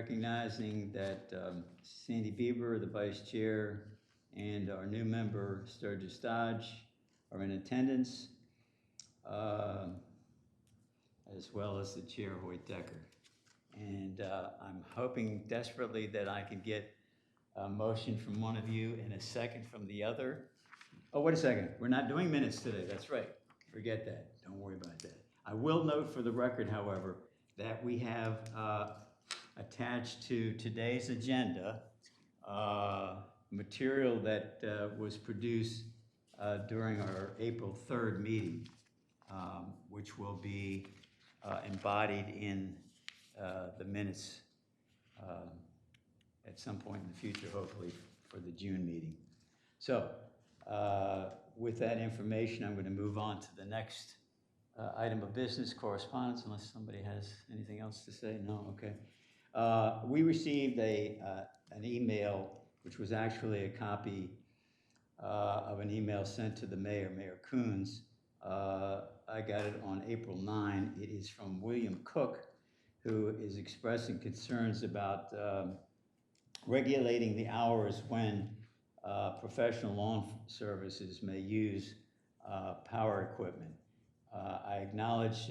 recognizing that Sandy Bieber, the vice chair, and our new member, Sturges Dodge, are in attendance, as well as the chair, Hoyte Decker. And I'm hoping desperately that I can get a motion from one of you and a second from the other. Oh, wait a second. We're not doing minutes today. That's right. Forget that. Don't worry about that. I will note for the record, however, that we have attached to today's agenda material that was produced during our April 3rd meeting, which will be embodied in the minutes at some point in the future, hopefully for the June meeting. So with that information, I'm going to move on to the next item of business, correspondence, unless somebody has anything else to say. No? Okay. We received an email, which was actually a copy of an email sent to the mayor, Mayor Coons. I got it on April 9. It is from William Cook, who is expressing concerns about regulating the hours when professional lawn services may use power equipment. I acknowledge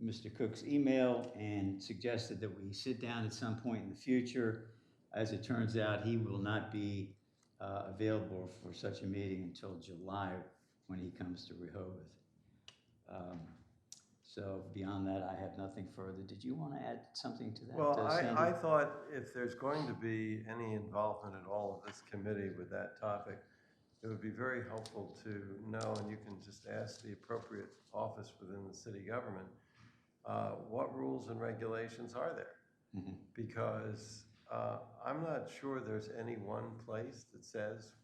Mr. Cook's email and suggested that we sit down at some point in the future. As it turns out, he will not be available for such a meeting until July when he comes to Rehoboth. So beyond that, I have nothing further. Did you want to add something to that? Well, I thought if there's going to be any involvement at all of this committee with that topic, it would be very helpful to know, and you can just ask the appropriate office within the city government, what rules and regulations are there? Mm-hmm. Because I'm not sure there's any one place that says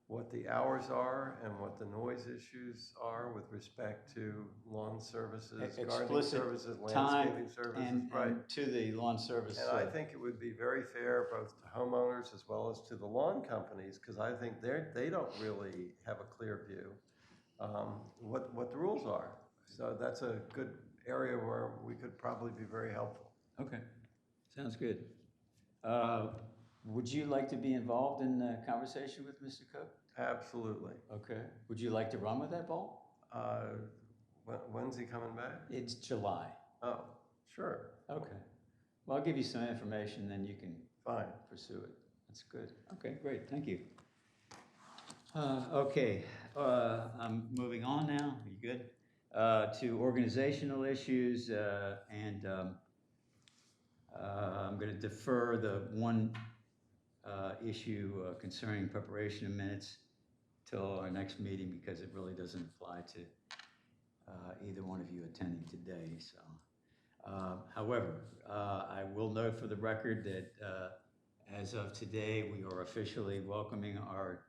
what the hours are and what the noise issues are with respect to lawn services, gardening services, landscaping services, and to the lawn service. And I think it would be very fair both to homeowners as well as to the lawn companies, because I think they don't really have a clear view what the rules are. So that's a good area where we could probably be very helpful. Okay, sounds good. Would you like to be involved in the conversation with Mr. Cook? Absolutely. Okay. Would you like to run with that ball? When's he coming back? It's July. Oh, sure. Okay. Well, I'll give you some information, then you can pursue it. That's good. Okay, great. Thank you. Okay. I'm moving on now. Are you good? To organizational issues, and I'm going to defer the one issue concerning preparation of minutes till our next meeting, because it really doesn't apply to either one of you attending today. So, however, I will note for the record that as of today, we are officially welcoming our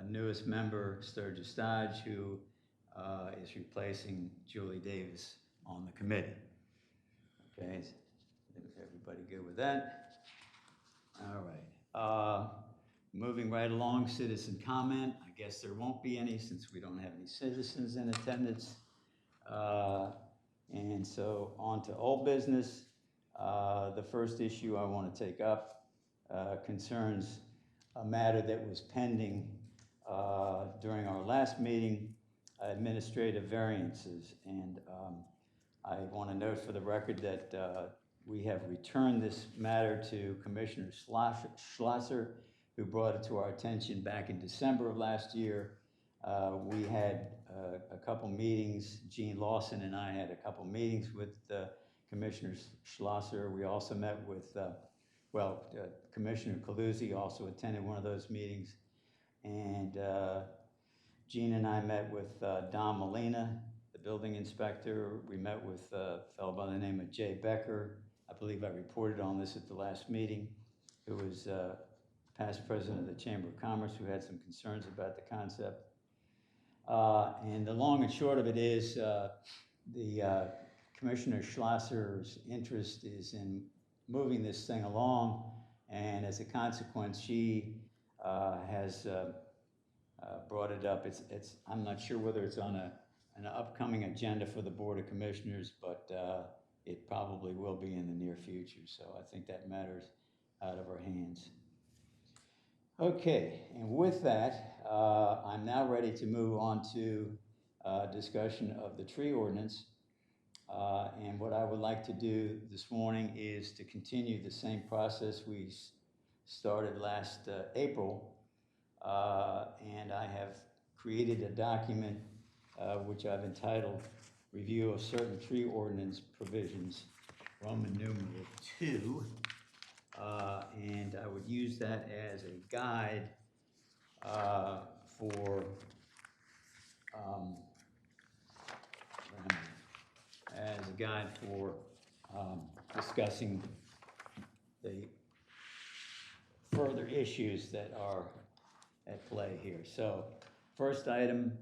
newest member, Sturges Dodge, who is replacing Julie Davis on the committee. Okay, is everybody good with that? All right. Moving right along, citizen comment. I guess there won't be any since we don't have any citizens in attendance. And so on to old business. The first issue I want to take up concerns a matter that was pending during our last meeting, administrative variances. And I want to note for the record that we have returned this matter to Commissioner Schlosser, who brought it to our attention back in December of last year. We had a couple meetings. Gene Lawson and I had a couple meetings with Commissioner Schlosser. We also met with, Commissioner Caluzzi also attended one of those meetings. And Gene and I met with Don Molina, the building inspector. We met with a fellow by the name of Jay Becker. I believe I reported on this at the last meeting, who was past president of the Chamber of Commerce, who had some concerns about the concept. And the long and short of it is the Commissioner Schlosser's interest is in moving this thing along, and as a consequence, she has brought it up. I'm not sure whether it's on an upcoming agenda for the Board of Commissioners, but it probably will be in the near future. So I think that matter is out of our hands. Okay, and with that, I'm now ready to move on to discussion of the tree ordinance. And what I would like to do this morning is to continue the same process we started last April. And I have created a document which I've entitled Review of Certain Tree Ordinance Provisions, Roman numeral 2. And I would use that as a guide for discussing the further issues that are at play here. So, first item,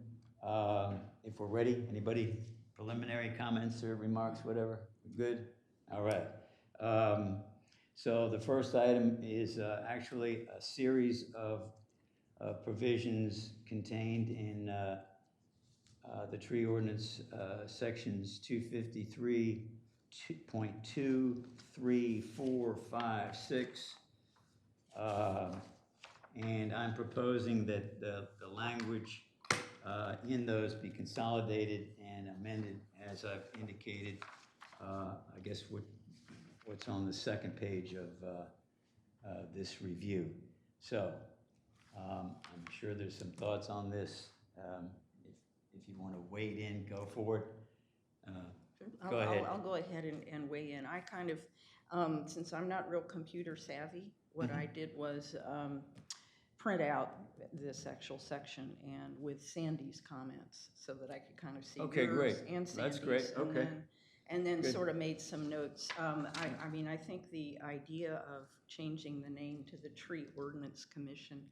if we're ready, anybody preliminary comments or remarks, whatever? Good? All right. So the first item is actually a series of provisions contained in the tree ordinance sections 253.2, 3, 4, 5, 6. And I'm proposing that the language in those be consolidated and amended as I've indicated, I guess what's on the second page of this review. So I'm sure there's some thoughts on this. If you want to wade in, go for it. Go ahead. I'll go ahead and weigh in. I kind of, since I'm not real computer savvy, what I did was print out this actual section and with Sandy's comments so that I could kind of see Okay, yours great. and Sandy's. That's great. Okay. And then Good. sort of made some notes. I mean, I think the idea of changing the name to the Tree Ordinance Commission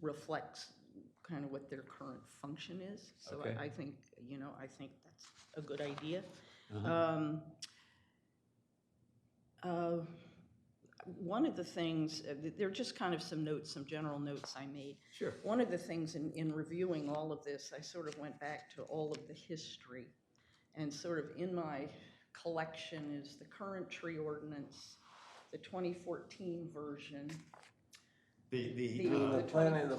reflects kind of what their current function is. So Okay. I think, I think that's a good idea. One of the things, they're just kind of some notes, some general notes I made. Sure. One of the things in reviewing all of this, I sort of went back to all of the history. And sort of in my collection is the current tree ordinance, the 2014 version. The planning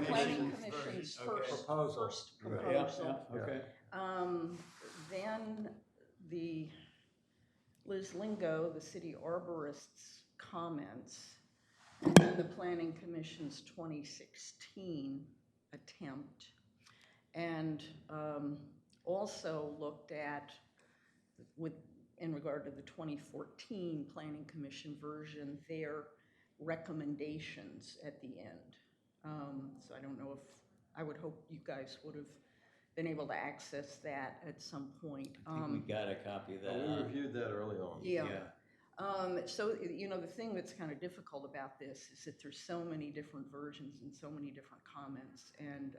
Commission's Okay. first proposal. Right. Yeah, proposal. yeah, okay. Then the Liz Lingo, the city arborist's comments, and then the Planning Commission's 2016 attempt, and also looked at, in regard to the 2014 Planning Commission version, their recommendations at the end. So I don't know if, I would hope you guys would have been able to access that at some point. I think we got a copy of that. We reviewed that early on. Yeah. So, the thing that's kind of difficult about this is that there's so many different versions and so many different comments. And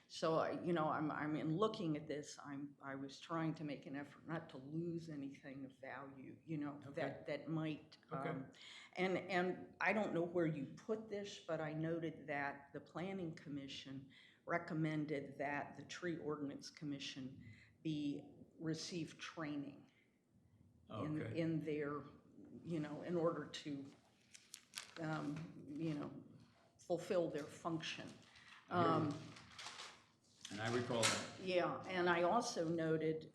so, I'm in looking at this, I was trying to make an effort not to lose anything of value, Okay. that might, Okay. and I don't know where you put this, but I noted that the Planning Commission recommended that the Tree Ordinance Commission receive training in their, in order to, fulfill their function. And I recall that. Yeah, and I also noted,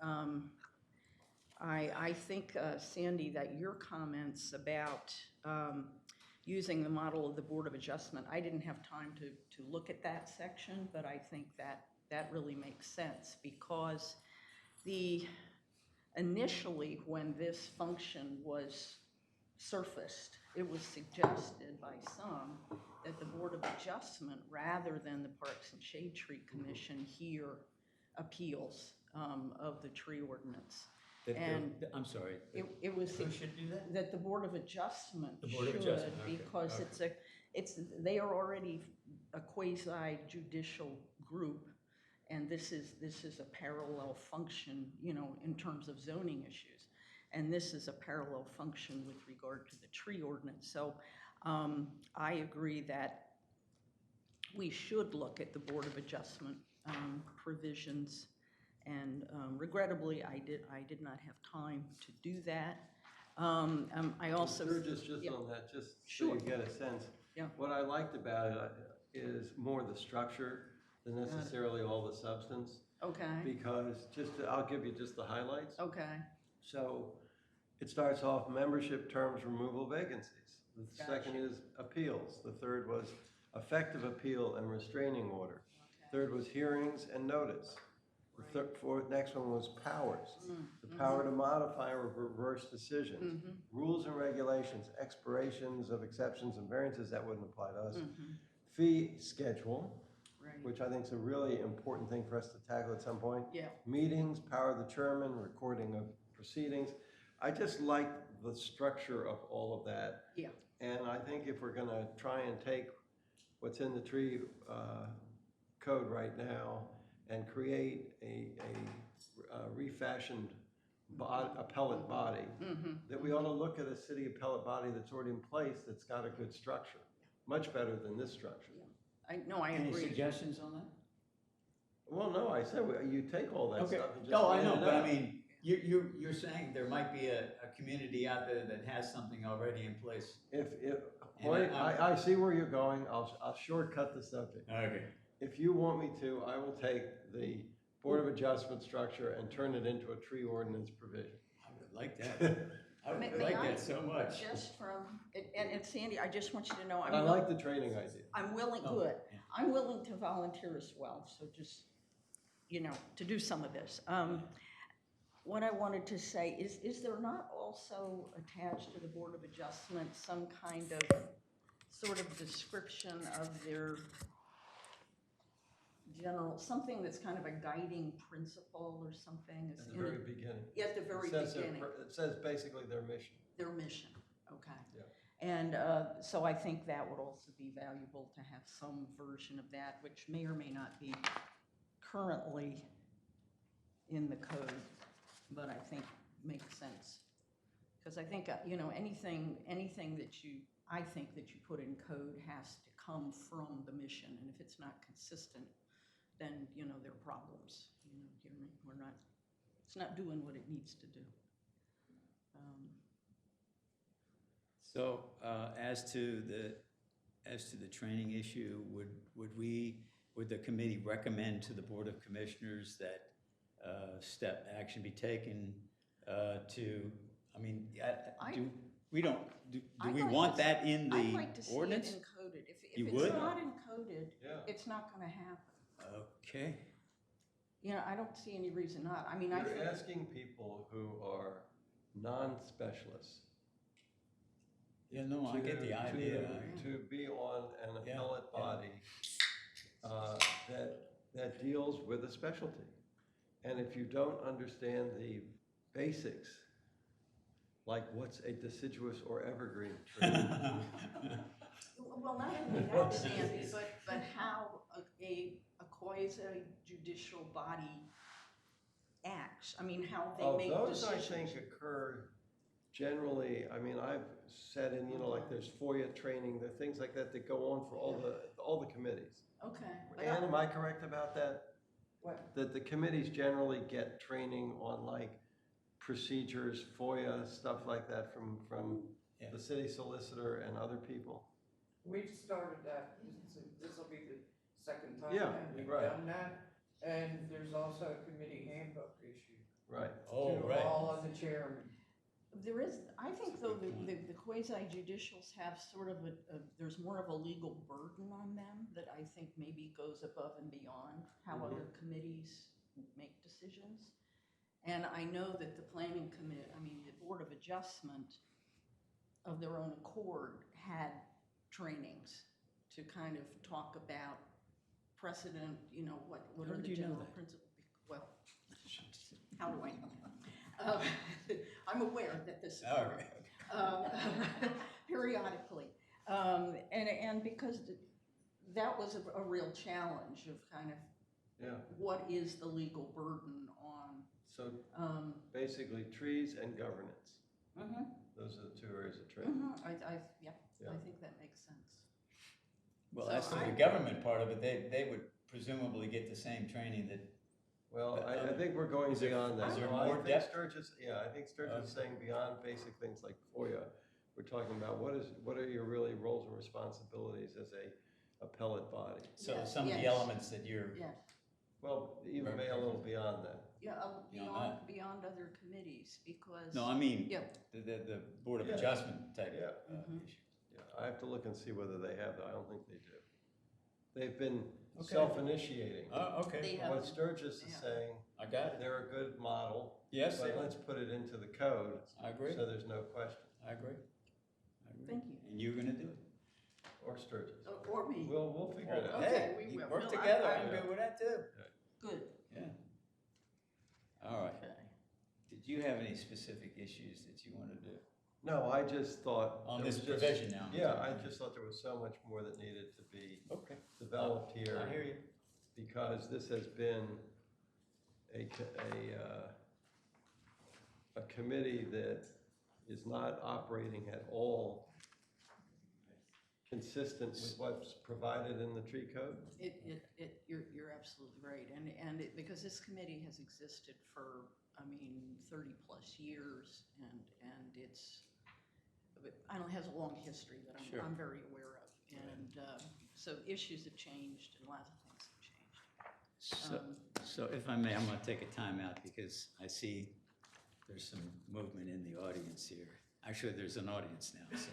I think, Sandy, that your comments about using the model of the Board of Adjustment, I didn't have time to look at that section, but I think that really makes sense because initially when this function was surfaced, it was suggested by some that the Board of Adjustment, rather than the Parks and Shade Tree Commission, hear appeals of the tree ordinance. I'm sorry. It was Who should do that? that the Board of Adjustment The Board of should, Adjustment, okay, because okay. they are already a quasi-judicial group, and this is a parallel function, in terms of zoning issues. And this is a parallel function with regard to the tree ordinance. So I agree that we should look at the Board of Adjustment provisions. And regrettably, I did not have time to do that. I also. Sturges, just yeah. on that, just so Sure. you get a sense. Yeah. What I liked about it is more the structure than Got it. necessarily all the substance. Okay, Because I'll give you just the highlights. okay, So it starts off membership terms, removal vacancies. The Gotcha. second is appeals. The third was effective appeal and restraining order. okay. Third was hearings and notice. The next one was powers. Mm, The power to modify or reverse decisions. mhm, Rules and regulations, expirations of exceptions and variances, that wouldn't apply to us. mhm, Fee schedule, right, which I think is a really important thing for us to tackle at some point. yeah, Meetings, power of the chairman, recording of proceedings. I just like the structure of all of that. yeah, And I think if we're gonna try and take what's in the tree code right now and create a refashioned appellate body, mhm, that we ought to look at a city appellate body that's already in place that's got a good structure, much better than this structure. I Any agree. suggestions on that? Well, no, I said, you take all that Okay, stuff and just. no, I lay know, it but I out. mean, you're saying there might be a community out there that has something already in place. If, And Hoyte, I'm- I see where you're going, I'll shortcut the subject. Okay. If you want me to, I will take the Board of Adjustment structure and turn it into a tree ordinance provision. I would like that. I would May like I that so much. Just from, and Sandy, I just want you to know, I like the training idea. I'm willing, Oh, good, yeah. I'm willing to volunteer as well, so just, to do some of this. What I wanted to say is there not also attached to the Board of Adjustment some kind of, sort of description of their general, something that's kind of a guiding principle or something? At the very beginning. Yeah, at the very It says beginning. It says basically their mission. Their mission, okay. Yeah. And so I think that would also be valuable to have some version of that, which may or may not be currently in the code, but I think makes sense. Because I think, anything that I think that you put in code has to come from the mission, and if it's not consistent, then, there are problems, hear me? It's not doing what it needs to do. So, as to the training issue, would the committee recommend to the Board of Commissioners that action be taken to, I mean, do we I'd want like that in I'd the like to see ordinance? it encoded. If You it's would? not encoded, Yeah. it's not gonna happen. Okay. I don't see any reason not. I mean, I think, You're asking people who are non-specialists. Yeah, no, I get the idea. To be on an Yeah, appellate yeah. body that deals with a specialty. And if you don't understand the basics, like what's a deciduous or evergreen tree, well, not only that, Sandy, but how a quasi-judicial body acts. I mean, how they make those I decisions. think occur generally. I mean, I've said in, like there's FOIA training, there are things like that that go on for all the committees. Okay. but Ann, am I correct about that? What? That the committees generally get training on like procedures, FOIA, stuff like that from Yeah. the city solicitor and other people? We've started that, this will be the second time Yeah, that we've right. done that. And there's also a committee handbook issue. Right. Oh, To right. all of the chairmen. There is, I think though, good point. the quasi-judicials have sort of there's more of a legal burden on them that I think maybe goes above and beyond how Mhm. other committees make decisions. And I know that the planning the Board of Adjustment of their own accord had trainings to kind of talk about precedent, what are How the did you know general that? principles? Well, how do I know? I'm aware that this All right. periodically. And because that was a real challenge of kind of Yeah. what is the legal burden on. So basically trees and governance. Mhm, Those are the two areas of training. I Yeah. think that makes sense. Well, So as to I- the government part of it, they would presumably get the same training that Well, I think we're going beyond that. is there No, I more think depth? Sturgis, yeah, I think Sturgis is saying beyond basic things like FOIA. We're talking about what are your really roles and responsibilities as a appellate body? So Yeah, some of the yes. elements that you're, Yeah, Well, even may a little beyond that. yeah, Beyond beyond, that. beyond other committees, because. no, I mean, Yeah. the Board of Yeah. Adjustment type Yeah. Mhm. issue. Yeah, I have to look and see whether they have that. I don't think they do. They've been Okay. self-initiating. Oh, okay, They What Sturgis is Yeah. saying, I got it. they're a good model, Yes, but let's put it into the code I agree, so there's no question. I agree. I agree. Thank you. And you're gonna do it. Or Sturgis. Or me. We'll figure it out. Okay, Hey, we you will. work Well, together, I- I'm good with that too. Good. Yeah. All right. Okay. Did you have any specific issues that you wanted to, No, I just thought. on there this was just- provision now? Yeah, I just thought there was so much more that needed to be Okay, developed here. I hear you. Because this has been a committee that is not operating at all consistent with what's provided in the tree code. You're absolutely right, and because this committee has existed for, 30-plus years, and it's, I don't know, has a long history that Sure. I'm very aware of, and so issues have changed, and lots of things have changed. So if I may, I'm gonna take a time out because I see there's some movement in the audience here. Actually, there's an audience now, so.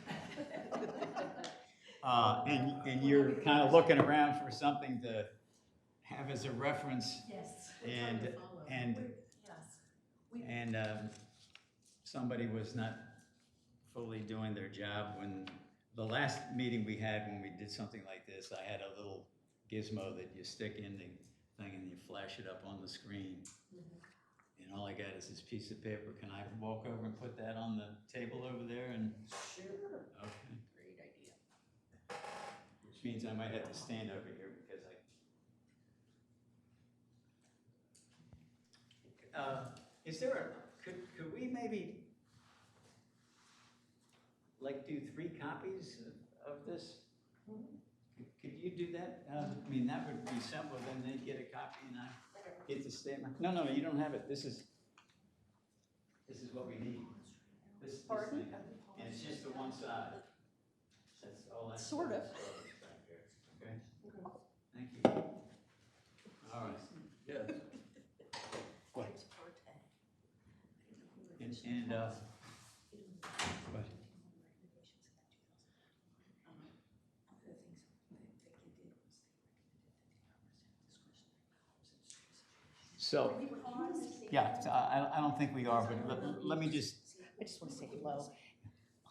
And you're kind of looking around for something to have as a reference. Yes. And somebody was not fully doing their job. When the last meeting we had, when we did something like this, I had a little gizmo that you stick in the thing and you flash it up on the screen. And all I got is this piece of paper. Can I walk over and put that on the table over there? And Sure. okay. Great idea. Which means I might have to stand over here because is there a, could we maybe like do 3 copies of this? Could you do that? I mean, that would be simple, then they'd get a copy and I get the statement. No, you don't have it. This is what we need. This Pardon? thing. And it's just the one side. That's all that's. Sort of. Okay? Thank you. All right. Yes. What? And what? So, yeah, so I don't think we are, but let me just, I just want to say hello.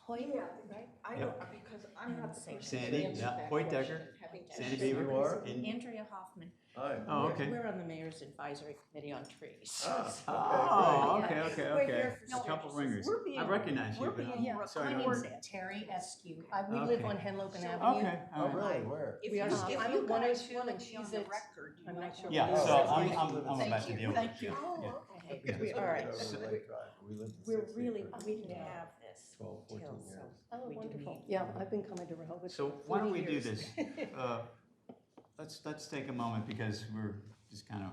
Hoyte, right? I Yeah. don't, because I'm not the person. Sandy, who answered yeah, that Hoyte question. Decker. Having to Sandy share Beaver. You are? And- Andrea Hoffman. Hi. Oh, We're- okay. We're on the Mayor's Advisory Committee on Trees. Oh, okay, Yeah. okay, We're okay. here for A couple Sturgis. ringers. We're being- I recognize you, we're but being I'm Yeah, sorry. my I name's wasn't- Terry Eskew. We live Okay. on Henlopen So- Avenue. Okay, all Oh, right. really? Where? If We are- you, I'm if at you guys 102 want and to be she's on the at- record, you I'm might not sure want Yeah, to- Oh, so okay. I'm Thank about to you, deal with thank it. you. Yeah, Oh, yeah. okay. Because All right. over So the Lake Drive. We lived in We're 60 really, for we didn't 12, have this 14 till, years. so Oh, we do wonderful. need. Yeah, I've been coming to Rehoboth. So for why don't we 30 do years. this? Let's take a moment because we're just kind of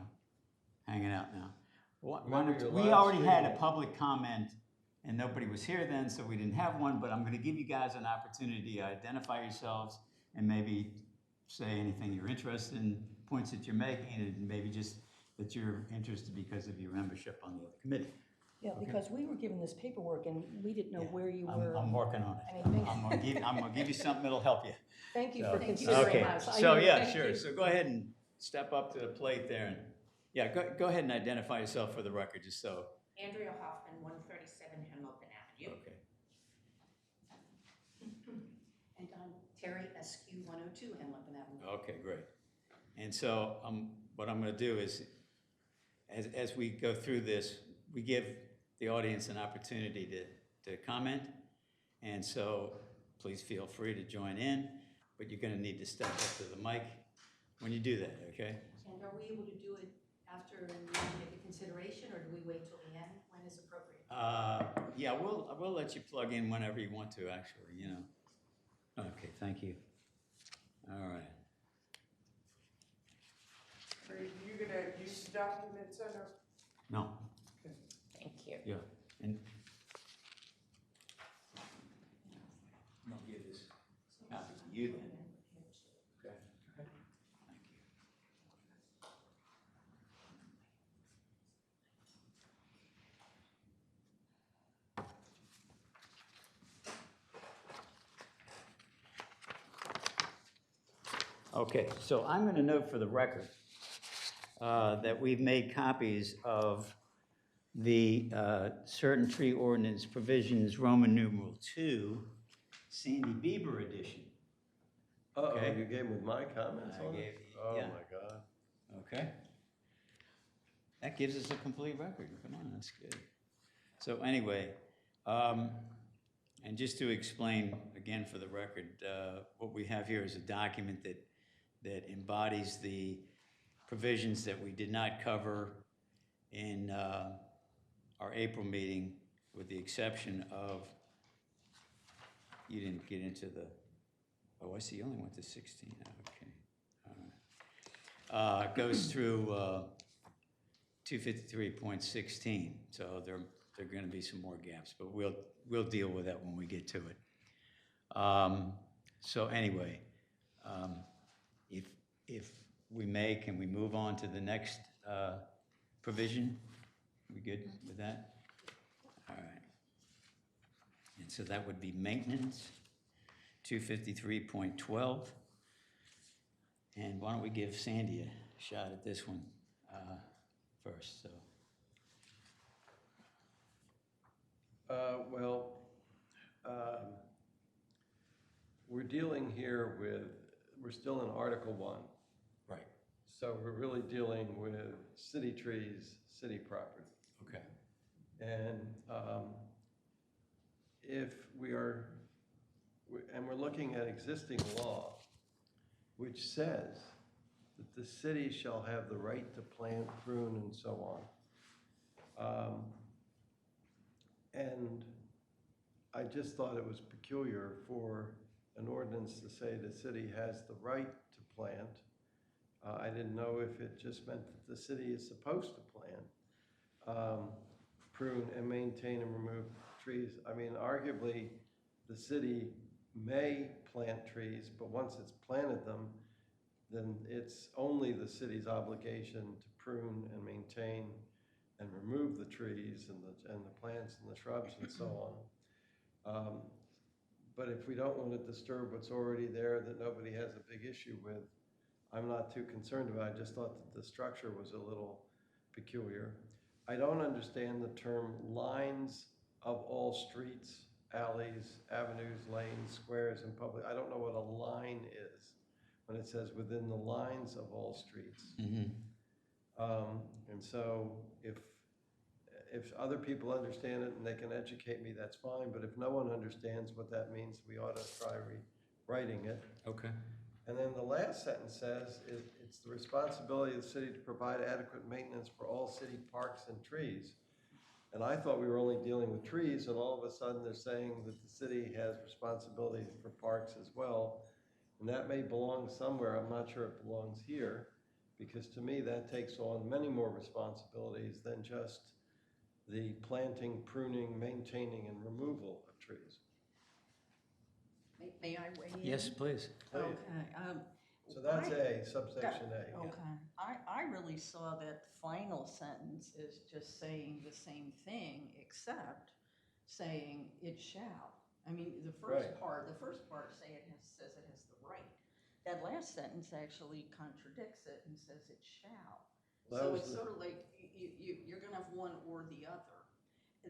hanging out now. Remember your We live already had a stream. public comment and nobody was here then, so we didn't have one, but I'm gonna give you guys an opportunity to identify yourselves and maybe say anything you're interested in, points that you're making, and maybe just that you're interested because of your membership on the other committee. Yeah, because we were given this paperwork and we didn't know Yeah, where you I'm were. working on I it. mean, I'm gonna give you something that'll help you. Thank you So- for Thank you considering Okay, us. I so know- yeah, thank sure, you. so go ahead and step up to the plate there and, yeah, go ahead and identify yourself for the record, just so. Andrea Hoffman, 137 Henlopen Avenue. Okay. And I'm Terry Eskew, 102 Henlopen Avenue. Okay, great. And so, what I'm gonna do is, as we go through this, we give the audience an opportunity to comment. And so, please feel free to join in, but you're gonna need to step up to the mic when you do that, okay? And are we able to do it after we make a consideration, or do we wait till the end? When is appropriate? Yeah, we'll let you plug in whenever you want to, actually, you know. Okay, thank you. All right. Are you gonna use the documents under? No, Thank you. yeah, and. I'll give this copy to you then. Okay. Thank you. Okay, so I'm going to note for the record that we've made copies of the certain tree ordinance provisions, Roman numeral 2, Sandy Bieber edition. Uh-oh, Okay. you gave with my comments I on gave it? you- Oh, yeah. my God. Okay. That gives us a complete record. Come on, that's good. So anyway, and just to explain again for the record, what we have here is a document that embodies the provisions that we did not cover in our April meeting, with the exception of, you didn't get into the, oh, I see, you only went to 16, okay. All right. It goes through 253.16, so there are gonna be some more gaps, but we'll deal with that when we get to it. So anyway, if we may, can we move on to the next provision? We good with that? All right. And so that would be maintenance, 253.12. And why don't we give Sandy a shot at this one first, so. Well, we're dealing here with, we're still in Article 1. Right. So we're really dealing with city trees, city property. Okay. And if we are, and we're looking at existing law, which says that the city shall have the right to plant, prune, and so on. And I just thought it was peculiar for an ordinance to say the city has the right to plant. I didn't know if it just meant that the city is supposed to plant, prune, and maintain and remove trees. I mean, arguably, the city may plant trees, but once it's planted them, then it's only the city's obligation to prune and maintain and remove the trees and the plants and the shrubs and so on. But if we don't want to disturb what's already there that nobody has a big issue with, I'm not too concerned about it. I just thought that the structure was a little peculiar. I don't understand the term lines of all streets, alleys, avenues, lanes, squares, and public. I don't know what a line is when it says within the lines of all streets. Mm-hmm. And so if other people understand it and they can educate me, that's fine. But if no one understands what that means, we ought to try rewriting it. Okay. And then the last sentence says, it's the responsibility of the city to provide adequate maintenance for all city parks and trees. And I thought we were only dealing with trees, and all of a sudden they're saying that the city has responsibility for parks as well. And that may belong somewhere. I'm not sure it belongs here, because to me that takes on many more responsibilities than just the planting, pruning, maintaining, and removal of trees. May I weigh in? Yes, please. Okay. So that's I- subsection A. yeah. Okay, I really saw that final sentence is just saying the same thing, except saying it shall. I mean, the first Right. part says it has the right. That last sentence actually contradicts it and says it shall. That So was it's the- sort of like you're gonna have one or the other.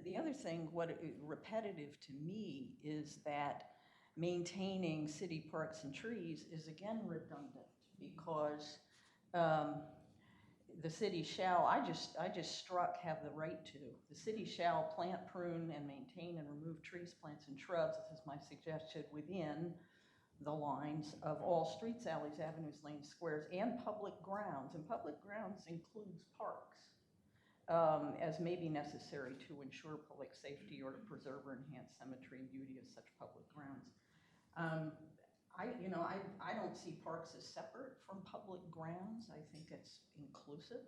The other thing, repetitive to me, is that maintaining city parks and trees is again redundant, because the city shall, I just struck have the right to. The city shall plant, prune, and maintain and remove trees, plants, and shrubs, this is my suggestion, within the lines of all streets, alleys, avenues, lanes, squares, and public grounds. And public grounds includes parks, as may be necessary to ensure public safety or to preserve or enhance symmetry and beauty of such public grounds. I don't see parks as separate from public grounds. I think it's inclusive.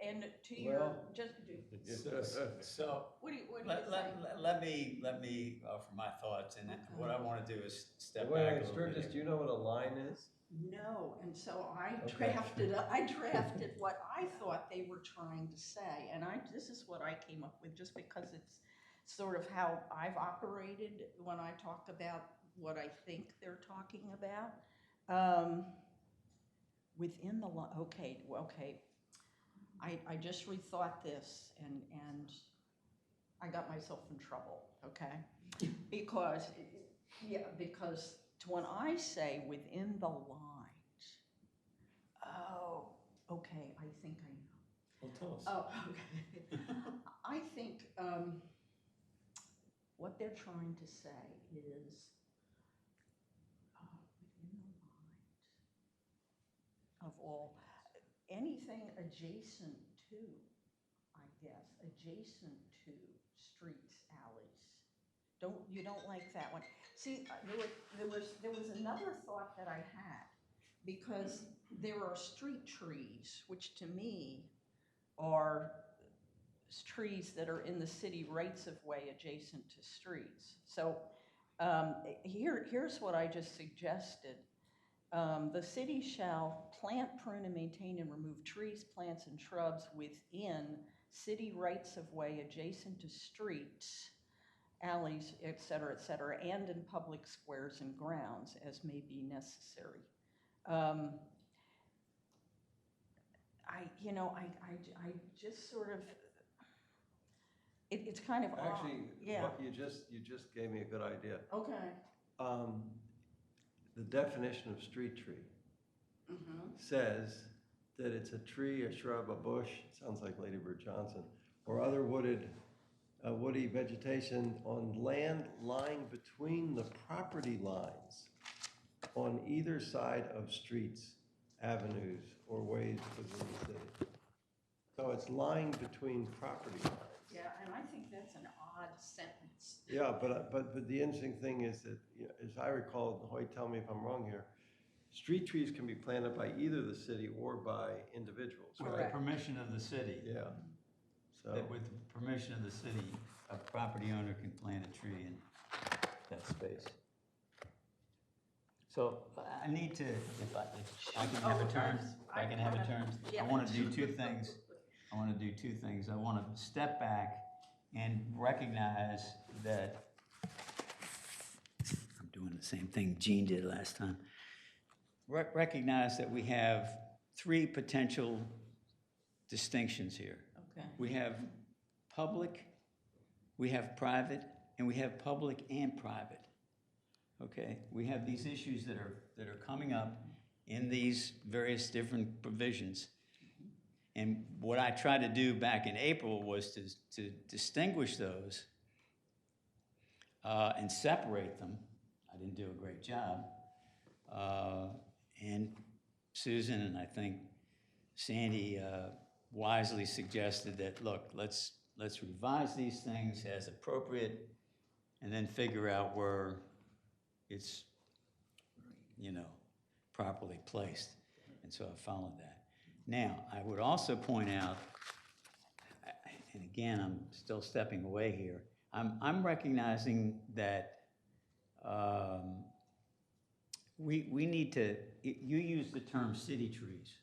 And to your, Well- just, So, what do you let think? me offer my thoughts, and then what I want to do is step Wait, back a wait, little Sturgis, bit. do you know what a line is? No, and so Okay. I drafted what I thought they were trying to say, and this is what I came up with, just because it's sort of how I've operated when I talk about what I think they're talking about. Within the law, okay, I just rethought this, and I got myself in trouble, okay? Because when I say within the lines, oh, okay, I think I know. Well, tell us. Oh, okay. I think what they're trying to say is within the lines of all, anything adjacent to, I guess, adjacent to streets, alleys. You don't like that one. See, there was another thought that I had, because there are street trees, which to me are trees that are in the city rights of way adjacent to streets. So here's what I just suggested. The city shall plant, prune, and maintain and remove trees, plants, and shrubs within city rights of way adjacent to streets, alleys, et cetera, and in public squares and grounds as may be necessary. I just sort of, it's kind of odd. Actually, Yeah. what you just gave me a good idea. Okay. The definition of street tree says that it's a tree, a shrub, a bush, it sounds like Lady Bird Johnson, or other woody vegetation on land lying between the property lines on either side of streets, avenues, or ways within the city. So it's lying between property lines. Yeah, and I think that's an odd sentence. Yeah, but the interesting thing is that, as I recall, Hoyte, tell me if I'm wrong here, street trees can be planted by either the city or by individuals, With the right? permission of the city. Yeah. So, That with the permission of the city, a property owner can plant a tree in that space. So I need to, if I can have a turn, if I can have a turn, I want to do two things. I want to step back and recognize that I'm doing the same thing Gene did last time. Recognize that we have three potential distinctions here. Okay. We have public, we have private, and we have public and private. Okay, we have these issues that are coming up in these various different provisions. And what I tried to do back in April was to distinguish those and separate them. I didn't do a great job. And Susan and I think Sandy wisely suggested that, look, let's revise these things as appropriate and then figure out where it's, properly placed. And so I followed that. Now, I would also point out, and again, I'm still stepping away here, I'm recognizing that we need to, you used the term city trees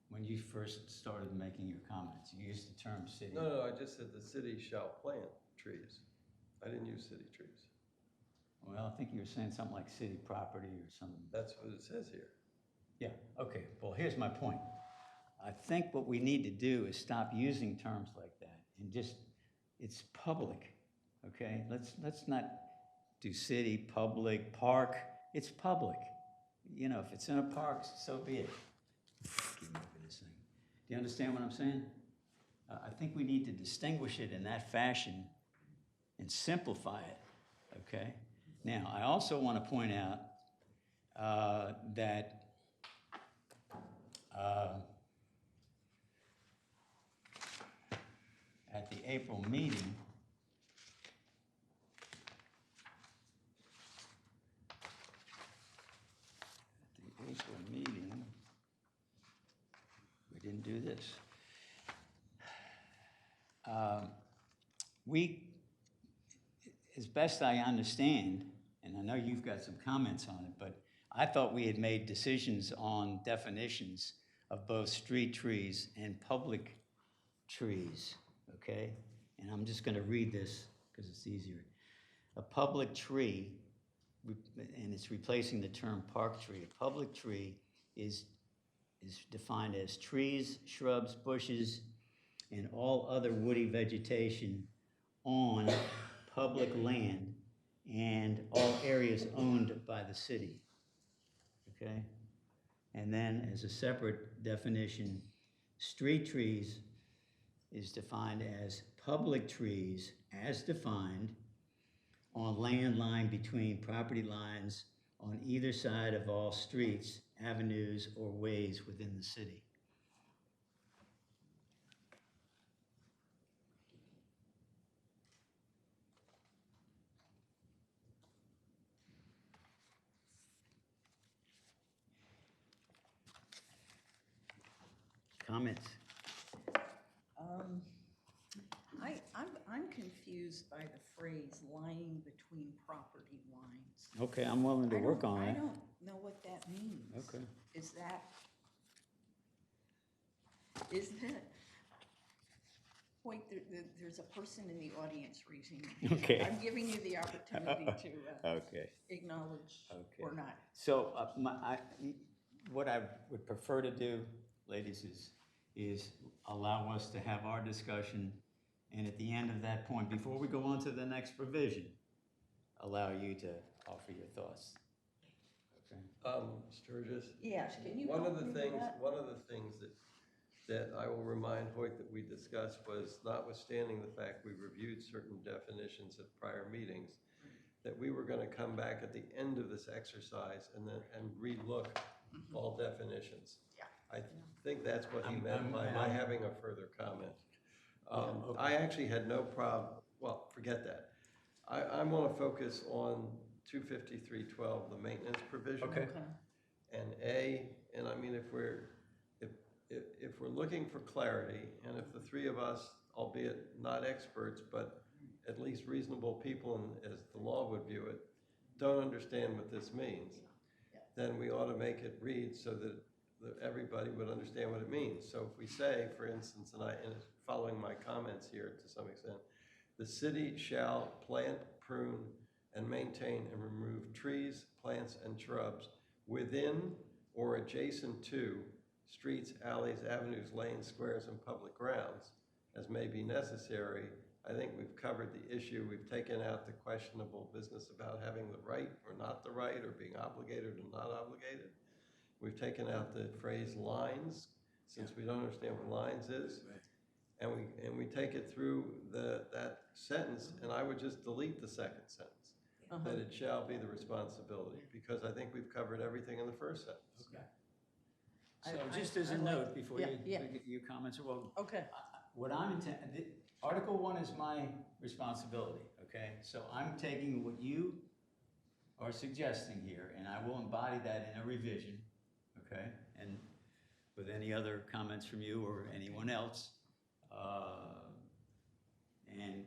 when you first started making your comments. You used the term city. no, I just said the city shall plant trees. I didn't use city trees. Well, I think you were saying something like city property or something. That's what it says here. Yeah, okay, well, here's my point. I think what we need to do is stop using terms like that and just, it's public, okay? Let's not do city, public, park, it's public. If it's in a park, so be it. Keep moving this thing. Do you understand what I'm saying? I think we need to distinguish it in that fashion and simplify it, okay? Now, I also want to point out that at the April meeting, can do this. We, as best I understand, and I know you've got some comments on it, but I thought we had made decisions on definitions of both street trees and public trees, okay? And I'm just gonna read this because it's easier. A public tree, and it's replacing the term park tree. A public tree is defined as trees, shrubs, bushes, and all other woody vegetation on public land and all areas owned by the city, okay? And then as a separate definition, street trees is defined as public trees as defined on land lying between property lines on either side of all streets, avenues, or ways within the city. Comments? I'm confused by the phrase lying between property lines. Okay, I'm willing to work on I it. don't know what that means. Okay. Is that, wait, there's a person in the audience raising their hand. Okay. I'm giving you the opportunity to Okay. acknowledge Okay. or not. So what I would prefer to do, ladies, is allow us to have our discussion, and at the end of that point, before we go on to the next provision, allow you to offer your thoughts. Okay. Sturgis? Yes, can you One help of the me with things, that? one of the things that I will remind Hoyte that we discussed was, notwithstanding the fact we reviewed certain definitions at prior meetings, that we were gonna come back at the end of this exercise and relook all definitions. Yeah. I think that's what he meant by I'm- having a further comment. Okay. I actually had no problem, well, forget that. I wanna focus on 253.12, the maintenance provision. Okay. And I mean, if we're looking for clarity, and if the three of us, albeit not experts, but at least reasonable people, and as the law would view it, don't understand what this means, then we ought to make it read so that everybody would understand what it means. So if we say, for instance, and following my comments here to some extent, the city shall plant, prune, and maintain and remove trees, plants, and shrubs within or adjacent to streets, alleys, avenues, lanes, squares, and public grounds, as may be necessary. I think we've covered the issue. We've taken out the questionable business about having the right or not the right, or being obligated or not obligated. We've taken out the phrase lines, since we don't understand what lines is. And we take it through that sentence, and I would just delete the second sentence, that it shall be the responsibility, because I think we've covered everything in the first sentence. Okay. So I- just as a I like- note, before yeah, you yeah. get your comments, well, Okay. what I'm intending, Article 1 is my responsibility, okay? So I'm taking what you are suggesting here, and I will embody that in a revision, okay? And with any other comments from you or anyone else, and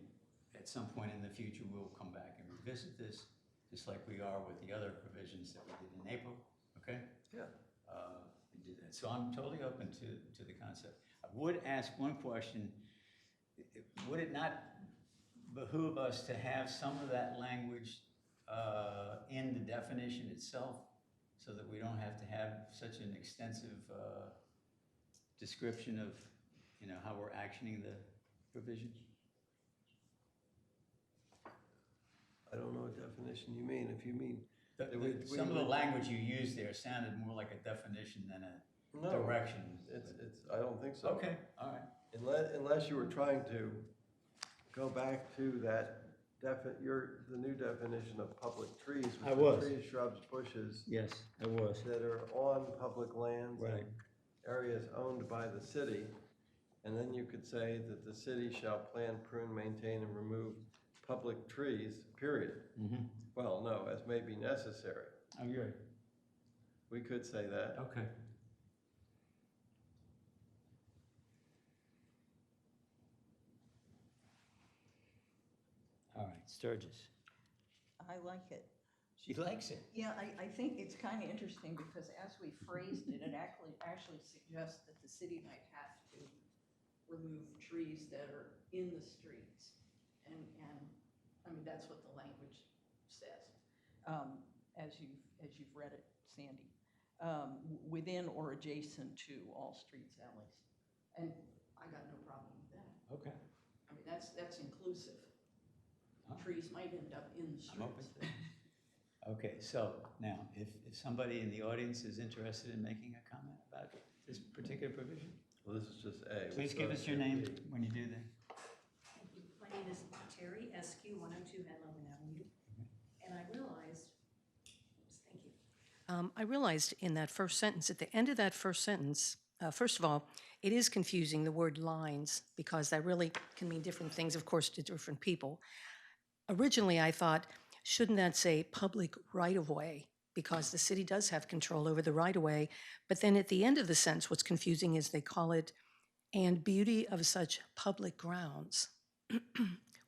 at some point in the future, we'll come back and revisit this, just like we are with the other provisions that we did in April, okay? Yeah. And do that. So I'm totally open to the concept. I would ask one question. Would it not behoove us to have some of that language in the definition itself, so that we don't have to have such an extensive description of, how we're actioning the provision? I don't know what definition you mean. If you mean, Some of the language you used there sounded more like a definition than a no, direction. I don't think so. Okay, all right. Unless you were trying to go back to that the new definition of public trees, which I are was. trees, shrubs, bushes Yes, I was. that are on public lands and Right. areas owned by the city. And then you could say that the city shall plant, prune, maintain, and remove public trees, period. Mm-hmm. Well, no, as may be necessary. I agree. We could say that. Okay. Sturges. I like it. She likes it. Yeah, I think it's kind of interesting because as we phrased it, it actually suggests that the city might have to remove trees that are in the streets. And I mean, that's what the language says, as you've read it, Sandy. Within or adjacent to all streets, alleys. And I got no problem with that. Okay. I mean, that's inclusive. Huh. Trees might end up in the I'm open streets. to that. Okay, so now, if somebody in the audience is interested in making a comment about this particular provision, Well, this is just A. please give us your name when you do that. Thank you. My name is Terry SQ, 102 Headland Avenue, and I realized, thank you. I realized in that first sentence, at the end of that first sentence, first of all, it is confusing, the word lines, because that really can mean different things, of course, to different people. Originally, I thought, shouldn't that say public right-of-way? Because the city does have control over the right-of-way. But then at the end of the sentence, what's confusing is they call it, and beauty of such public grounds,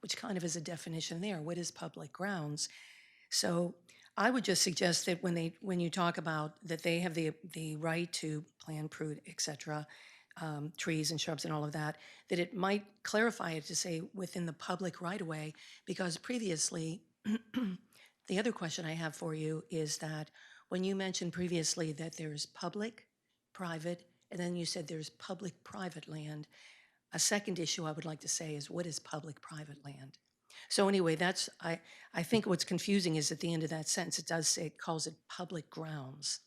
which kind of is a definition there. What is public grounds? So I would just suggest that when you talk about that they have the right to plant, prune, et cetera, trees and shrubs and all of that, that it might clarify it to say within the public right-of-way, because previously, the other question I have for you is that when you mentioned previously that there's public, private, and then you said there's public-private land, a second issue I would like to say is what is public-private land? So anyway, I think what's confusing is at the end of that sentence, it does say, it calls it public grounds.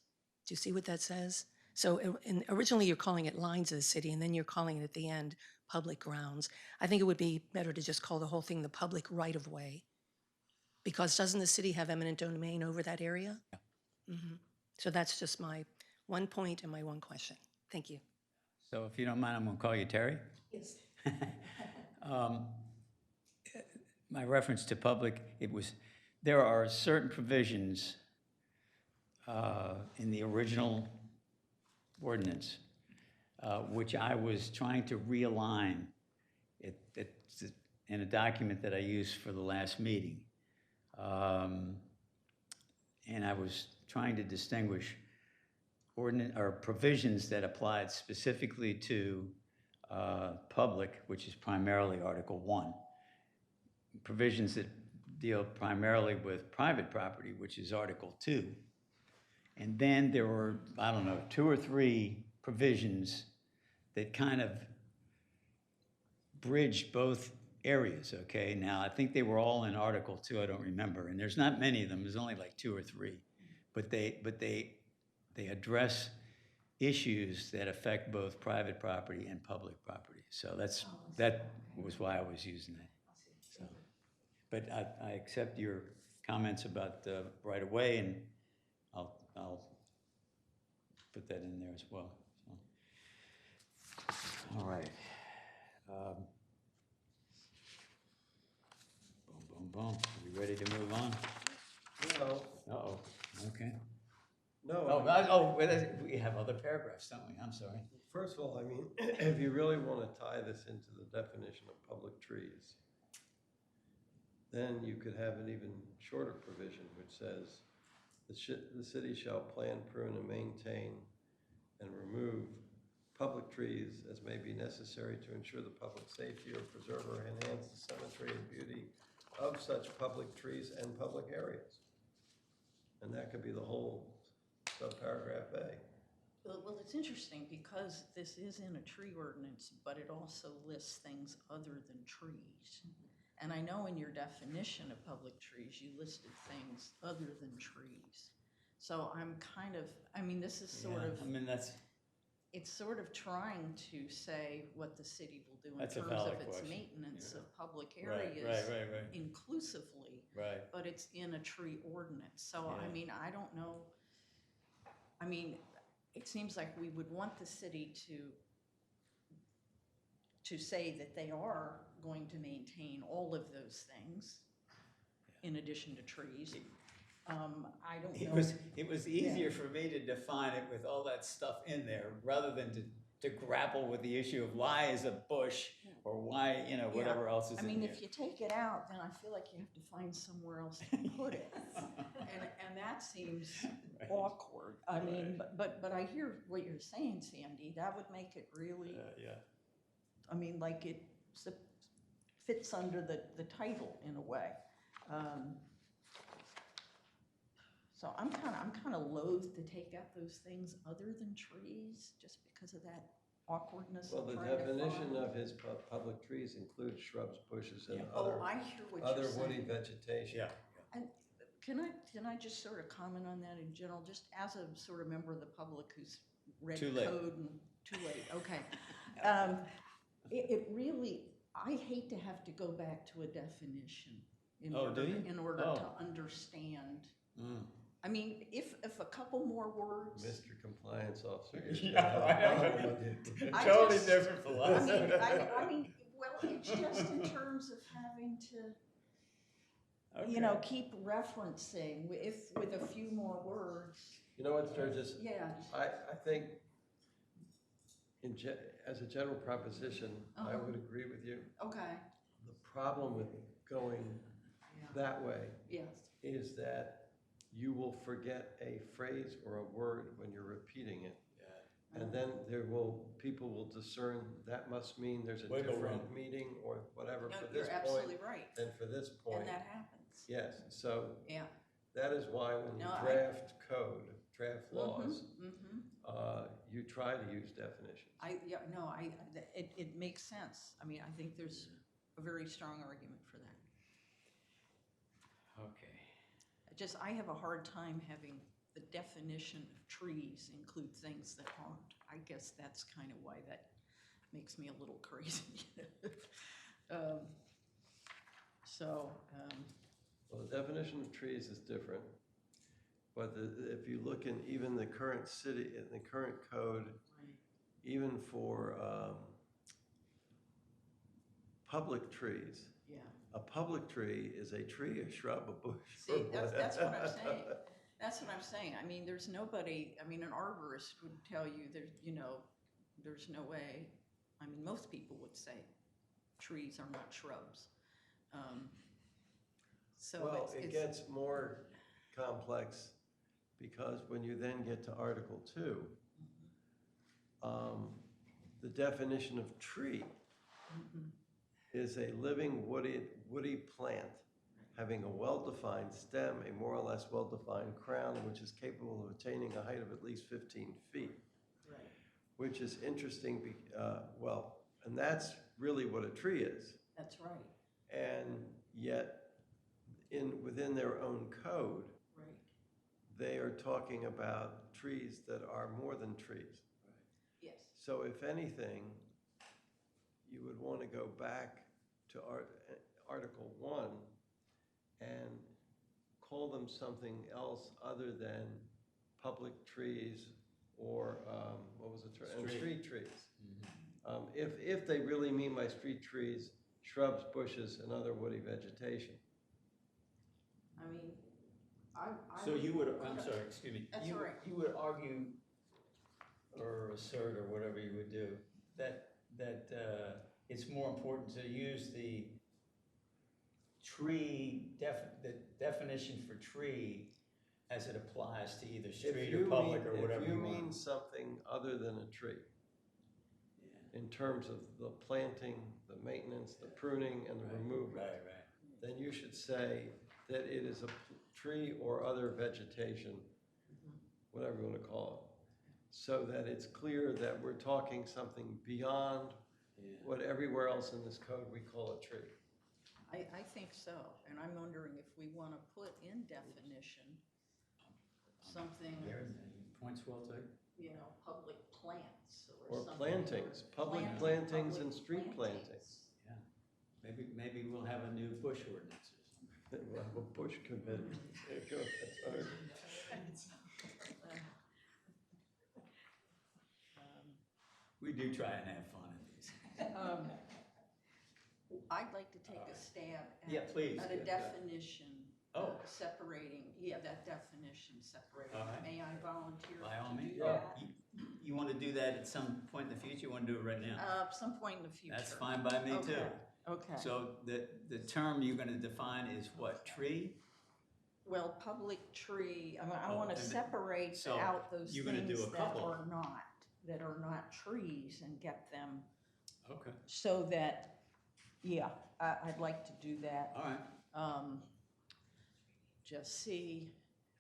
Do you see what that says? So originally you're calling it lines of the city, and then you're calling it at the end public grounds. I think it would be better to just call the whole thing the public right-of-way. Because doesn't the city have eminent domain over that area? Yeah. So that's just my one point and my one question. Thank you. So if you don't mind, I'm going to call you Terry. Yes. My reference to public, there are certain provisions in the original ordinance which I was trying to realign in a document that I used for the last meeting. And I was trying to distinguish provisions that applied specifically to public, which is primarily Article 1, provisions that deal primarily with private property, which is Article 2. And then there were, I don't know, 2 or 3 provisions that kind of bridged both areas, okay? Now, I think they were all in Article 2, I don't remember, and there's not many of them, there's only like 2 or 3. But they address issues that affect both private property and public property. So that was why I was using that. So, but I accept your comments about right of way, and I'll put that in there as well. So. All right. Boom, boom, boom. Are we ready to move on? No, Uh-oh. Okay. no. We have other paragraphs, don't we? I'm sorry. First of all, I mean, if you really want to tie this into the definition of public trees, then you could have an even shorter provision which says the city shall plant, prune, and maintain and remove public trees as may be necessary to ensure the public safety or preserve or enhance the symmetry and beauty of such public trees and public areas. And that could be the whole subparagraph A. Well, it's interesting because this is in a tree ordinance, but it also lists things other than trees. And I know in your definition of public trees, you listed things other than trees. So I'm kind of, I mean, this is sort of, I mean, it's sort of trying to say what the city will do in That's a terms of valid its question. maintenance of public right, areas right. inclusively, Right. but it's in a tree ordinance. So, Yeah. I mean, I don't know. I mean, it seems like we would want the city to say that they are going to maintain all of those things in addition to trees. I don't know. It was easier for me to define it with all that stuff in there rather than to grapple with the issue of why is a bush or why, you know, Yeah. whatever else is I in mean, here. if you take it out, then I feel like you have to find somewhere else to put it. And that seems Right. awkward. I mean, Right. but I hear what you're saying, Sandy. That would make it really, Yeah. I mean, like it fits under the title in a way. So I'm kind of loath to take out those things other than trees, just because of that awkwardness Well, of the trying to definition find. of his public trees includes shrubs, bushes, and Yeah. Oh, I hear what other you're woody saying. vegetation. Yeah. Can I just sort of comment on that in general, just as a sort of member of the public who's read Too late. code and, too late, okay. It really, I hate to have to go back to a definition in Oh, order, do you? in order Oh. to understand. Mm. I mean, if a couple more words. Mr. Compliance Officer. Yeah, right. I Totally just- different I philosophy. mean, I mean, well, it's just in terms of having to, you know, keep referencing with a few more words. You know what, Sturgis? Yeah. I think as a general proposition, I would agree with you. Okay. The problem with going that way Yes. is that you will forget a phrase or a word when you're repeating it. And then people will discern that must mean there's a Wiggle different room. meaning or whatever No, for this you're point absolutely right. than for this point. And that happens. Yes, so Yeah. that is why when you No, I- draft code, draft laws, Mm-hmm. you try to use definitions. It makes sense. I mean, I think there's a very strong argument for that. Okay. I have a hard time having the definition of trees include things that aren't. I guess that's kind of why that makes me a little crazy. Well, the definition of trees is different, but if you look in even the current code, even for public trees, yeah. a public tree is a tree, a shrub, a bush. See, that's what I'm saying. That's what I'm saying. I mean, there's nobody, I mean, an arborist would tell you there's no way. I mean, most people would say trees are not shrubs. Well, it gets more complex because when you then get to Article 2, the definition of tree is a living woody plant having a well-defined stem, a more or less well-defined crown, which is capable of attaining a height of at least 15 feet. Right. Which is interesting, and that's really what a tree is. That's right. And yet, within their own code, Right. they are talking about trees that are more than trees. Yes. So if anything, you would want to go back to Article 1 and call them something else other than public trees or, what was the term? And street trees. If they really mean by street trees, shrubs, bushes, and other woody vegetation. I mean, So you would, I'm sorry, excuse me. That's You- all right. You would argue or assert or whatever you would do that it's more important to use the the definition for tree as it applies to either street or public or whatever If you you want. mean something other than a tree, in terms of the planting, the maintenance, the pruning, and the removal, Right. then you should say that it is a tree or other vegetation, whatever you want to call it, so that it's clear that we're talking something beyond what everywhere else in this code we call a tree. I think so, and I'm wondering if we want to put in definition something, Points well taken. you know, public plants Or something. plantings, public Planting, plantings and public street plantings. Maybe we'll have a new bush ordinance or something. We'll have a bush committee. There you go, that's all right. We do try and have fun at these. I'd like to take a stab Yeah, please. at a Yeah. definition separating, that definition, separating. All right. May I volunteer By all to means. do that? You want to do that at some point in the future? You want to do it right now? Some point in the future. That's fine by me too. Okay. So the term you're going to define is what, tree? Well, public tree, I Oh, want to and separate so out those you're gonna do things a couple. that are not trees and get them Okay. so that, I'd like to do that. All right. Just see,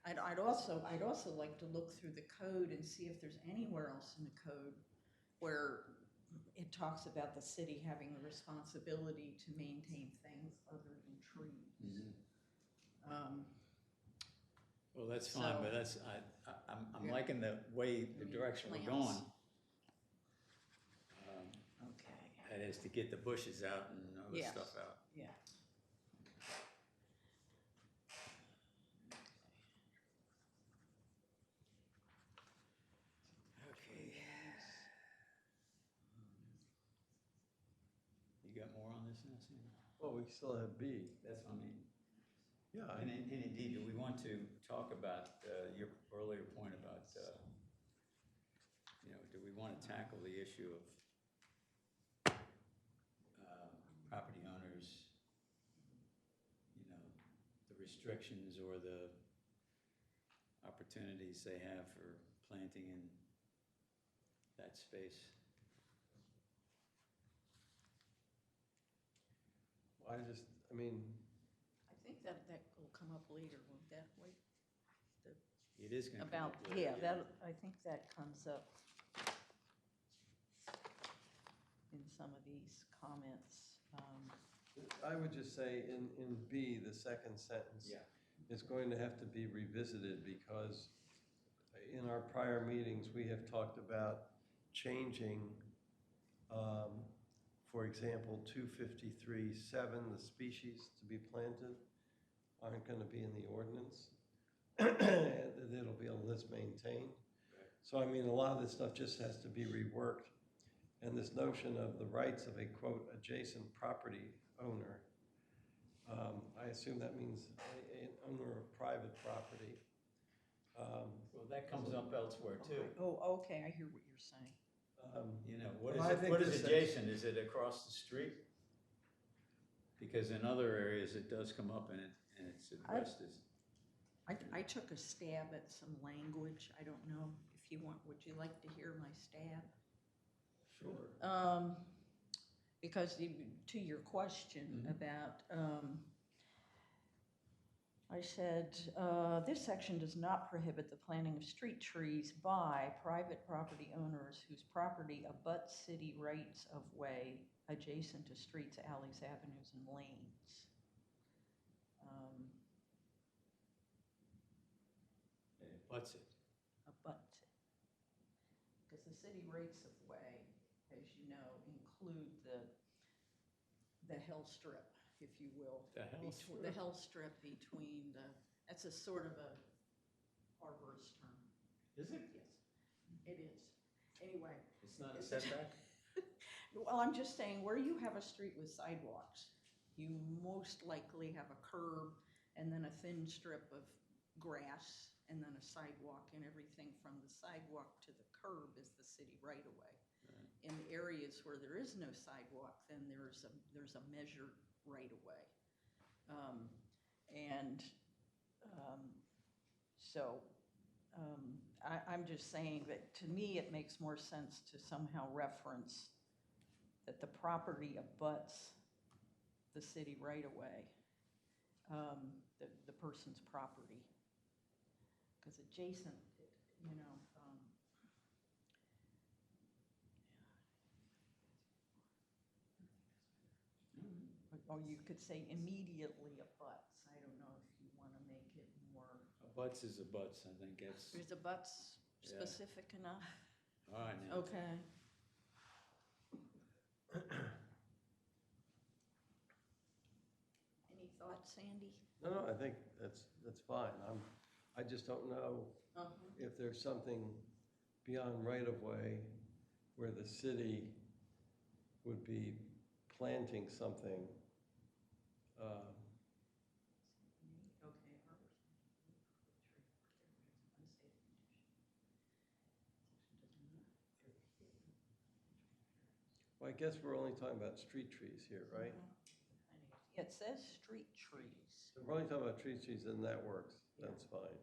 I'd also like to look through the code and see if there's anywhere else in the code where it talks about the city having the responsibility to maintain things other than trees. Well, that's fine, So- but that's, I'm Yeah. liking the way, the direction we're going. Plants. Okay, That is to get the bushes out and all this Yes. stuff out. yeah. Okay. You got more on this, Nancy? Well, we still have B. That's what I mean. Yeah, And indeed, do we want to talk about your earlier point about, do we want to tackle the issue of property owners, the restrictions or the opportunities they have for planting in that space? I mean, I think that will come up later, won't that, wait? It is going to About, I think that comes up in some of these comments. I would just say in B, the second sentence is going to have to be revisited because in our prior meetings, we have talked about changing, for example, 253.7, the species to be planted aren't going to be in the ordinance. It'll be on list maintained. So, I mean, a lot of this stuff just has to be reworked. And this notion of the rights of a, quote, adjacent property owner, I assume that means an owner of private property. Well, that comes up elsewhere too. Oh, okay, I hear what you're saying. What Well, I think what is this adjacent? Is it across the street? Because in other areas, it does come up and it's addressed as. I took a stab at some language. I don't know if you want, would you like to hear my stab? Sure. Because to your question about, I said, this section does not prohibit the planting of street trees by private property owners whose property abuts city rights of way adjacent to streets, alleys, avenues, and lanes. What's it? Abuts it. Because the city rights of way, as you know, include the hell strip, if you will. The hell strip? The hell strip between that's a sort of a arborist term. Is it? Yes, it is. Anyway. It's not a setback? Well, I'm just saying, where you have a street with sidewalks, you most likely have a curb and then a thin strip of grass and then a sidewalk, and everything from the sidewalk to the curb is the city right-of-way. In areas where there is no sidewalk, then there's a measured right-of-way. I'm just saying that to me it makes more sense to somehow reference that the property abuts the city right-of-way, the person's property. Because adjacent, or you could say immediately abuts. I don't know if you want to make it more. Abuts is abuts, I think that's. Is abuts Yeah. specific enough? All right, now. Okay. Any thoughts, Sandy? No, I think that's fine. I just don't know if there's something beyond right-of-way where the city would be planting something. Okay. guess we're only talking about street trees here, right? It says street trees. So if we're only talking about trees, then that works, that's fine.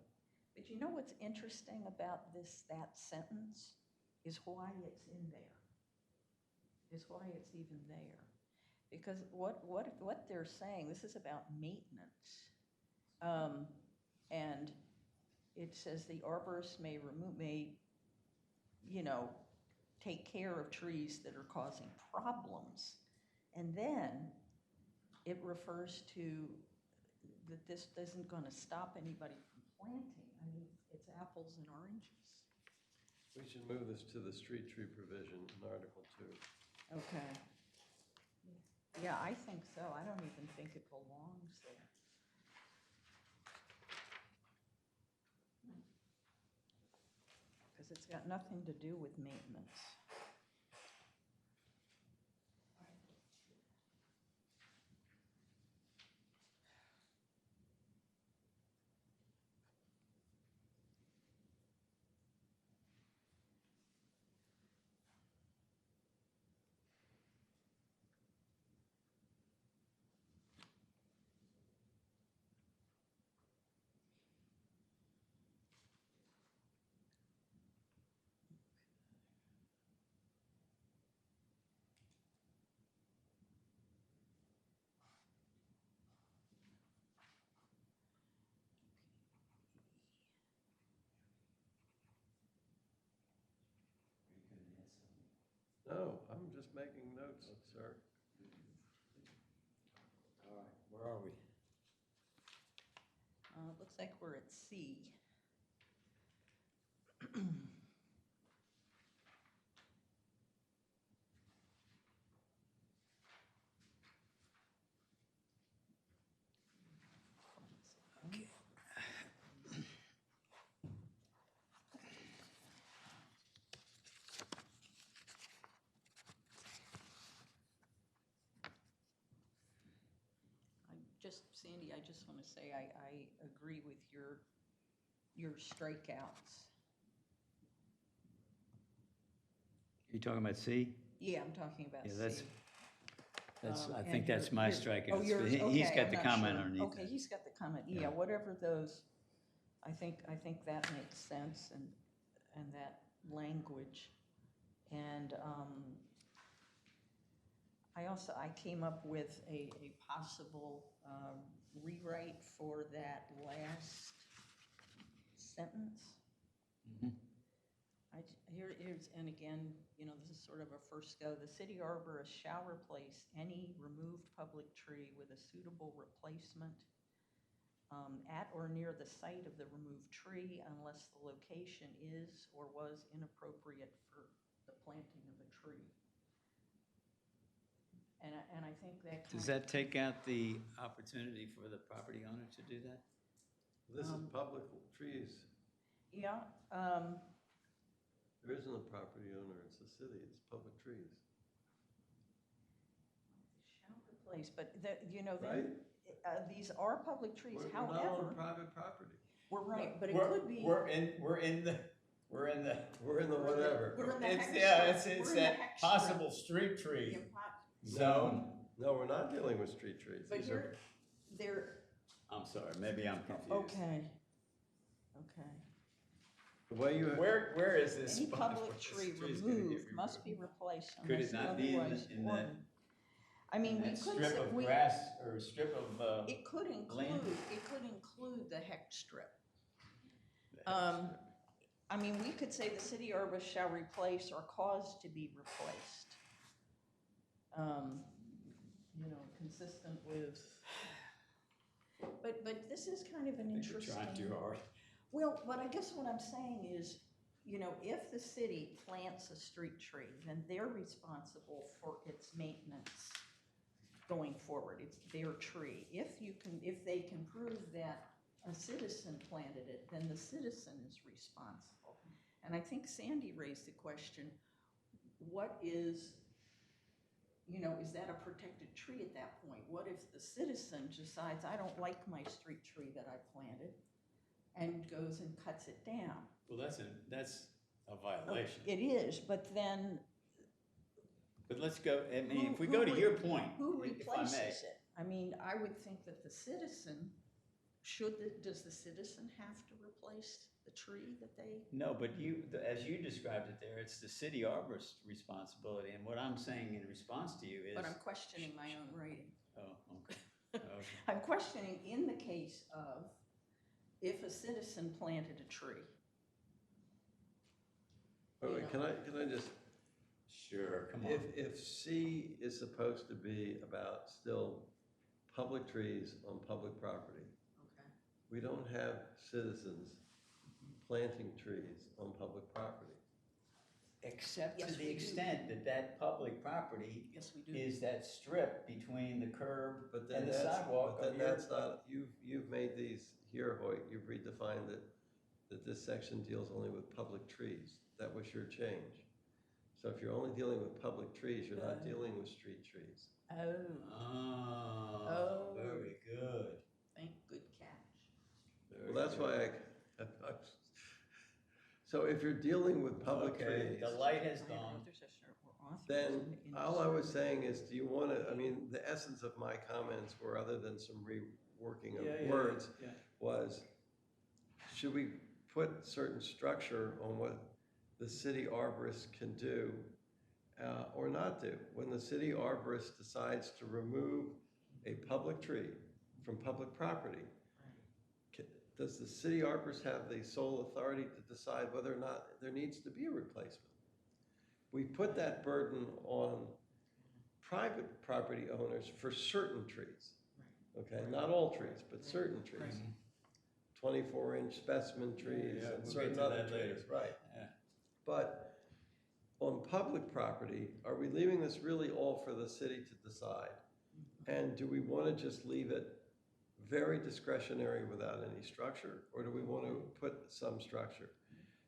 But you know what's interesting about that sentence is why it's in there. Is why it's even there. Because what they're saying, this is about maintenance. And it says the arborist may take care of trees that are causing problems. And then it refers to that this isn't gonna stop anybody from planting. I mean, it's apples and oranges. We should move this to the street tree provision in Article 2. Okay. Yeah, I think so. I don't even think it belongs there. Because it's got nothing to do with maintenance. No, I'm just making notes, sir. All right, where are we? Looks like we're at C. Sandy, I just want to say I agree with your strikeouts. You talking about C? Yeah, I'm talking about Yeah, C. I And think that's my strikeouts. Oh, yours, He's okay, got I'm the not comment sure. underneath Okay, that. he's got the comment, yeah, Yeah. whatever those, I think that makes sense and that language. And I came up with a possible rewrite for that last sentence. Mhm. Here's, and again, this is sort of a first go. The city arborist shall replace any removed public tree with a suitable replacement at or near the site of the removed tree unless the location is or was inappropriate for the planting of a tree. And I think that Does that take out the opportunity for the property owner to do that? This is public trees. Yeah, There isn't a property owner, it's the city, it's public trees. shall replace, but then, Right? these are public trees, We're not on however, private property. we're right, but it We're- could be. We're in the We're in the We're in whatever. the it's, hex yeah, strip. it's We're in the that hex possible strip. street tree The impo- zone. No, we're not dealing with street trees. But These are, they're, I'm sorry, maybe I'm confused. okay. the way you have. Where is this? Any spot public where this tree tree's gonna get removed must be removed? replaced Could unless it not be in otherwise in that, ordered. I mean, in we that could strip say, of grass or strip of, it could land? include the hex strip. the hex strip? I mean, we could say the city arborist shall replace or cause to be replaced. Consistent with, but this is kind of an I think you're interesting. trying too hard. Well, but I guess what I'm saying is, if the city plants a street tree, then they're responsible for its maintenance going forward. It's their tree. If they can prove that a citizen planted it, then the citizen is responsible. And I think Sandy raised the question, what is that a protected tree at that point? What if the citizen decides, I don't like my street tree that I planted, and goes and cuts it down? Well, that's a violation. It is, but then, But let's go, I mean, Who- if we who go to re- your point, Who if I may. replaces it? I mean, I would think that the citizen, does the citizen have to replace the tree that they? No, but as you described it there, it's the city arborist's responsibility, and what I'm saying in response to you is. But I'm questioning my own writing. Oh, okay. Okay. I'm questioning in the case of if a citizen planted a tree. Wait, can I just, Sure, come on. if C is supposed to be about still public trees on public property, Okay. we don't have citizens planting trees on public property. Except to Yes, the we do. extent that that public property Yes, we do. is that strip between the curb But then and the that's, sidewalk. but of then your- that's not, you've made these, here, Hoyt, you've redefined that this section deals only with public trees. That was your change. So if you're only dealing with public trees, you're not dealing with street trees. Oh, Oh, very good. good catch. Well, that's why so if you're dealing with public Okay, trees, the light has gone. then all I was saying is, do you want to, I mean, the essence of my comments were, other than some reworking of words, Yeah. was, should we put certain structure on what the city arborist can do or not do? When the city arborist decides to remove a public tree from public property, does the city arborist have the sole authority to decide whether or not there needs to be a replacement? We put that burden on private property owners for certain trees, okay? Not all trees, but certain trees. 24-inch specimen trees Yeah, and we'll certain get to other that later. trees, right? Yeah. But on public property, are we leaving this really all for the city to decide? And do we want to just leave it very discretionary without any structure, or do we want to put some structure?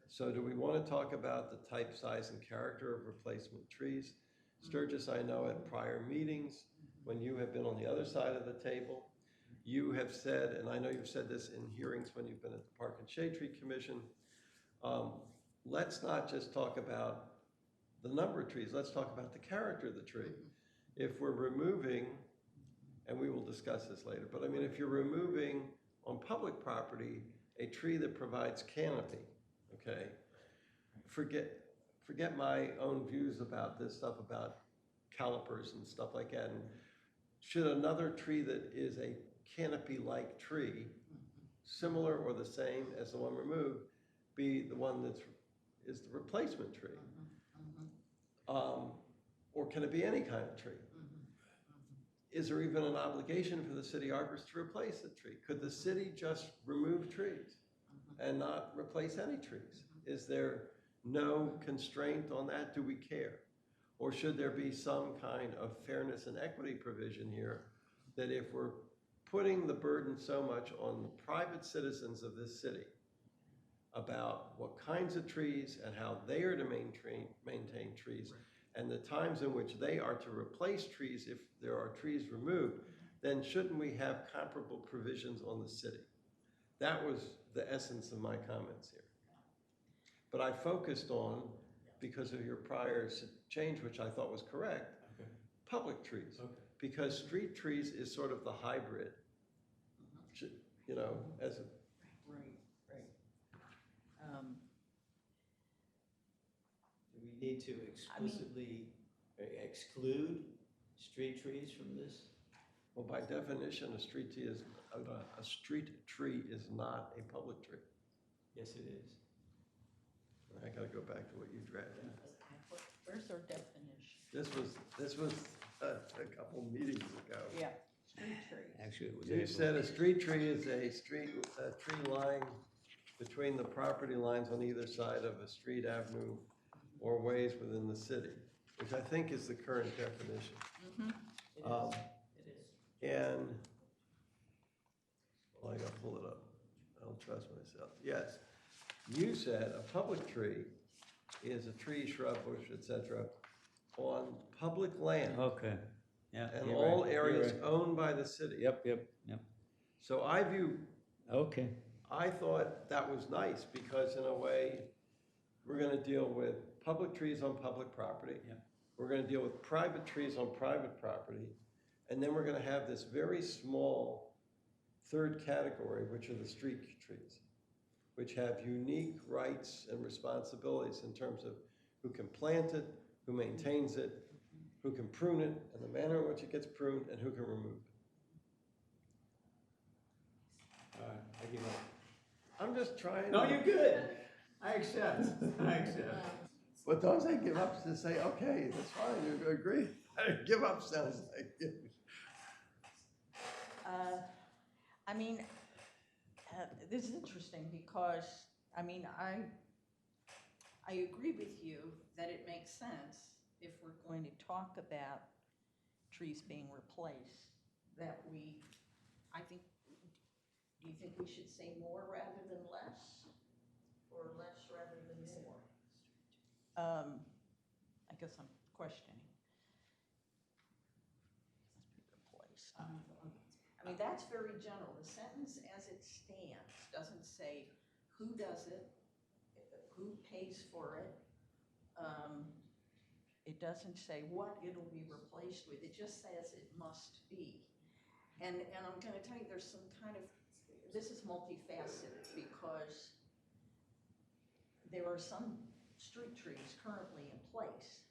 So do we want to talk about the type, size, and character of replacement trees? Sturges, I know at prior meetings, when you have been on the other side of the table, you have said, and I know you've said this in hearings when you've been at the Park and Shade Tree Commission, let's not just talk about the number of trees, let's talk about the character of the tree. If we're removing, and we will discuss this later, but I mean, if you're removing on public property a tree that provides canopy, okay? Forget my own views about this stuff, about calipers and stuff like that. And should another tree that is a canopy-like tree, similar or the same as the one removed, be the one is the replacement tree? Or can it be any kind of tree? Is there even an obligation for the city arborist to replace the tree? Could the city just remove trees and not replace any trees? Is there no constraint on that? Do we care? Or should there be some kind of fairness and equity provision here that if we're putting the burden so much on the private citizens of this city about what kinds of trees and how they are to maintain trees, and the times in which they are to replace trees if there are trees removed, then shouldn't we have comparable provisions on the city? That was the essence of my comments here. But I focused on, because of your prior change, which I thought was correct, public trees. Because street trees is sort of the hybrid, you know, as a... Right. Do we need to explicitly exclude street trees from this? Well, by definition, a street tree is not a public tree. Yes, it is. I gotta go back to what you drafted. Where's our definition? This was a couple meetings ago. Yeah, street tree. Actually, it was You said a street tree is a tree lying between the property lines on either side of a street, avenue, or ways within the city, which I think is the current definition. It is. And, well, I gotta pull it up. I don't trust myself. Yes, you said a public tree is a tree, shrub, bush, etc., on public land Okay. Yeah. and you're all right, you're areas right. owned by the city. Yep. So Okay. I thought that was nice because in a way, we're gonna deal with public trees on public property. Yeah. we're gonna deal with private trees on private property, and then we're gonna have this very small third category, which are the street trees, which have unique rights and responsibilities in terms of who can plant it, who maintains it, who can prune it, and the manner in which it gets pruned, and who can remove it. I give up. I'm just trying. No, you're good. I accept. I accept. But don't say give up, just say, okay, that's fine, you agree. Give up sounds like. I mean, this is interesting because, I mean, I agree with you that it makes sense if we're going to talk about trees being replaced, that I think, do you think we should say more rather than less? Or less rather than more? I guess I'm questioning. Replace. I mean, that's very general. The sentence as it stands doesn't say who does it, who pays for it. It doesn't say what it'll be replaced with. It just says it must be. And I'm going to tell you, there's some kind of, this is multifaceted because there are some street trees currently in place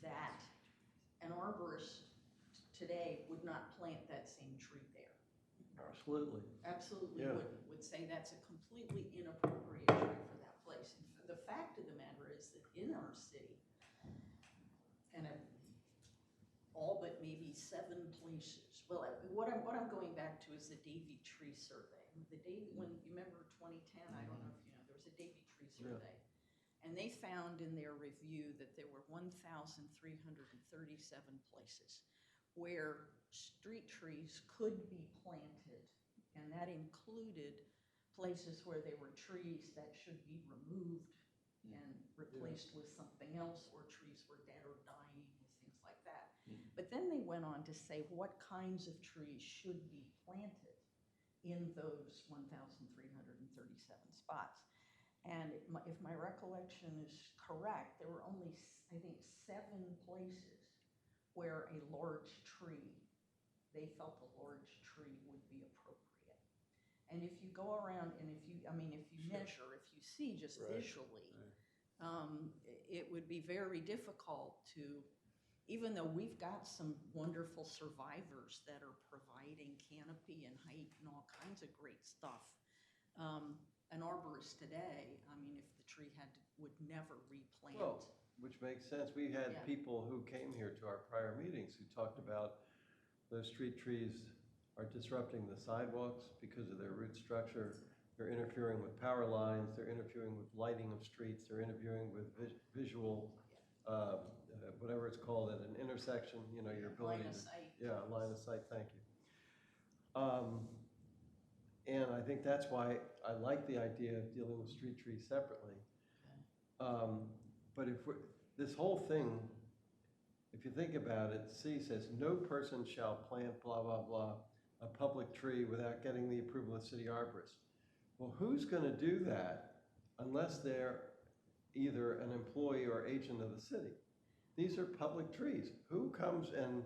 that an arborist today would not plant that same tree there. Absolutely. Absolutely Yeah. wouldn't. Would say that's a completely inappropriate tree for that place. And the fact of the matter is that in our city, and all but maybe 7 places. Well, what I'm going back to is the Davy Tree Survey. When you remember 2010, I don't know if you know, there was a Davy Tree Survey. Yeah. And they found in their review that there were 1,337 places where street trees could be planted, and that included places where there were trees that should be removed and replaced with something else, or trees were dead or dying, or things like that. But then they went on to say what kinds of trees should be planted in those 1,337 spots. And if my recollection is correct, there were only, I think, 7 places where a large tree, they felt a large tree would be appropriate. And if you go around and if you measure, if you see just visually, it would be very difficult to, even though we've got some wonderful survivors that are providing canopy and height and all kinds of great stuff, an arborist today, I mean, if the tree would never replant. Well, which makes sense. We had people who came here to our prior meetings who talked about those street trees are disrupting the sidewalks because of their root structure. They're interfering with power lines. They're interfering with lighting of streets. They're interfering with visual, whatever it's called at an intersection, you know, your ability line of sight. Line of sight, thank you. And I think that's why I like the idea of dealing with street trees separately. But this whole thing, if you think about it, C says, no person shall plant blah, blah, blah, a public tree without getting the approval of the city arborist. Well, who's going to do that unless they're either an employee or agent of the city? These are public trees. Who comes and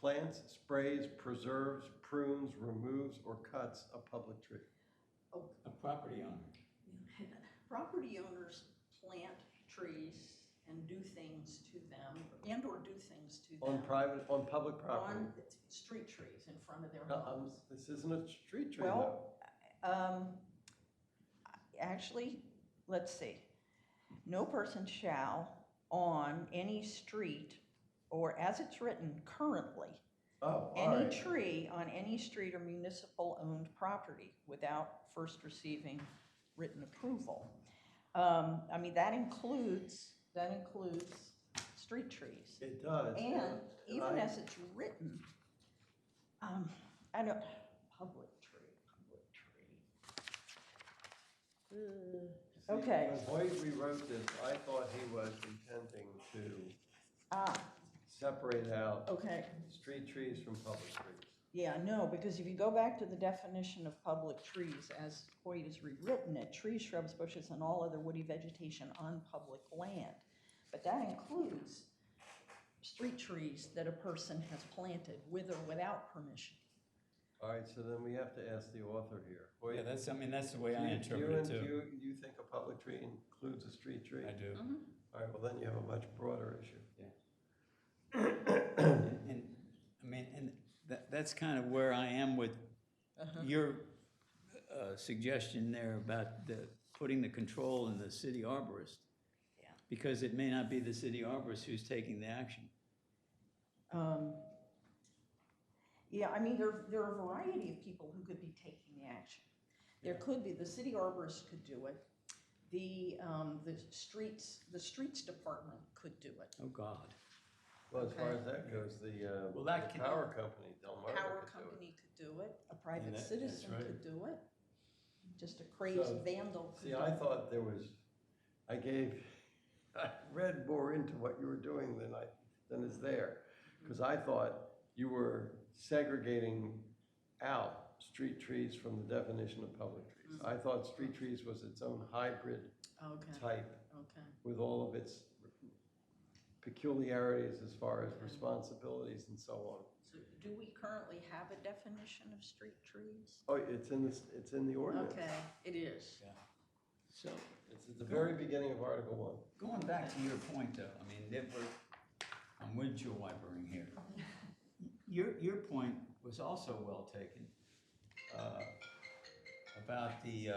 plants, sprays, preserves, prunes, removes, or cuts a public tree? A property owner. Property owners plant trees and do things to them, and or do things to them. On public property? On street trees in front of their homes. This isn't a street tree, Well, actually, let's see. No person shall on any street, or as it's written currently, any tree on any street or municipal-owned property without first receiving written approval. I mean, that includes street trees. It does. And even as it's written, I know, public tree. Okay. When Hoyte rewrote this, I thought he was intending to separate out street trees from public trees. Yeah, no, because if you go back to the definition of public trees, as Hoyte has rewritten it, trees, shrubs, bushes, and all other woody vegetation on public land. But that includes street trees that a person has planted with or without permission. All right, so then we have to ask the author here. Yeah, that's, I mean, that's the way I Do you- interpret it too. You think a public tree includes a street tree? I do. All right, well, then you have a much broader issue. And, I mean, and that's kind of where I am with your suggestion there about putting the control in the city arborist. Yeah. Because it may not be the city arborist who's taking the action. Yeah, I mean, there are a variety of people who could be taking the action. There could be, the city arborist could do it. The streets department could do it. Oh, God. Well, as far as that goes, the Well, that the can- power company, Delmarva, Power could do it. company could do it, a private that's citizen right. could do it. Just a crazed So, vandal could See, do I it. thought I read more into what you were doing than is there. Because I thought you were segregating out street trees from the definition of public trees. I thought street trees was its own hybrid Okay, type okay. with all of its peculiarities as far as responsibilities and so on. So do we currently have a definition of street trees? Oh, it's in the ordinance. Okay, it is. So, It's at the very beginning of Article 1. going back to your point though, I mean, I'm with Joe Wipering here. Your point was also well taken, about the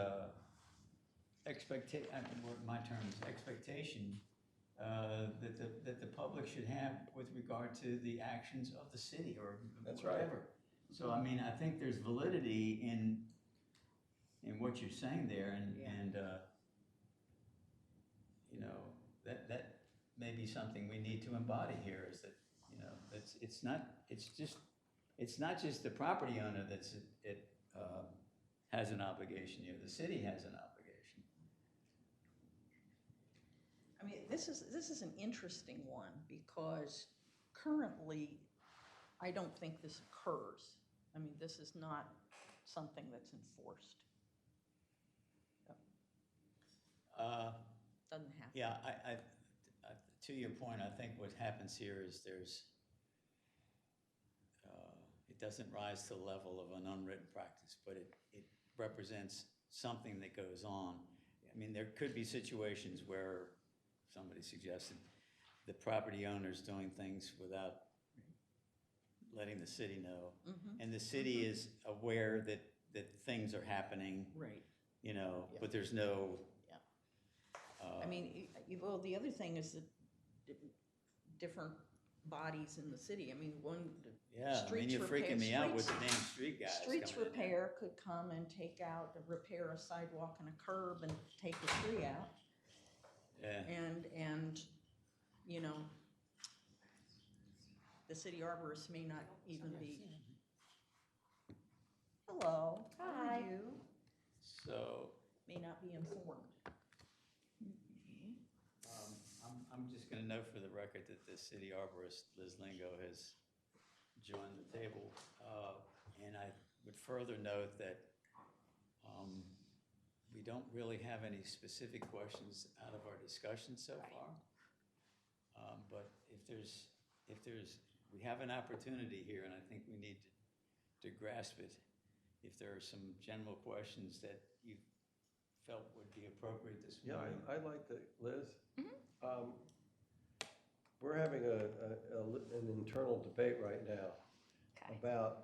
my term is expectation, that the public should have with regard to the actions of the city or That's right. whatever. So, I mean, I think there's validity in what you're saying there, and you know, that may be something we need to embody here, is that, you know, it's not just the property owner has an obligation here, the city has an obligation. I mean, this is an interesting one because currently, I don't think this occurs. I mean, this is not something that's enforced. Doesn't happen. Yeah, I to your point, I think what happens here is it doesn't rise to the level of an unwritten practice, but it represents something that goes on. I mean, there could be situations where somebody suggested the property owner's doing things without letting the city know. And the city is aware that things are happening, Right. you know, Yeah. but there's no. I mean, well, the other thing is that different bodies in the city, I mean, Yeah, I mean, streets you're freaking me out with the streets- damn street guys. Streets coming in there. repair could come and repair a sidewalk and a curb and take a tree out. Yeah. And, you know, the city arborist may not even be. Hello, how are you? So, May not be informed. I'm just gonna note for the record that the city arborist, Liz Lingo, has joined the table. And I would further note that we don't really have any specific questions out of our discussion so far. But if we have an opportunity here, and I think we need to grasp it. If there are some general questions that you felt would be appropriate this Yeah, morning. I like that, Liz. We're having an internal debate right now about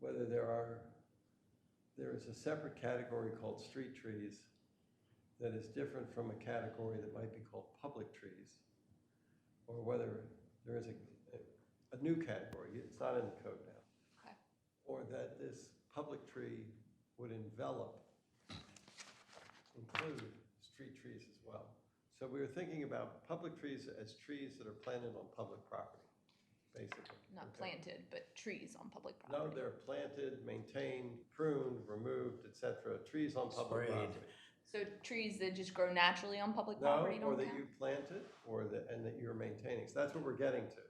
whether there is a separate category called street trees that is different from a category that might be called public trees, or whether there is a new category, it's not in the code now. Okay. Or that this public tree would include street trees as well. So we were thinking about public trees as trees that are planted on public property, basically. Not Okay? planted, but trees on public No, property. they're planted, maintained, pruned, removed, etc. Trees on public Sprayed. property. So trees that just grow naturally on public No, property or don't that count? you planted, and that you're maintaining. So that's what we're getting to.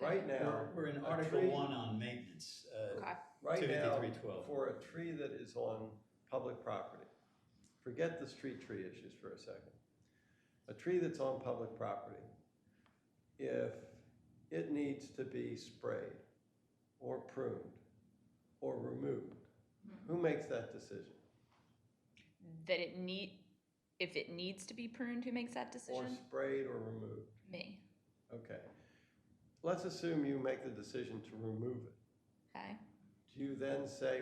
Right now. We're in a Article tree- 1 on maintenance. Okay. Right now, 253.12. for a tree that is on public property, forget the street tree issues for a second. a tree that's on public property, if it needs to be sprayed or pruned or removed, who makes that decision? That if it needs to be pruned, who makes that Or decision? sprayed or removed? Me. Okay. Let's assume you make the decision to remove it. Okay. Do you then say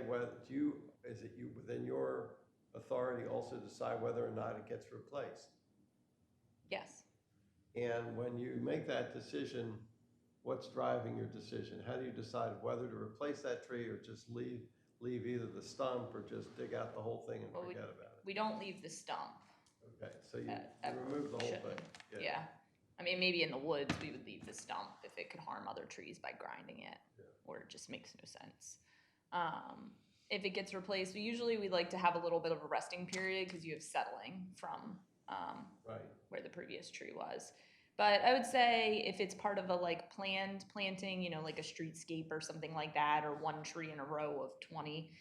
is it within your authority also decide whether or not it gets replaced? Yes. And when you make that decision, what's driving your decision? How do you decide whether to replace that tree or just leave either the stump or just dig out the whole thing and Well, forget about it? We don't leave the stump. Okay, so you Ever. remove the whole Shouldn't. thing? Yeah. I mean, maybe in the woods, we would leave the stump if it could harm other trees by grinding it, or it just makes no sense. If it gets replaced, we like to have a little bit of a resting period because you have settling from Right. where the previous tree was. But I would say if it's part of a like planned planting, you know, like a streetscape or something like that, or one tree in a row of 20,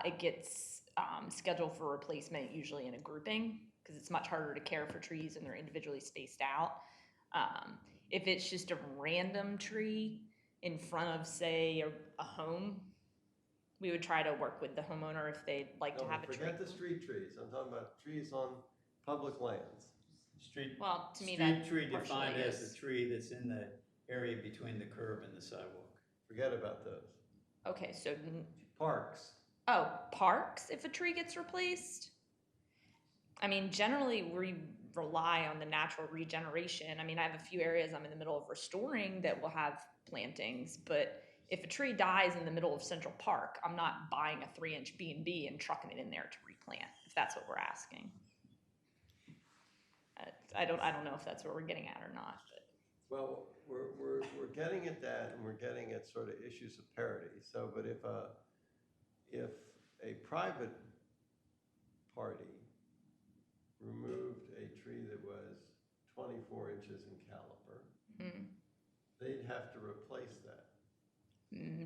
it gets scheduled for replacement usually in a grouping because it's much harder to care for trees and they're individually spaced out. If it's just a random tree in front of, say, a home, we would try to work with the homeowner if they'd like to have a tree. Forget the street trees. I'm talking about trees on public lands. Well, to me, Street that tree defined partially as is. the tree that's in the area between the curb and the sidewalk. Forget about those. Okay, so Parks. parks, if a tree gets replaced? I mean, generally we rely on the natural regeneration. I mean, I have a few areas I'm in the middle of restoring that will have plantings, but if a tree dies in the middle of Central Park, I'm not buying a 3-inch B&B and trucking it in there to replant, if that's what we're asking. I don't know if that's what we're getting at or not, but. Well, we're getting at that, and we're getting at sort of issues of parity. So, but if a private party removed a tree that was 24 inches in caliber, they'd have to replace that.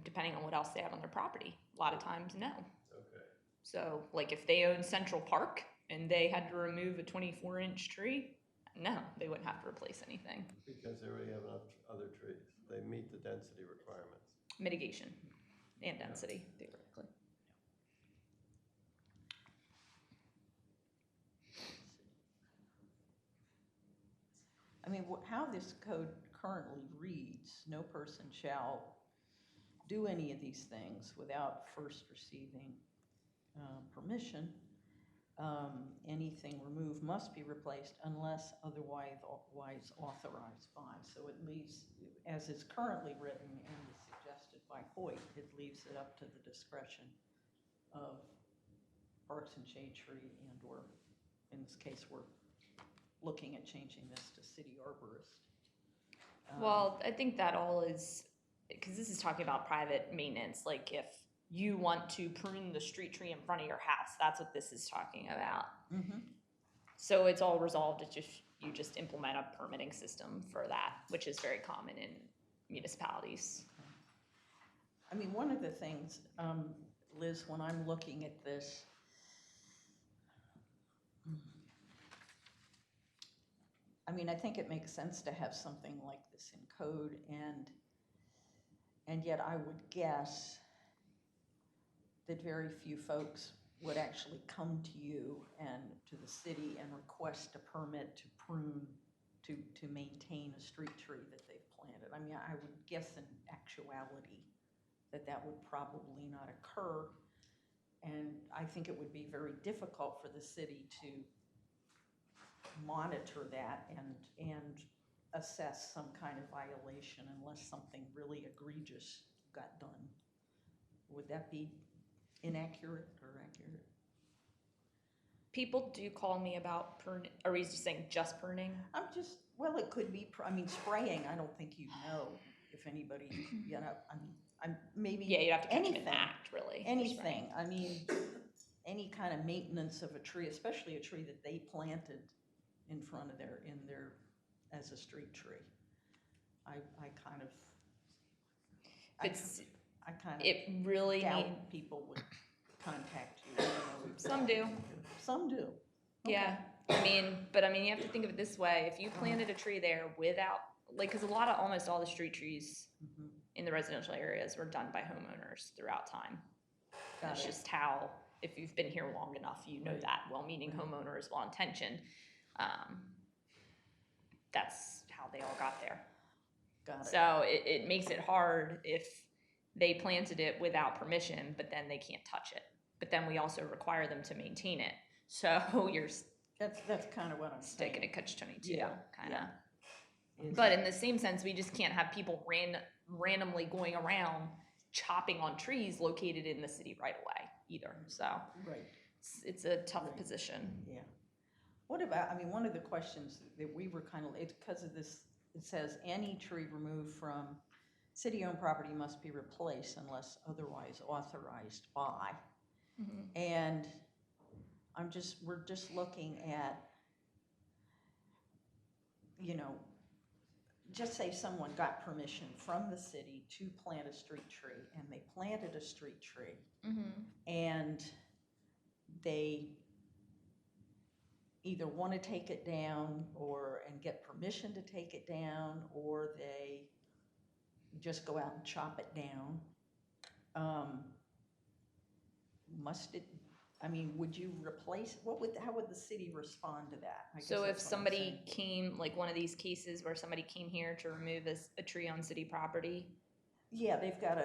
Depending on what else they have on their property. A lot of times, no. Okay. So, like if they own Central Park and they had to remove a 24-inch tree, no, they wouldn't have to replace anything. Because they already have enough other trees. They meet the density requirements. Mitigation and density, theoretically. I mean, how this code currently reads, no person shall do any of these things without first receiving permission. Anything removed must be replaced unless otherwise authorized by. So it leaves, as is currently written and is suggested by Hoyte, it leaves it up to the discretion of Parks and Shade Tree and/or, in this case, we're looking at changing this to city arborist. Well, I think that all is, because this is talking about private maintenance, like if you want to prune the street tree in front of your house, that's what this is talking about. So it's all resolved, it's just, you just implement a permitting system for that, which is very common in municipalities. I mean, one of the things, Liz, when I'm looking at this, I mean, I think it makes sense to have something like this in code, and yet I would guess that very few folks would actually come to you and to the city and request a permit to prune, to maintain a street tree that they've planted. I mean, I would guess in actuality that would probably not occur, and I think it would be very difficult for the city to monitor that and assess some kind of violation unless something really egregious got done. Would that be inaccurate or accurate? People do call me about pruning. Are we just saying just pruning? Well, it could be, I mean, spraying, I don't think you'd know if anybody, you know, I'm maybe Yeah, you'd have to catch them in anything. the act, really. for Anything, spraying. I mean, any kind of maintenance of a tree, especially a tree that they planted in front of as a street tree. I kind of It really doubt need, people would contact you. You know, some do. Some do. Yeah. Okay. I mean, but I mean, you have to think of it this way. If you planted a tree there without, like, because almost all the street trees Mhm. in the residential areas were done by homeowners throughout time. Got That's it. just how, if you've been here long enough, you know that, well-meaning homeowners, well-intentioned. That's how they all got there. Got it. So it makes it hard if they planted it without permission, but then they can't touch it. But then we also require them to maintain it. So you're That's kind of what I'm saying. sticking a catch-22, Yeah, kind of. Is- But in the same sense, we just can't have people randomly going around chopping on trees located in the city right away either. So Right, it's a tough Right. position. yeah. What about, I mean, one of the questions that we were kind of, it's because of this, it says any tree removed from city-owned property must be replaced unless otherwise authorized by. Mhm. And we're just looking at, you know, just say someone got permission from the city to plant a street tree, and they planted a street tree, and they either want to take it down and get permission to take it down, or they just go out and chop it down. Would you replace, how would the city respond to that? I guess So if that's what I'm somebody saying. came, like one of these cases where somebody came here to remove a tree on city property, Yeah, they've got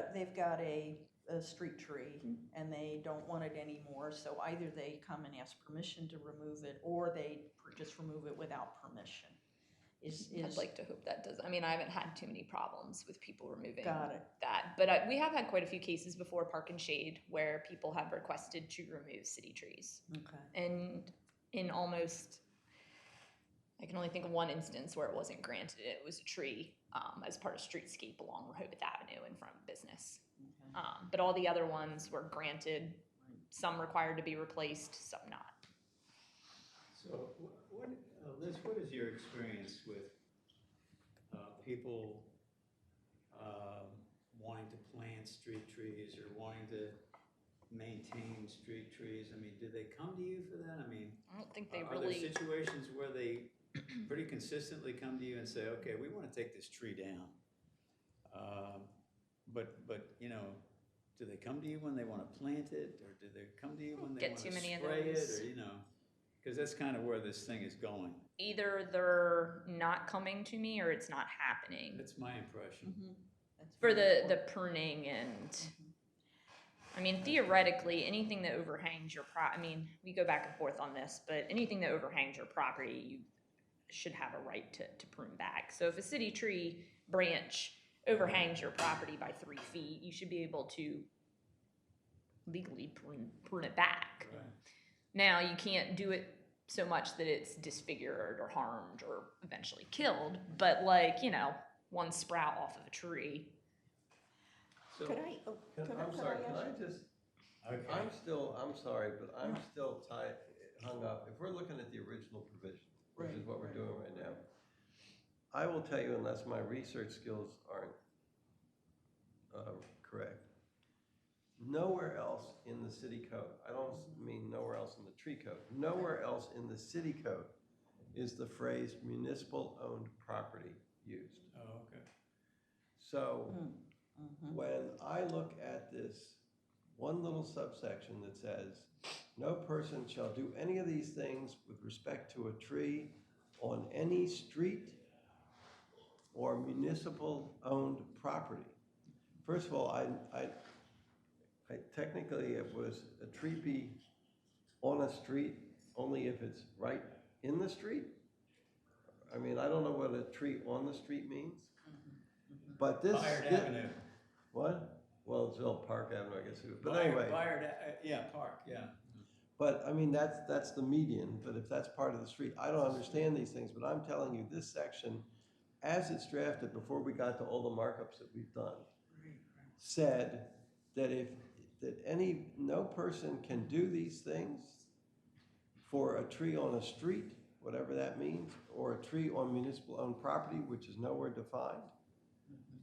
a street tree and they don't want it anymore, so either they come and ask permission to remove it, or they just remove it without permission. I'd like to hope that does. I mean, I haven't had too many problems with people removing Got it. that, but we have had quite a few cases before, Park and Shade, where people have requested to remove city trees. Okay. And in almost, I can only think of one instance where it wasn't granted. It was a tree as part of streetscape along Rehoboth Avenue in front of a business. Okay. But all the other ones were granted, some required to be replaced, some not. So, Liz, what is your experience with people wanting to plant street trees or wanting to maintain street trees? I mean, do they come to you for that? I mean, I don't think they are really. there situations where they pretty consistently come to you and say, okay, we want to take this tree down? But you know, do they come to you when they want to plant it, or do they come to you when they Get want too to many of spray it, those. or you know? Because that's kind of where this thing is going. Either they're not coming to me or it's not happening That's my impression. That's for very the important. pruning and. I mean, theoretically, anything that overhangs your I mean, we go back and forth on this, but anything that overhangs your property, you should have a right to prune back. So if a city tree branch overhangs your property by 3 feet, you should be able to legally prune it back. Right. Now, you can't do it so much that it's disfigured or harmed or eventually killed, but like, you know, one sprout off of a tree. So, Could I, I'm sorry, can I just, okay. I'm sorry, but I'm still hung up. If we're looking at the original provision, which is what we're doing right now, I will tell you, unless my research skills aren't correct, nowhere else in the city code, I don't mean nowhere else in the tree code, nowhere else in the city code is the phrase municipal owned property used. Oh, okay. So when I look at this one little subsection that says, no person shall do any of these things with respect to a tree on any street or municipal owned property. First of all, I technically it was a tree be on a street only if it's right in the street. I mean, I don't know what a tree on the street means, but this. Bayard Avenue. What? Well, it's still Park Avenue, I guess. But Bayard, anyway. yeah, Park, yeah. But I mean, that's the median, but if that's part of the street, I don't understand these things, but I'm telling you, this section, as it's drafted before we got to all the markups that we've done, said that no person can do these things for a tree on a street, whatever that means, or a tree on municipal owned property, which is nowhere defined,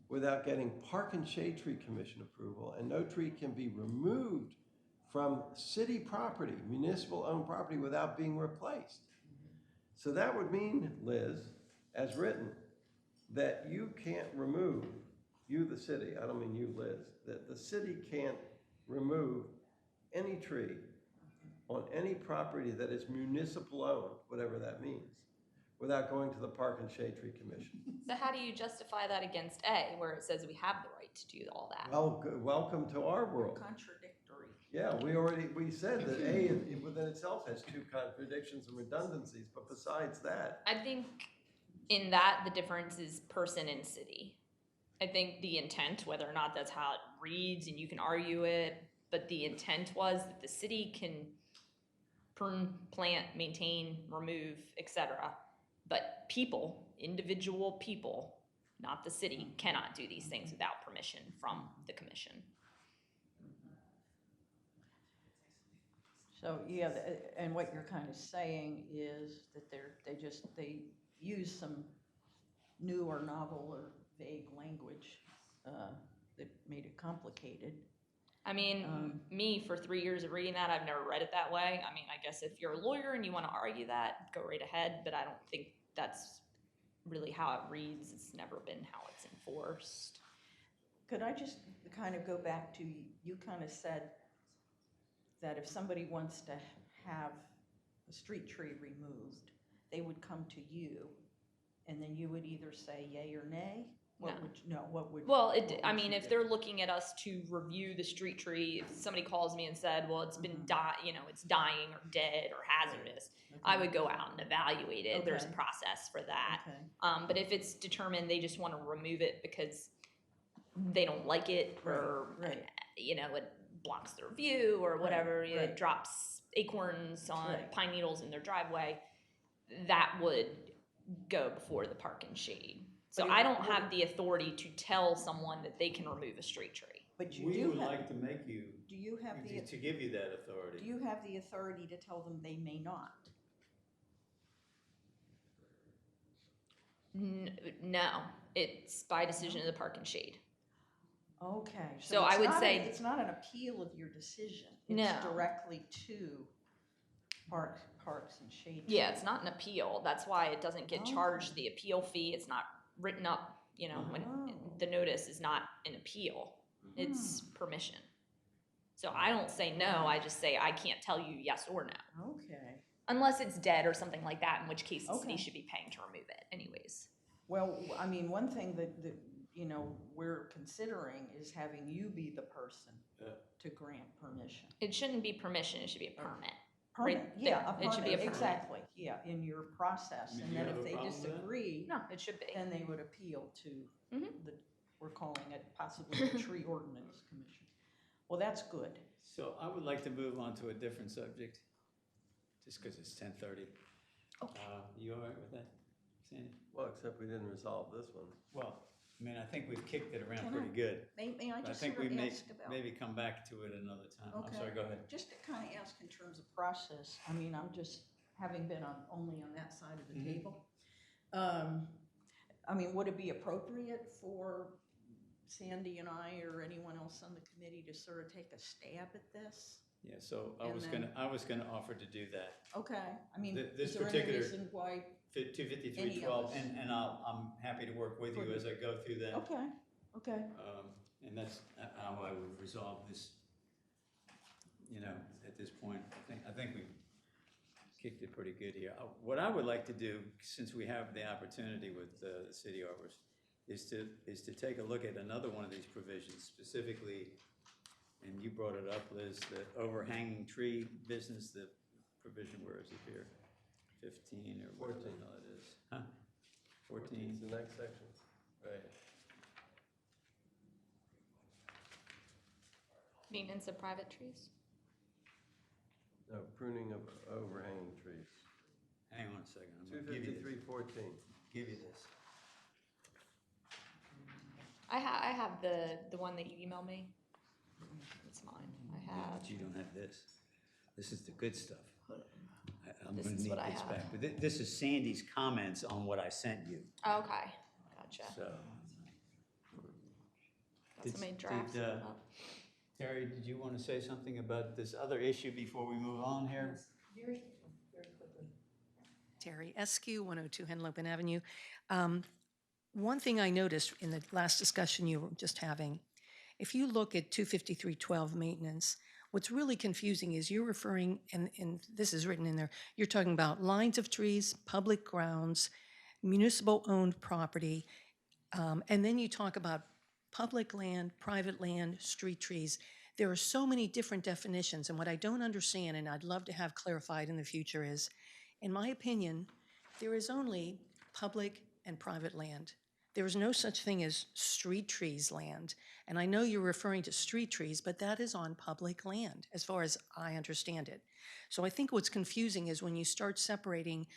without getting Park and Shade Tree Commission approval, and no tree can be removed from city property, municipal owned property, without being replaced. So that would mean, Liz, as written, that you can't remove, you the city, I don't mean you Liz, that the city can't remove any tree on any property that is municipal owned, whatever that means, without going to the Park and Shade Tree Commission. So how do you justify that against A, where it says we have the right to do all that? Well, welcome to our world. Contradictory. Yeah, we said that A within itself has two contradictions and redundancies, but besides that, I think in that, the difference is person and city. I think the intent, whether or not that's how it reads, and you can argue it, but the intent was that the city can prune, plant, maintain, remove, etc. But people, individual people, not the city, cannot do these things without permission from the commission. So, yeah, and what you're kind of saying is that they use some new or novel or vague language that made it complicated. I mean, me, for 3 years of reading that, I've never read it that way. I mean, I guess if you're a lawyer and you want to argue that, go right ahead, but I don't think that's really how it reads. It's never been how it's enforced. Could I just kind of go back to, you kind of said that if somebody wants to have a street tree removed, they would come to you, and then you would either say yay or nay? What would? Well, I mean, if they're looking at us to review the street tree, if somebody calls me and said, well, it's been it's dying or dead or hazardous, I would go out and evaluate it. There's a process for that. Okay. But if it's determined they just want to remove it because they don't like it, or it blocks their view or whatever, it drops acorns on pine needles in their driveway, that would go before the Park and Shade. So I don't have the authority to tell someone that they can remove a street tree. But you We do would have, like to make you, do you have the, to give you that authority. do you have the authority to tell them they may not? No, it's by decision of the Park and Shade. Okay. So it's I would not say- it's not an appeal of your decision. No. It's directly to Parks and Shade. Yeah, it's not an appeal. That's why it doesn't get charged the appeal fee. It's not written up, when the notice is not an appeal. It's permission. So I don't say no, I just say I can't tell you yes or no. Okay. Unless it's dead or something like that, in which case the city Okay. should be paying to remove it anyways. Well, I mean, one thing that we're considering is having you be the person to grant permission. It shouldn't be permission, it should be a permit. Permit, Right yeah, there. a It should be a permit, permit. exactly, yeah, in your process. I mean, And do you then have if a they problem with that? disagree, No, it should be. then they would appeal to Mhm. we're calling it possibly the Tree Ordinance Commission. Well, that's good. So I would like to move on to a different subject, just because it's 10:30. Okay. You all right with that, Sandy? well, except we didn't resolve this one. Well, I mean, I think we've kicked it around Can pretty good. May I But I just think sort we of may ask about? maybe come back to it another time. I'm Okay. sorry, go ahead. Just to kind of ask in terms of process, I mean, I'm just, having been only on that side of the Mhm. table. I mean, would it be appropriate for Sandy and I or anyone else on the committee to sort of take a stab at this? Yeah, so I And was then- gonna offer to do that. Okay, I mean, This is there any particular- reason why? 25312, Any of us. and I'm happy to work with you as I go through that. Okay, And that's how I would resolve this, at this point. I think we've kicked it pretty good here. What I would like to do, since we have the opportunity with the city arbors, is to take a look at another one of these provisions, specifically, and you brought it up, Liz, the overhanging tree business, the provision, where is it here? 15 or whatever the 14. hell it is. Huh? 14? It's the next section. Right. Maintenance of private trees? No, pruning of overhanging trees. Hang on a second, I'm gonna give you this. 25314. Give you this. I have the one that you emailed me. It's mine. But you don't have this. This is the good stuff. I'm This gonna is need what I this have. back. But this is Sandy's comments on what I sent you, Okay, gotcha. so. Got so many drafts. Terry, did you want to say something about this other issue before we move on here? Very, very quickly. Terry, SQ 102 Henlopen Avenue. One thing I noticed in the last discussion you were just having, if you look at 25312 maintenance, what's really confusing is you're referring, and this is written in there, you're talking about lines of trees, public grounds, municipal-owned property, and then you talk about public land, private land, street trees. There are so many different definitions, and what I don't understand, and I'd love to have clarified in the future is, in my opinion, there is only public and private land. There is no such thing as street trees land. And I know you're referring to street trees, but that is on public land, as far as I understand it. So I think what's confusing is when you start separating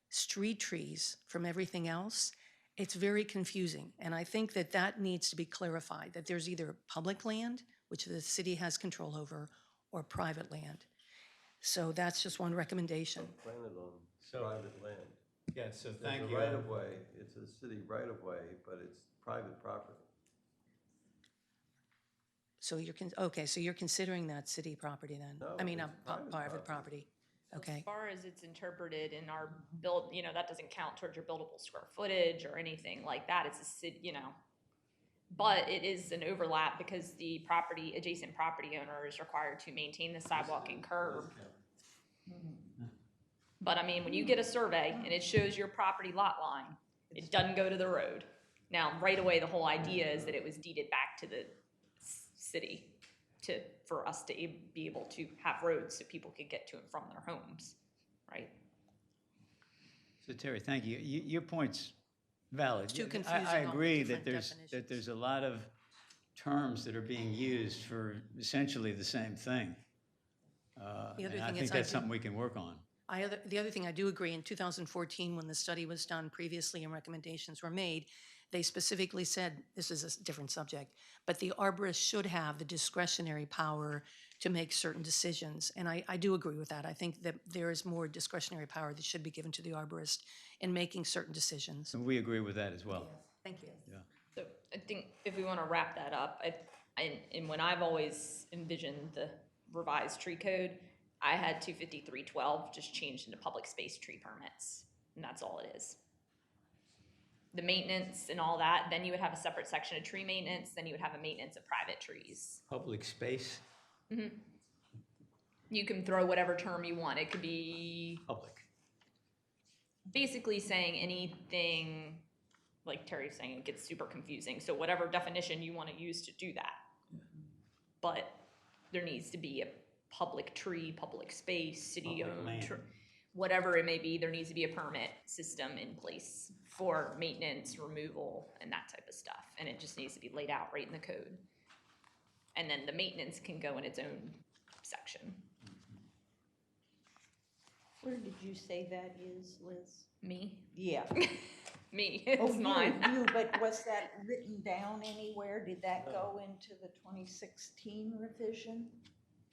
street trees from everything else, it's very confusing. And I think that that needs to be clarified, that there's either public land, which the city has control over, or private land. So that's just one recommendation. Planted on So- private land. Yeah, so There's thank a you. right of way, it's a city right of way, but it's private property. So okay, so you're considering that city property then? No, I mean, it's private private property. property. Okay. As far as it's interpreted in our build, that doesn't count towards your buildable square footage or anything like that. It's a city, But it is an overlap because the adjacent property owner is required to maintain the sidewalk and curb. But I mean, when you get a survey and it shows your property lot line, it doesn't go to the road. Now, right away, the whole idea is that it was deeded back to the city for us to be able to have roads so people could get to and from their homes, right? So Terry, thank you. Your point's valid. It's too I confusing, all the agree different that definitions. there's a lot of terms that are being used for essentially the same thing. The other And I thing think is that's something we can work on. The other thing I do agree, in 2014, when the study was done previously and recommendations were made, they specifically said, this is a different subject, but the arborist should have the discretionary power to make certain decisions. And I do agree with that. I think that there is more discretionary power that should be given to the arborist in making certain decisions. And we agree with that as well. Thank you. Yeah. So I think if we want to wrap that up, and when I've always envisioned the revised tree code, I had 25312 just changed into public space tree permits, and that's all it is. The maintenance and all that, then you would have a separate section of tree maintenance, then you would have a maintenance of private trees. Public space, You can throw whatever term you want. It could be public. basically saying anything, like Terry's saying, it gets super confusing. So whatever definition you want to use to do that. But there needs to be a public tree, public space, city-owned, Public land. whatever it may be, there needs to be a permit system in place for maintenance, removal, and that type of stuff. And it just needs to be laid out right in the code. And then the maintenance can go in its own section. Where did you say that is, Liz? Me? Yeah. Me, Oh, it's mine. you, but was that written down anywhere? Did that go into the 2016 revision?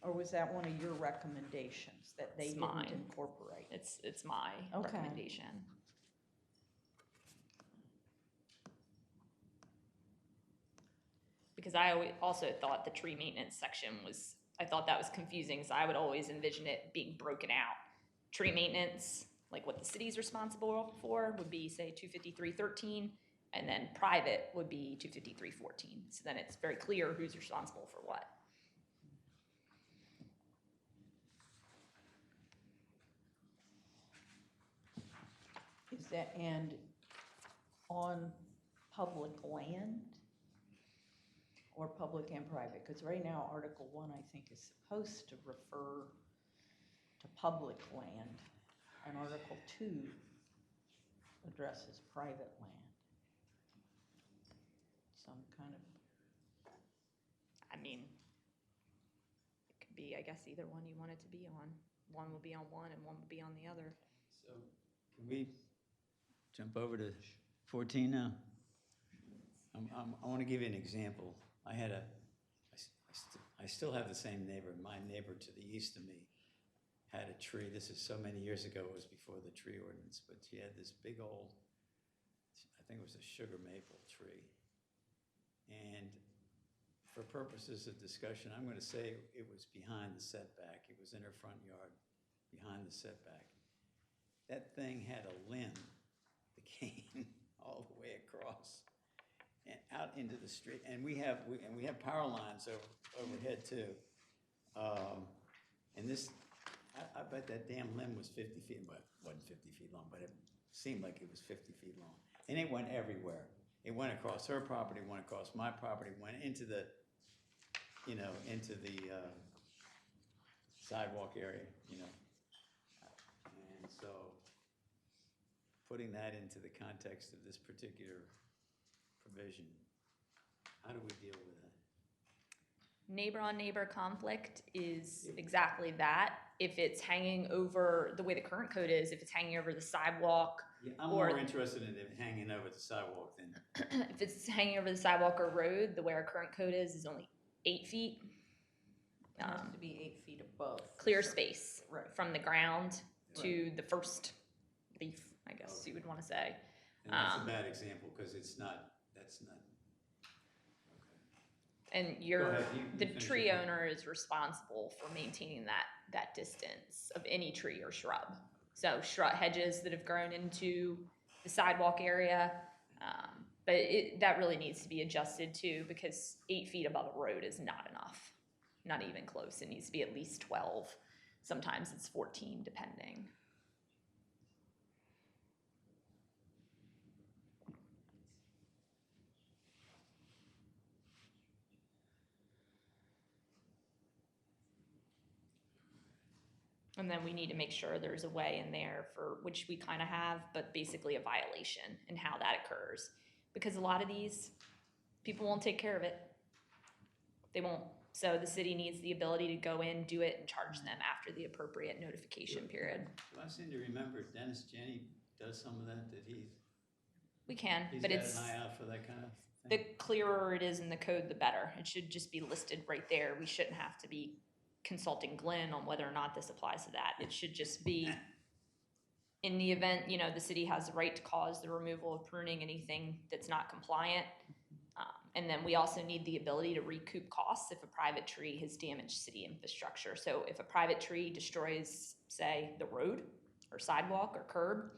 Or was that one of your recommendations that they It's didn't mine. incorporate? It's my Okay. recommendation. Because I also thought the tree maintenance section I thought that was confusing, so I would always envision it being broken out. Tree maintenance, like what the city's responsible for, would be, say, 25313, and then private would be 25314. So then it's very clear who's responsible for what. Is that, and on public land? Or public and private? Because right now, Article 1, I think, is supposed to refer to public land, and Article 2 addresses private land. So I'm kind of, I mean, it could be, I guess, either one you want it to be on. One will be on one and one will be on the other. So can we jump over to 14 now? I want to give you an example. I still have the same neighbor. My neighbor to the east of me had a tree. This is so many years ago. It was before the tree ordinance, but she had this big old, I think it was a sugar maple tree. And for purposes of discussion, I'm going to say it was behind the setback. It was in her front yard, behind the setback. that thing had a limb that came all the way across and out into the street. And we have power lines overhead too. And this, I bet that damn limb was 50 feet, well, it wasn't 50 feet long, but it seemed like it was 50 feet long. And it went everywhere. It went across her property, went across my property, went into the, into the sidewalk area, And so, putting that into the context of this particular provision, how do we deal with that? Neighbor-on-neighbor conflict is exactly that. If it's hanging over, the way the current code is, if it's hanging over the sidewalk, Yeah, I'm or more interested in it hanging over the sidewalk than, if it's hanging over the sidewalk or road, the way our current code is only 8 feet. It has to be 8 feet above. Clear space Right. from the ground to the first leaf, I guess you would want to say. and that's a bad example, because that's not. And Go ahead, you the finish tree your point. owner is responsible for maintaining that distance of any tree or shrub. So shrub hedges that have grown into the sidewalk area, but that really needs to be adjusted too, because 8 feet above a road is not enough, not even close. It needs to be at least 12. Sometimes it's 14, depending. And then we need to make sure there's a way in there for, which we kind of have, but basically a violation and how that occurs. Because a lot of these, people won't take care of it. They won't. So the city needs the ability to go in, do it, and charge them after the appropriate notification period. Do I seem to remember Dennis Jenny does some of that We can, he's but got it's, an eye out for that kind of the thing? clearer it is in the code, the better. It should just be listed right there. We shouldn't have to be consulting Glenn on whether or not this applies to that. It should just be, in the event, the city has the right to cause the removal of pruning anything that's not compliant. And then we also need the ability to recoup costs if a private tree has damaged city infrastructure. So if a private tree destroys, say, the road or sidewalk or curb,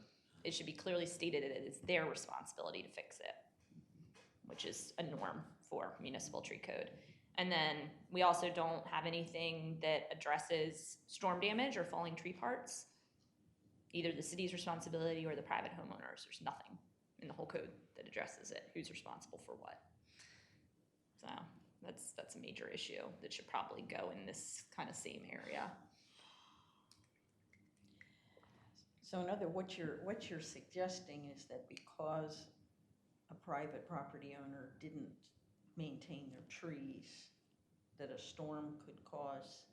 it should be clearly stated that it is their responsibility to fix it, which is a norm for municipal tree code. And then we also don't have anything that addresses storm damage or falling tree parts, either the city's responsibility or the private homeowners. There's nothing in the whole code that addresses it, who's responsible for what. So that's a major issue that should probably go in this kind of same area. So in other, what you're suggesting is that because a private property owner didn't maintain their trees, that a storm could cause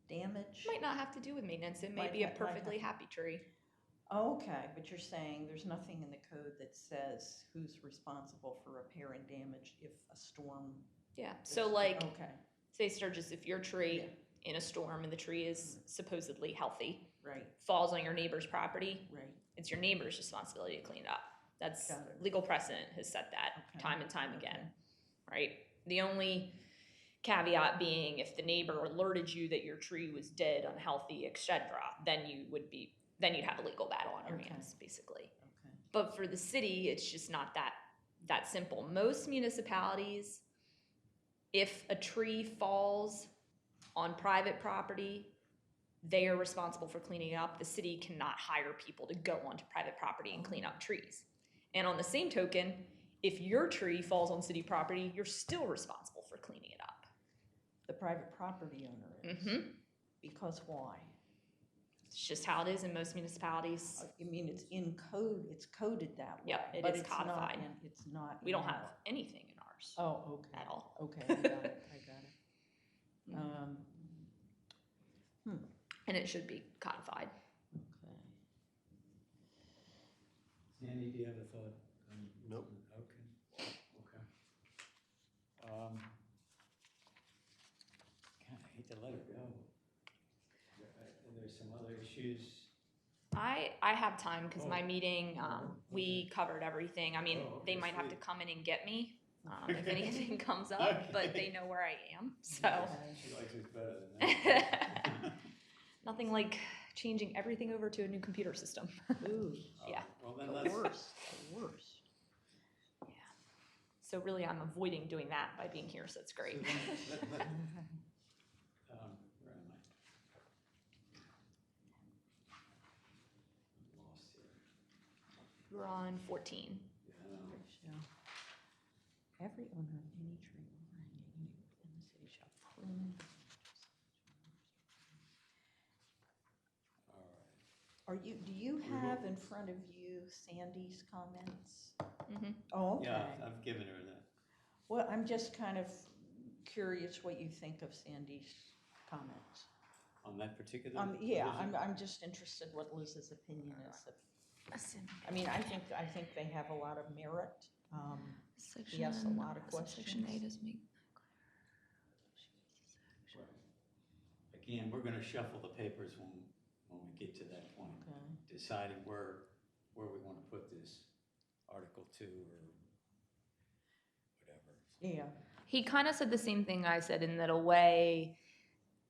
damage? Might not have to do with maintenance. It may Might be a not- might perfectly have- happy tree. Okay, but you're saying there's nothing in the code that says who's responsible for repairing damage if a storm. Yeah. So like, Okay, say Sturges, if your tree Yeah. in a storm and the tree is supposedly healthy, right, falls on your neighbor's property, right. it's your neighbor's responsibility to clean it up. That's Got it. legal precedent has said that Okay. time and time again, Okay. right? The only caveat being if the neighbor alerted you that your tree was dead, unhealthy, etc., then you'd have a legal battle on your Okay. hands, basically. Okay. But for the city, it's just not that simple. Most municipalities, if a tree falls on private property, they are responsible for cleaning it up. The city cannot hire people to go onto private property and clean up trees. And on the same token, if your tree falls on city property, you're still responsible for cleaning it up. The private property owner is. Mm-hmm. Because why? It's just how it is in most municipalities. You mean it's in code, it's coded that way? Yep, it but is it's not codified. It's not. We don't in have our- anything in ours Oh, okay. at all. Okay, I got it, I got it. Mhm. And it should be codified. Okay. Sandy, do you have a thought? Nope. Okay. God, I hate to let her go. There's some other issues. I have time because my meeting, we covered everything. I mean, Oh, they okay, might have to sweet. come in and get me if Okay. anything comes up, Okay. but they know where I am. So She likes us better than that. nothing like changing everything over to a new computer system. Ooh, Yeah. Well, then the let's, worst, the worst. So really, I'm avoiding doing that by being here, so it's great. where am I? I'm lost here. We're on 14. Every owner of any tree overhanging unit within the city shall prune. All right. Do you have in front of you Sandy's comments? Mhm. Oh, okay. Yeah, I've given her that. Well, I'm just kind of curious what you think of Sandy's comments. On that particular? Yeah, provision? I'm just interested what Liz's opinion is. I mean, I think they have a lot of merit. He asks a lot of Section questions. 8 is me. Right. Again, we're gonna shuffle the papers when we get to that point, Okay. deciding where we wanna put this, Article 2 or whatever. Yeah, He kind of said the same thing I said, in that a way,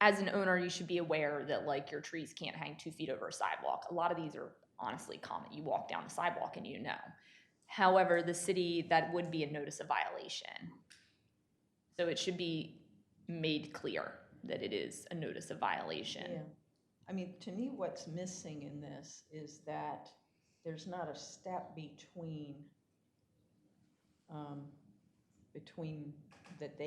as an owner, you should be aware that like your trees can't hang 2 feet over a sidewalk. A lot of these are honestly common. You walk down the sidewalk and you know. However, the city, that would be a notice of violation. So it should be made clear that it is a notice of violation. yeah. I mean, to me, what's missing in this is that there's not a step between that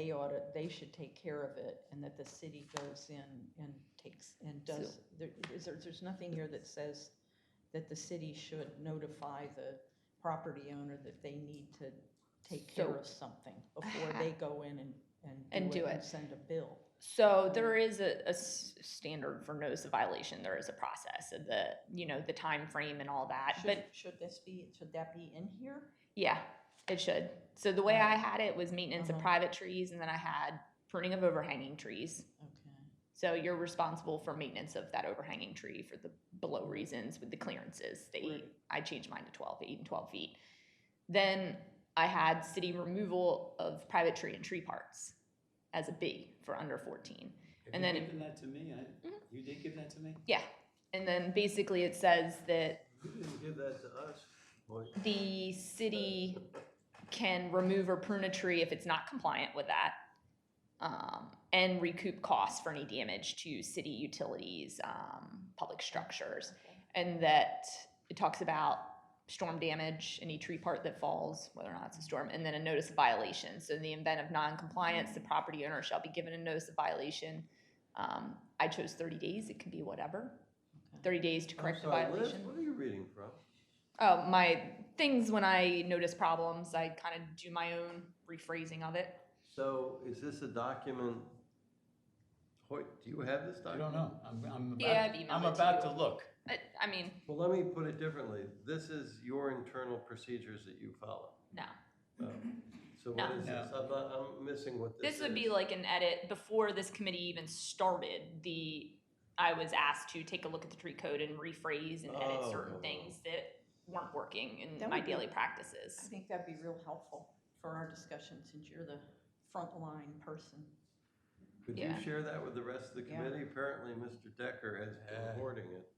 they should take care of it, and that the city goes in and takes, and does, there's nothing here that says that the city should notify the property owner that they need to take care So- of something before they go in and do it. and send a bill. So there is a standard for notice of violation. There is a process of the time frame and all that. But Should that be in here? yeah, it should. So the way I had it was maintenance of Uh-huh. private trees, and then I had pruning of overhanging trees. Okay. So you're responsible for maintenance of that overhanging tree for the below reasons with the clearances. Right. I changed mine to 12, 8 and 12 feet. Then I had city removal of private tree and tree parts as a B for under 14. Have And you then it- given that to me? You did give that to me? Yeah. And then basically it says that You didn't give that to us. Boy. the city can remove or prune a tree if it's not compliant with that, and recoup costs for any damage to city utilities, public structures. And that it talks about storm damage, any tree part that falls, whether or not it's a storm, and then a notice of violation. So in the event of non-compliance, the property owner shall be given a notice of violation. I chose 30 days, it can be whatever. 30 days to correct the I'm sorry, Liz, violation. what are you reading from? Oh, my things, when I notice problems, I kind of do my own rephrasing of it. So is this a document? Hoyt, do you have this I document? don't know. I'm Yeah, about, I've emailed I'm it to about you. to look. I mean, Well, let me put it differently. This is your internal procedures that you follow. no. Oh. So No. what is this? I'm missing what this is. This would be like an edit, before this committee even started, I was asked to take a look at the tree code and rephrase and edit certain Oh. things that weren't working in That my would be- daily I practices. think that'd be real helpful for our discussion, since you're the frontline person. Could Yeah. you share that with the rest of the Yeah. committee? Apparently, Mr. Decker has been hoarding it.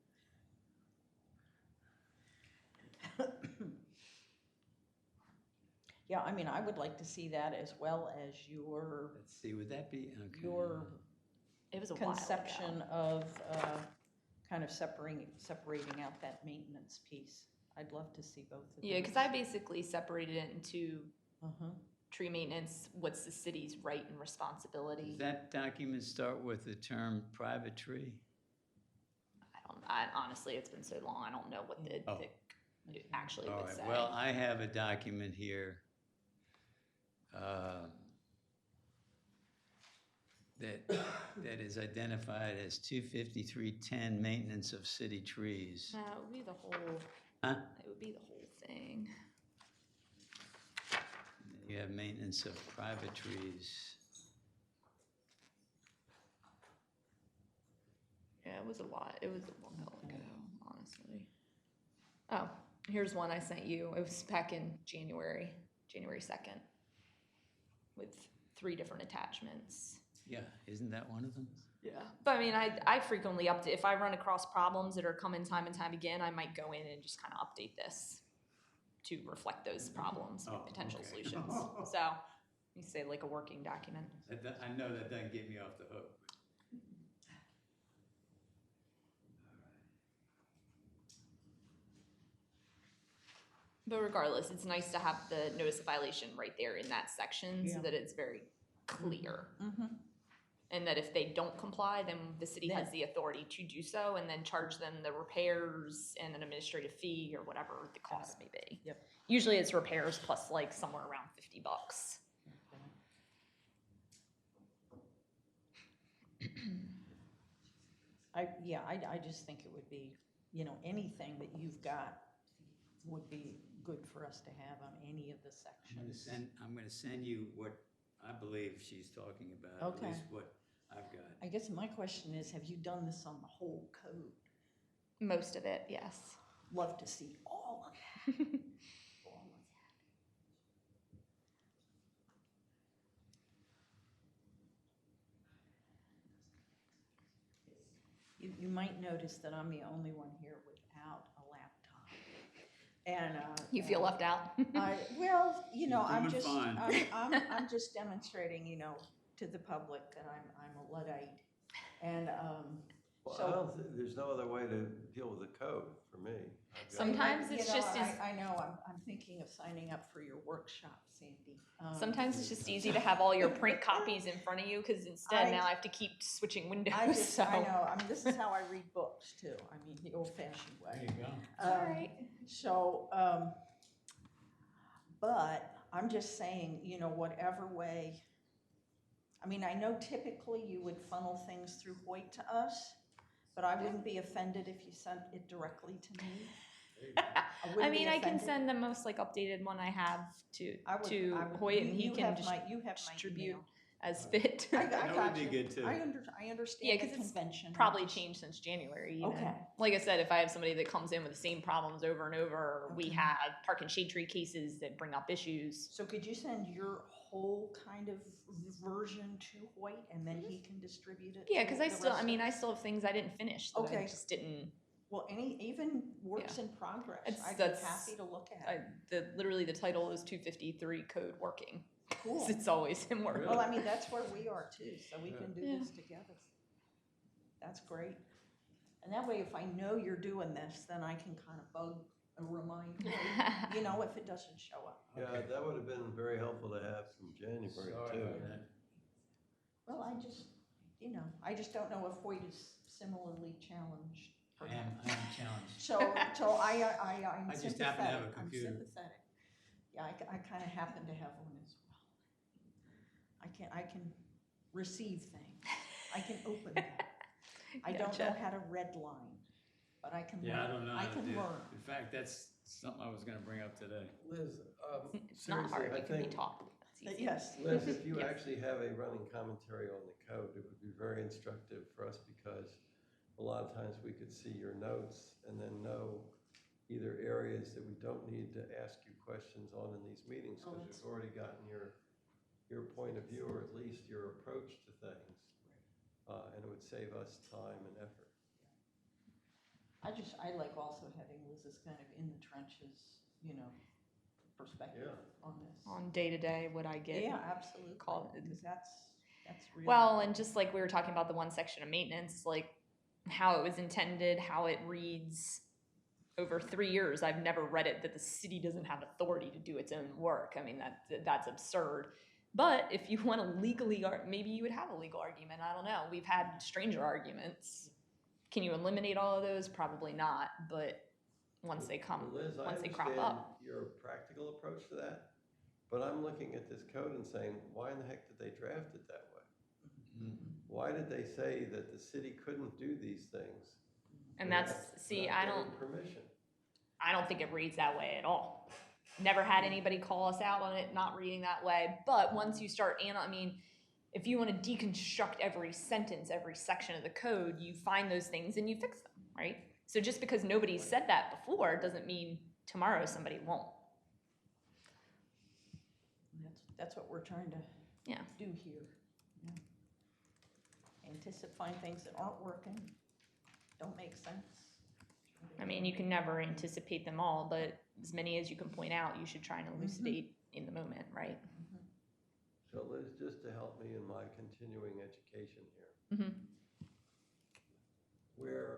Yeah, I mean, I would like to see that, as well as your Let's see, would that be, okay. It was a while ago. conception of kind of separating out that maintenance piece. I'd love to see both of those. Yeah, because I basically separated it into Uh-huh. tree maintenance, what's the city's right and responsibility. Does that document start with the term private tree? Honestly, it's been so long, I don't know what it actually All would right, say. well, I have a document here that is identified as 25310, maintenance of city trees. No, it would be the whole, Huh? it would be the whole thing. You have maintenance of private trees. Yeah, it was a lot. It was a while ago, honestly. Oh, here's one I sent you. It was back in January 2nd, with 3 different attachments. Yeah, isn't that one of them? Yeah. But I mean, I frequently update, if I run across problems that are coming time and time again, I might go in and just kind of update this to reflect those problems and Oh, potential okay. solutions. So, you say like a working document. I know that doesn't get me off the hook. But regardless, it's nice to have the notice of violation right there in that section so Yeah. that it's very clear. Mm-hmm. And that if they don't comply, then the city has Then- the authority to do so and then charge them the repairs and an administrative fee or whatever the cost may be. Yep. Usually it's repairs plus like somewhere around $50. I just think it would be, you know, anything that you've got would be good for us to have on any of the sections. I'm gonna send you what I believe she's talking about, at Okay. least what I've got. I guess my question is, have you done this on the whole code? Most of it, yes. Love to see all of that. All of that. You might notice that I'm the only one here without a laptop. And, You feel left out? well, you know, You're I'm doing just, fine. I'm just demonstrating, you know, to the public that I'm a Luddite. And, Well, so- I don't there's no other way to deal with the code for me. I've got- Sometimes You it's know, just as- I know, I'm thinking of signing up for your workshop, Sandy. Sometimes it's just easy to have all your print copies in front of you because instead I- now I have to keep switching windows. I just, so. I know, I mean, this is how I read books too, I mean, the old fashioned way. There you go. All right. So, but I'm just saying, you know, whatever way, I mean, I know typically you would funnel things through Hoyte to us, but I wouldn't be offended if you sent it directly to me. I wouldn't be mean, I can offended. send the most like updated one I have to I would- to I would- Hoyt, and he you can have just my- you have my distribute email. as fit. I That would got be you. good, too. I Yeah, understand the 'cause it's convention. Probably changed since January. Even. Okay. Like I said, if I have somebody that comes in with the same problems over and over, or we Okay. have park and shade tree cases that bring up issues. So could you send your whole kind of version to Hoyt and then he can distribute it? Yeah, to because the I rest of I us? still have things I didn't finish that I Okay. just didn't. Well, even works in progress, I'd be that's- happy to look at. Literally the title is 253 code working. Cool. It's always in work. Well, I mean, that's where we are too, so we can do Yeah. this together. That's great. And that way, if I know you're doing this, then I can kind of bug and remind you, you know, if it doesn't show up. Yeah, Okay. that would have been very helpful to have from January Sorry too. about that. Well, I just, you know, I just don't know if Hoyt is similarly challenged. or I not. am challenged. So I'm I sympathetic. just happen to have a computer. I'm sympathetic. Yeah, I kind of happen to have one as well. I can receive things. I can open them. I don't know Gotcha. how to redline, but I can learn. Yeah, I don't know I how to can do it. learn. In fact, that's something I was gonna bring up today. Liz, It's not seriously, hard. I It can be think, taught. It's easy. Yes. Liz, if you Yes. actually have a running commentary on the code, it would be very instructive for us because a lot of times we could see your notes and then know either areas that we don't need to ask you questions on in these meetings Oh, because we've already gotten your point of view or at least your approach to things. And it would save us time and effort. I like also having Liz's kind of in the trenches, you know, perspective on this. On day to day, what I get. Yeah, absolutely. call- Because that's really. Well, and just like we were talking about the one section of maintenance, like how it was intended, how it reads over 3 years, I've never read it that the city doesn't have authority to do its own work. I mean, that's absurd. But if you want to legally, maybe you would have a legal argument. I don't know. We've had stranger arguments. Can you eliminate all of those? Probably not. But once they come, Well, Liz, I once they crop understand up. your practical approach to that, but I'm looking at this code and saying, why in the heck did they draft it that way? Mm. Why did they say that the city couldn't do these things? And without- that's, see, without I getting don't, Permission. I don't think it reads that way at all. Never had anybody call us out on it not reading that way. But once you start, I mean, if you want to deconstruct every sentence, every section of the code, you find those things and you fix them, right? So just because nobody said that before doesn't mean tomorrow somebody won't. That's what we're trying to Yeah. do here. Yeah. find things that aren't working, don't make sense. I mean, you can never anticipate them all, but as many as you can point out, you should try and elucidate in the moment, right? So Liz, just to help me in my continuing education here, Mm-hmm. where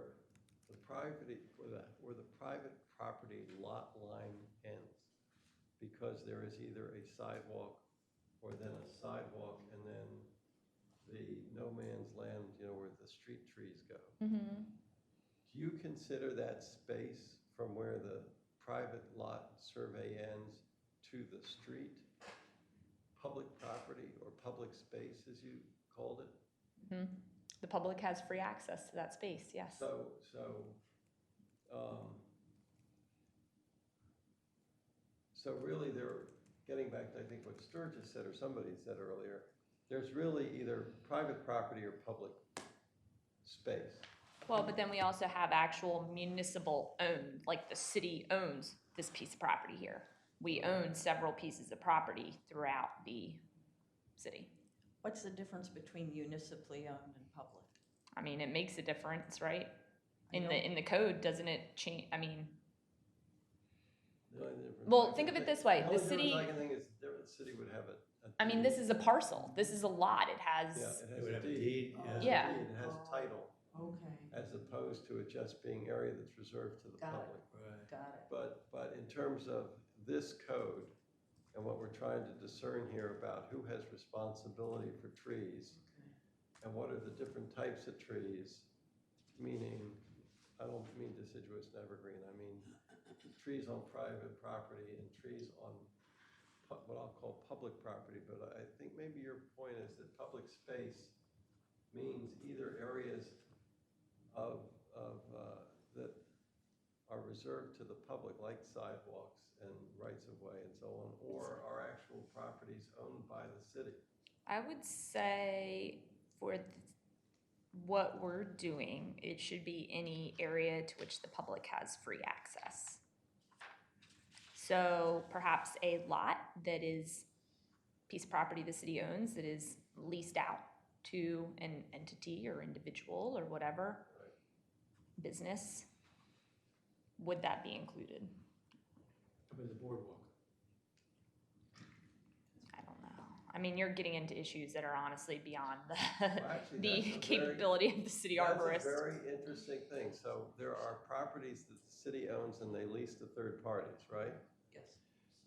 the private property lot line ends, because there is either a sidewalk or then a sidewalk and then the no man's land, where the street trees go. Mm-hmm. Do you consider that space from where the private lot survey ends to the street public property or public space, as you called it? Mm-hmm. The public has free access to that space, yes. So really they're getting back to, I think, what Sturges said, or somebody said earlier, there's really either private property or public space. Well, but then we also have actual municipal owned, like the city owns this piece of property here. We own several pieces of property throughout the city. What's the difference between municipally owned and public? I mean, it makes a difference, right? I know. In the code, doesn't it change? I mean, The only difference Well, I think can of it this way, the only the city- difference I can think is the city would have a I mean, this is a parcel. This is a lot. It has, Yeah, it They has would a have a deed. deed, It has a yeah. deed, it has title, Okay, as opposed to it just being area that's reserved to the Got it. public. Right. got it. But in terms of this code and what we're trying to discern here about who has responsibility for trees and what are the different types of trees, meaning, I don't mean deciduous and evergreen, I mean trees on private property and trees on what I'll call public property, but I think maybe your point is that public space means either areas that are reserved to the public, like sidewalks and rights of way and so on, or are actual properties owned by the city. I would say for what we're doing, it should be any area to which the public has free access. So perhaps a lot that is a piece of property the city owns that is leased out to an entity or individual or whatever, business, would that be included? How about the boardwalk? I don't know. I mean, you're getting into issues that are honestly beyond actually, the that's a capability of the city arborist. That's a very interesting thing. So there are properties that the city owns and they lease to third parties, right? Yes.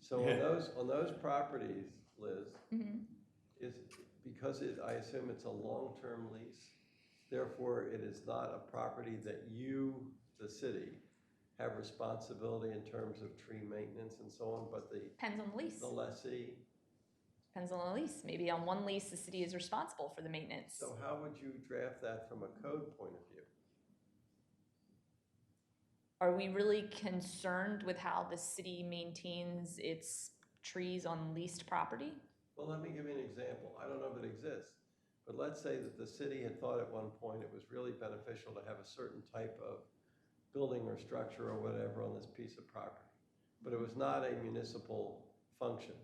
So Yeah. on those properties, Liz, Mhm. is because I assume it's a long-term lease, therefore it is not a property that you, the city, have responsibility in terms of tree maintenance and so on, but Depends on the lease. the lessee. Depends on the lease. Maybe on one lease, the city is responsible for the maintenance. So how would you draft that from a code point of view? Are we really concerned with how the city maintains its trees on leased property? Well, let me give you an example. I don't know if it exists, but let's say that the city had thought at one point it was really beneficial to have a certain type of building or structure or whatever on this piece of property, but it was not a municipal function.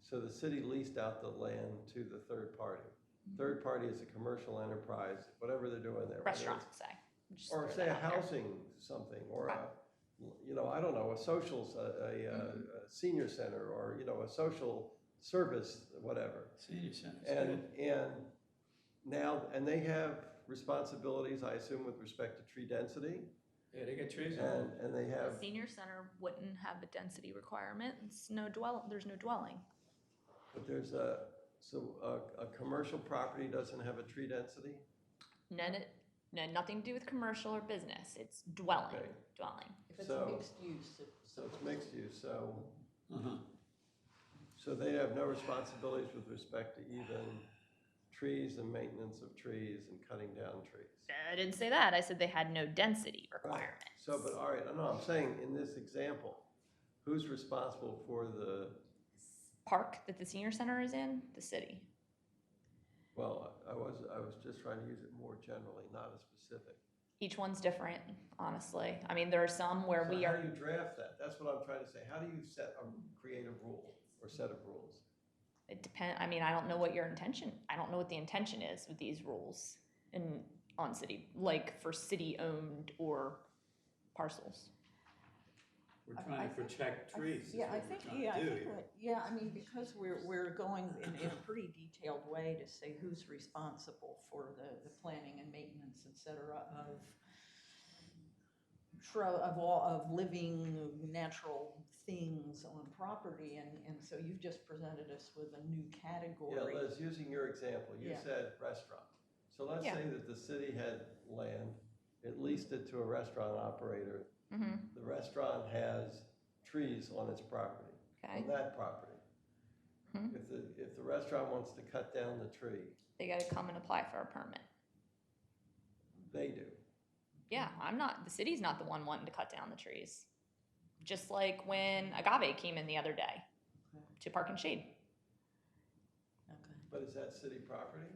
So the city leased out the land to the third party. Third party is a commercial enterprise, whatever they're doing there. whether it's- Restaurants, say. Just Or throw say that a out there. housing something, or I don't know, a socials, a senior center, or, a social service, whatever. Senior centers. And they have responsibilities, I assume, with respect to tree density, Yeah, they got trees on. and they The have, senior center wouldn't have a density requirement. It's there's no dwelling. but there's a commercial property doesn't have a tree density? Nothing to do with commercial or business. It's dwelling, Okay. dwelling. If it's So- mixed use, So it's mixed use, so Uh-huh. they have no responsibilities with respect to even trees and maintenance of trees and cutting down trees. I didn't say that. I said they had no density requirements. So, but all right, no, I'm saying in this example, who's responsible for the, Park that the senior center is in, the city. well, I was just trying to use it more generally, not a specific. Each one's different, honestly. I mean, there are some where So we how are. do you draft that? That's what I'm trying to say. How do you create a rule or set of rules? It depends. I mean, I don't know what the intention is with these rules. and on city, like for city-owned or parcels. We're I trying to think- protect trees, is Yeah, I what we're think, trying yeah, I to do think, here. yeah, I mean, because we're going in a pretty detailed way to say who's responsible for the planning and maintenance, et cetera, of of living natural things on property, and so you've just presented us with a new Yeah, category. Liz, using your example, you Yeah. said restaurant. So let's Yeah. say that the city had land, it leased it to a restaurant operator. Mm-hmm. The restaurant has trees on its property, Okay. on that property. Mhm. If the restaurant wants to cut down the tree, They gotta come and apply for a permit. they do. Yeah, the city's not the one wanting to cut down the trees. Just like when Agave came in the other day to Park and Shade. Okay. But is that city property?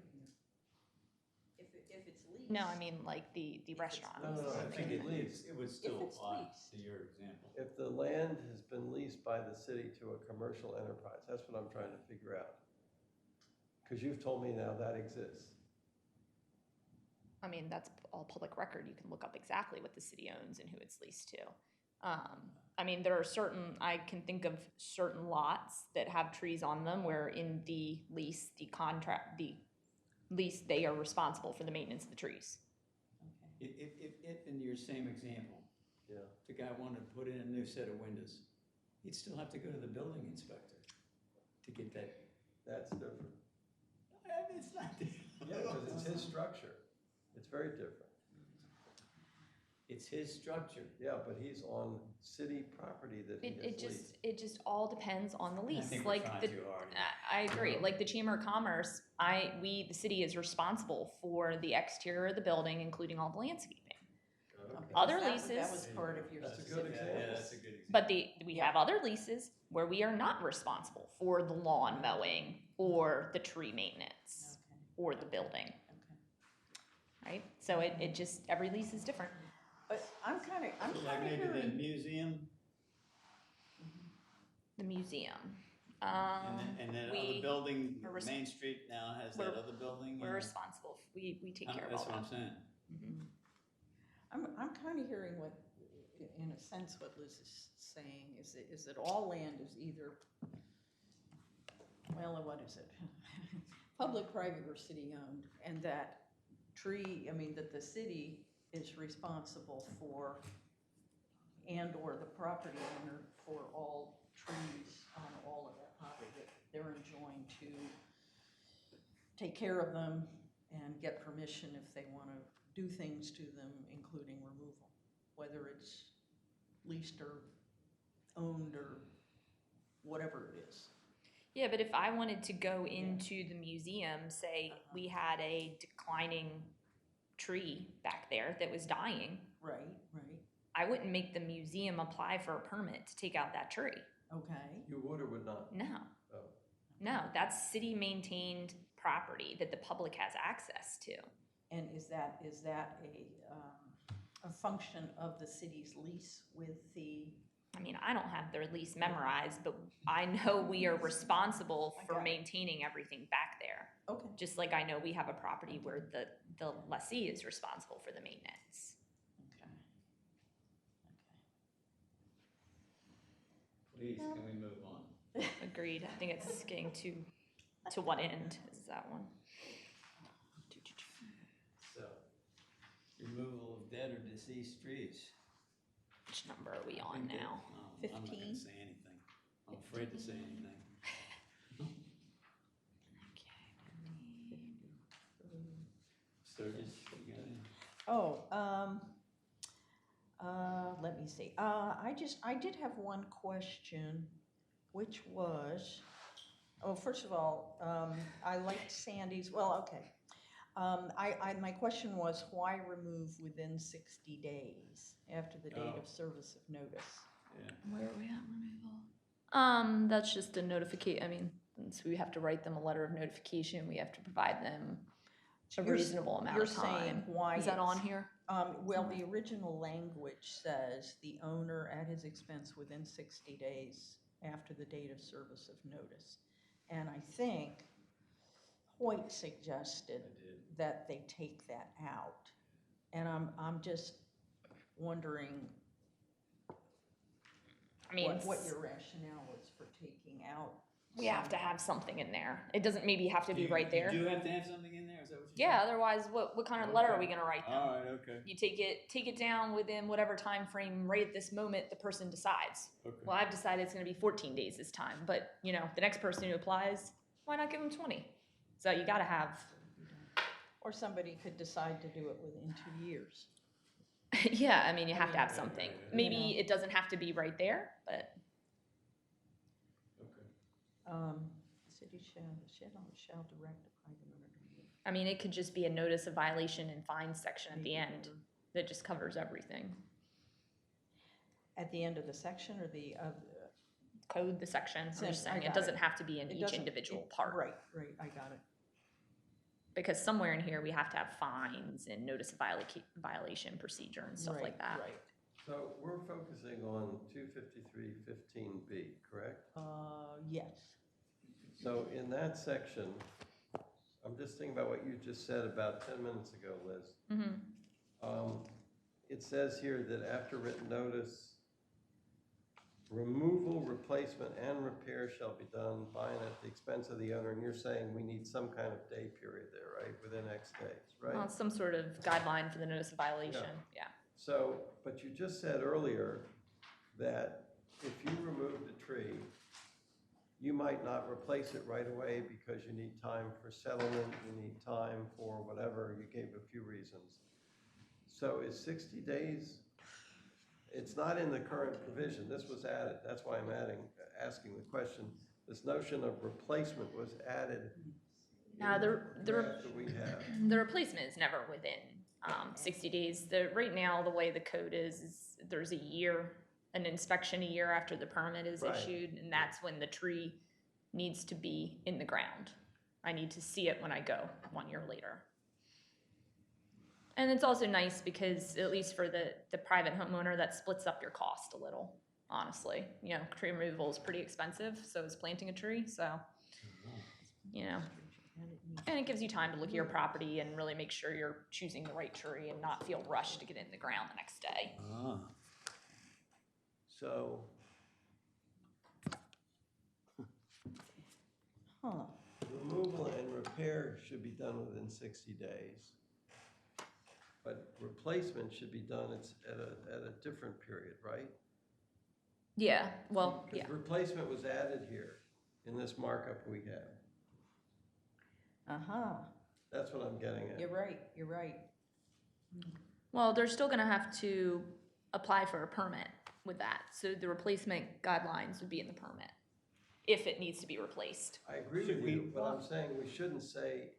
If it's leased. No, I mean like the it's restaurant. No, no, no, I I think think it leaves. it would still it's apply leased. to your example. If the land has been leased by the city to a commercial enterprise, that's what I'm trying to figure out. Because you've told me now that exists. I mean, that's all public record. You can look up exactly what the city owns and who it's leased to. I mean, I can think of certain lots that have trees on them where in the lease, the lease, they are responsible for the maintenance of the trees. Okay. If in your same example, Yeah. the guy wanted to put in a new set of windows, he'd still have to go to the building inspector to get that. That's different. It's not. Yeah, because it's his structure. It's very different. It's his structure. Yeah, but he's on city property that he has leased. It just all depends on the I lease. think we're Like trying the, too hard. I agree. Like the Chamber of Commerce, the city is responsible for the exterior of the building, including all the landscaping. Okay. Other That leases- was part of your That's a good specific. example. Yeah, that's a good example. But we have other leases where we are not responsible for the lawn mowing or the tree maintenance Okay, or the building, okay. right? So it just, every lease is different. But I'm kind of So like maybe the hearing, museum, The museum. and then we- other building, we're res- Main Street now has that other building. We're responsible, we take care of all That's what I'm that. saying. Mhm. I'm kind of hearing what, in a sense, what Liz is saying, is that all land is either, well, what is it? Public, private, or city-owned, and that that the city is responsible for, and/or the property owner for all trees on all of that property, that they're enjoined to take care of them and get permission if they want to do things to them, including removal, whether it's leased or owned or whatever it is. Yeah, but if I wanted to go into the museum, say we had a declining tree back there that was dying, Right, I wouldn't make the museum apply for a permit to take out that tree. okay. You would or would not? No. Oh. No, that's city maintained property that the public has access to. And is that a function of the city's lease with the, I mean, I don't have their lease memorized, but I know we are responsible I for got it. maintaining everything back there. okay, Just like I know we have a property where the lessee is responsible for the maintenance. okay. Please, can we move on? Agreed. I think it's getting to what end is that one? So, removal of dead or deceased trees. Which number are we I on think that- now? I'm not 15? gonna say anything. I'm afraid to say anything. Sturges, you got any? Let me see. I did have one question, which was, first of all, I liked Sandy's, well, okay. My question was, why remove within 60 days after the date Oh. of service of notice? Yeah. Where are we at removal? That's just a notification. I mean, since we have to write them a letter of notification, we have to provide them a You're s- reasonable amount you're of time. saying why Is that on it's- here? Well, the original language says the owner at his expense within 60 days after the date of service of notice. And I think Hoyte suggested that they take that out. And I'm just wondering I mean, what your rationale is for taking out. we have to have something in there. It doesn't maybe have to be right there. You do have to have something in there, is that what you're Yeah, saying? otherwise, what kind of letter are we gonna write them? All right, okay. You take it down within whatever time frame right at this moment the person decides. Okay. Well, I've decided it's gonna be 14 days this time, but you know, the next person who applies, why not give them 20? So you gotta have, Or somebody could decide to do it within 2 years. yeah, I mean, you have to have something. yeah. Maybe You know. it doesn't have to be right there, but Okay. City shall direct the private owner to remove. I mean, it could just be a notice of violation and fine section at the end that just covers everything. At the end of the section or the, Code the section, I'm Sen- just I saying, it got doesn't it. have to be in It each doesn't- individual it- part. Right, I got it. Because somewhere in here, we have to have fines and notice of violation procedure and stuff like Right, that. Right. So we're focusing on 253-15B, correct? Yes. So in that section, I'm just thinking about what you just said about 10 minutes ago, Liz. Mm-hmm. It says here that after written notice, removal, replacement, and repair shall be done by and at the expense of the owner, and you're saying we need some kind of day period there, right, within X days, right? Well, some sort of guideline for the notice of violation, yeah. So, but you just said earlier that if you removed a tree, you might not replace it right away because you need time for settlement, you need time for whatever, you gave a few reasons. So is 60 days, it's not in the current provision, this was added, that's why I'm asking the question. This notion of replacement was added Now, in the draft that we have. The replacement is never within 60 days. Right now, the way the code is there's a year, an inspection a year after the permit is Right. issued, and that's when the tree needs to be in the ground. I need to see it when I go 1 year later. And it's also nice because, at least for the private homeowner, that splits up your cost a little, honestly. You know, tree removal is pretty expensive, so is planting a tree, so, you know. And it gives you time to look at your property and really make sure you're choosing the right tree and not feel rushed to get it in the ground the next day. Ah. So, Huh. removal and repair should be done within 60 days. But replacement should be done at a different period, right? Yeah, well, Because yeah. replacement was added here in this markup we have. Uh-huh. That's what I'm getting at. You're right. Well, they're still gonna have to apply for a permit with that. So the replacement guidelines would be in the permit, if it needs to be replaced. I agree Should with you, we- but I'm saying we shouldn't say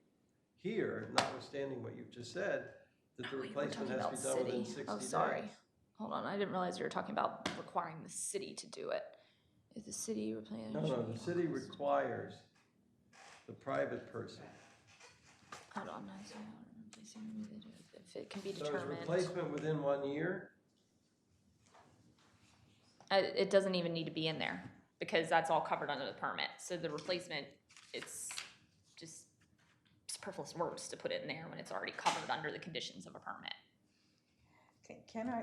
here, notwithstanding what you've just said, that the Oh, wait, we're replacement talking has to be about done within city. 60 Oh, days. sorry. Hold on, I didn't realize you were talking about requiring the city to do it. Is the city replanting? No, the city requires the private person. Hold on, if it can be So is determined. replacement within 1 year? It doesn't even need to be in there, because that's all covered under the permit. So the replacement, it's just superfluous words to put it in there when it's already covered under the conditions of a permit.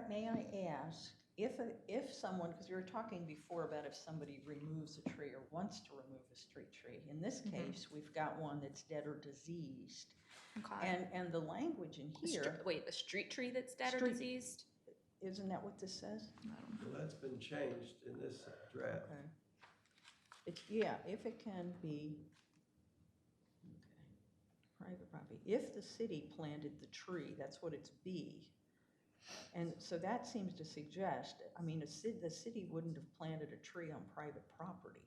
May I ask, if someone, because we were talking before about if somebody removes a tree or wants to remove a street tree. In this case, we've got one that's dead or diseased. Okay. And the language in here, Wait, the street tree that's dead or Street- diseased? isn't that what this says? Well, that's been changed in this draft. Okay. If it can be, private property, if the city planted the tree, that's what it's B. And so that seems to suggest, I mean, the city wouldn't have planted a tree on private property.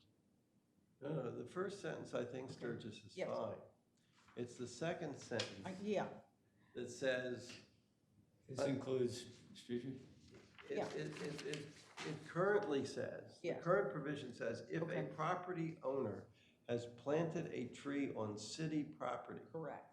No, the first sentence, I think, Sturgis, is Yes. fine. It's the second sentence Yeah, that says, This includes street trees? it currently says, the Yes. current provision says, if a Okay. property owner has planted a tree on city property. correct.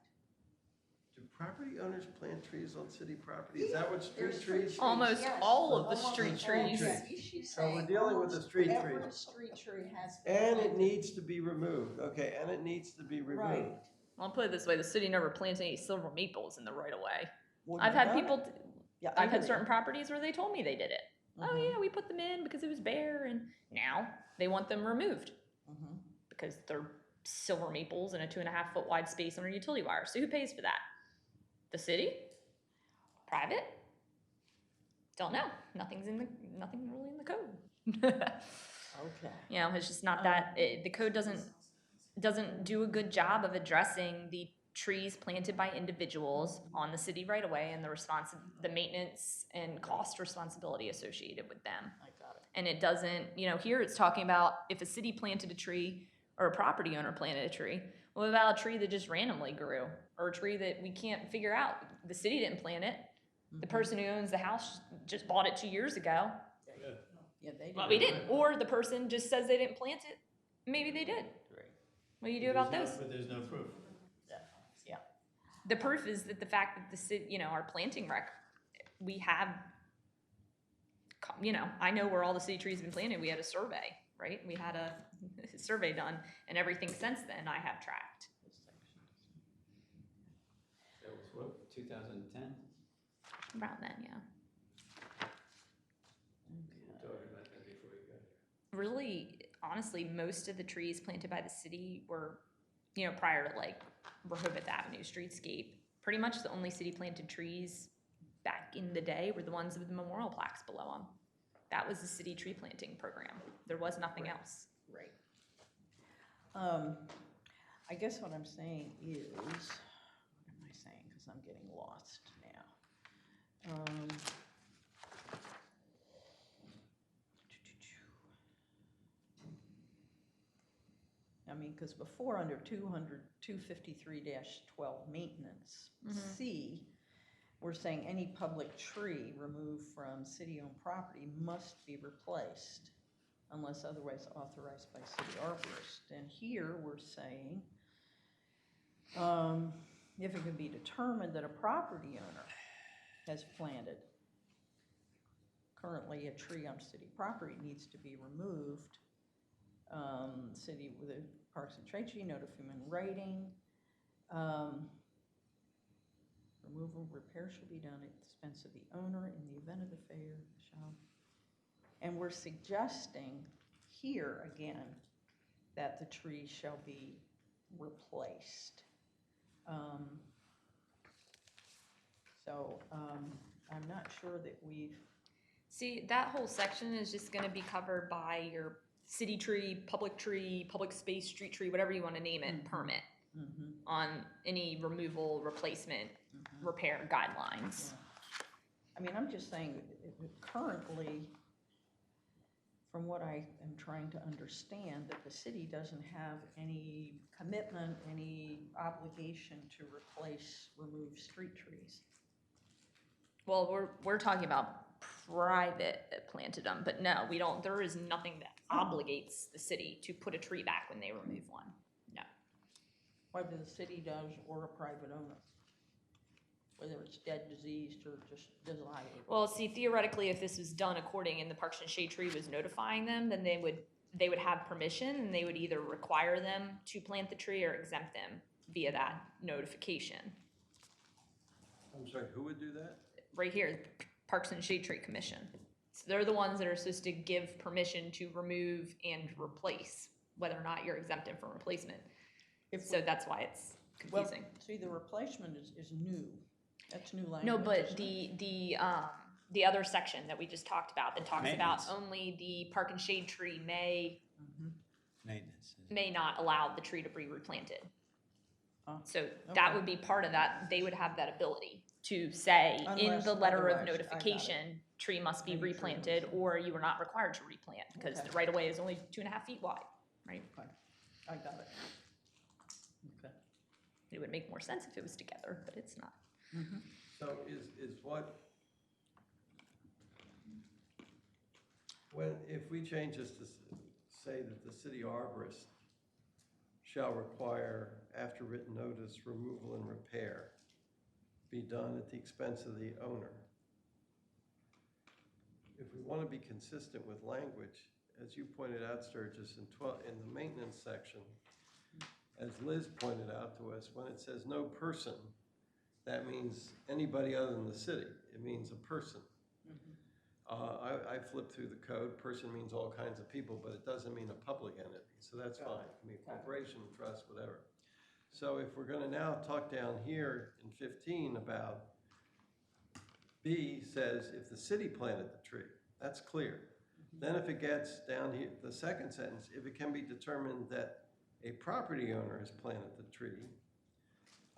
Do property owners plant trees on city property? Is that what street There's trees? Almost Yes. all of the Almost street all trees. trees. She's So we're saying dealing with the almost street every trees. street tree has. And it planted. needs to be removed, okay, and it needs to be removed. Right. I'll put it this way, the city never planted any silver maples in the right of way. Wouldn't I've have had done people, it. Yeah, I I've had hear certain you. properties where they told me they did it. Oh Mhm. yeah, we put them in because it was bare, and now they want them removed Mhm. because they're silver maples in a 2.5 foot wide space under utility wire. So who pays for that? The city? Private? Don't know. Nothing really in the code. Okay. You know, it's just not that, the code doesn't do a good job of addressing the trees planted by individuals on the city right away and the maintenance and cost responsibility associated with them. I got it. And it doesn't, you know, here it's talking about if a city planted a tree or a property owner planted a tree. What about a tree that just randomly grew, or a tree that we can't figure out? The city didn't plant it. The person who owns the house just bought it 2 years ago. Yeah, they did. Well, we didn't. Or the person just says they didn't plant it. Maybe they did. What do you do about those? But there's no proof. Yeah. The proof is that the fact that the city, you know, our planting we have, you know, I know where all the city trees have been planted. We had a survey, right? We had a survey done, and everything since then I have tracked. That was what, 2010? Around then, yeah. We were talking about that before you got here. Really, honestly, most of the trees planted by the city were, you know, prior to like Rehoboth Avenue streetscape. Pretty much the only city planted trees back in the day were the ones with the memorial plaques below them. That was the city tree planting program. There was nothing else. Right. I guess what I'm saying is, what am I saying? Because I'm getting lost now. I mean, because before under 253-12 maintenance, C, we're saying any public tree removed from city-owned property must be replaced unless otherwise authorized by city arborist. And here we're saying, if it can be determined that a property owner has planted currently a tree on city property needs to be removed. City with a Parks and Trade Tree, note of human writing. Removal, repair shall be done at the expense of the owner in the event of the failure shall. And we're suggesting here again that the tree shall be replaced. I'm not sure that we've. See, that whole section is just gonna be covered by your city tree, public space, street tree, whatever you wanna name it, permit on any removal, replacement, repair guidelines. Yeah. I mean, I'm just saying, currently, from what I am trying to understand, that the city doesn't have any commitment, any obligation to replace removed street trees. Well, we're talking about private that planted them, but no, we don't, there is nothing that obligates the city to put a tree back when they remove one, no. Whether the city does or a private owner, whether it's dead, diseased, or just desired. Well, see, theoretically, if this was done according and the Parks and Shade Tree was notifying them, then they would have permission, and they would either require them to plant the tree or exempt them via that notification. I'm sorry, who would do that? Right here, Parks and Shade Tree Commission. So they're the ones that are supposed to give permission to remove and replace, whether or not you're exempted from replacement. So that's why it's confusing. Well, see, the replacement is new. That's new language. No, but isn't it? the other section that we just talked about that talks about Maintenance. only the Park and Shade Tree Maintenance. may not allow the tree to be replanted. Oh, So that okay. would be part of that. They would have that ability to say in Unless the letter of otherwise, I got it. notification, tree must be Any tree replanted, must- or you are not required to replant because Okay. the right of way is only 2.5 feet wide, right? Okay, I got it. Okay. It would make more sense if it was together, but it's not. So is what, if we change this to say that the city arborist shall require, after written notice, removal and repair be done at the expense of the owner. If we want to be consistent with language, as you pointed out, Sturgis, in the maintenance section, as Liz pointed out to us, when it says no person, that means anybody other than the city. It means a person. I flipped through the code. Person means all kinds of people, but it doesn't mean a public entity. So that's fine. It can be a corporation, trust, whatever. So if we're gonna now talk down here in 15 about B says if the city planted the tree, that's clear. Then if it gets down here, the second sentence, if it can be determined that a property owner has planted the tree,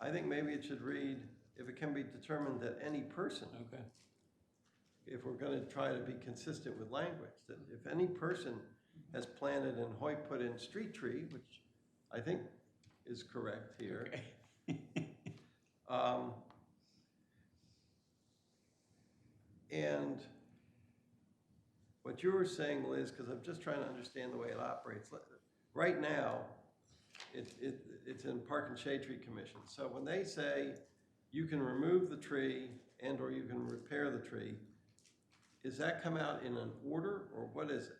I think maybe it should read, if it can be determined that any person, Okay. if we're gonna try to be consistent with language, that if any person has planted and Hoyte put in street tree, which I think is correct here. And what you were saying, Liz, because I'm just trying to understand the way it operates. Right now, it's in Park and Shade Tree Commission. So when they say you can remove the tree and or you can repair the tree, does that come out in an order or what is it?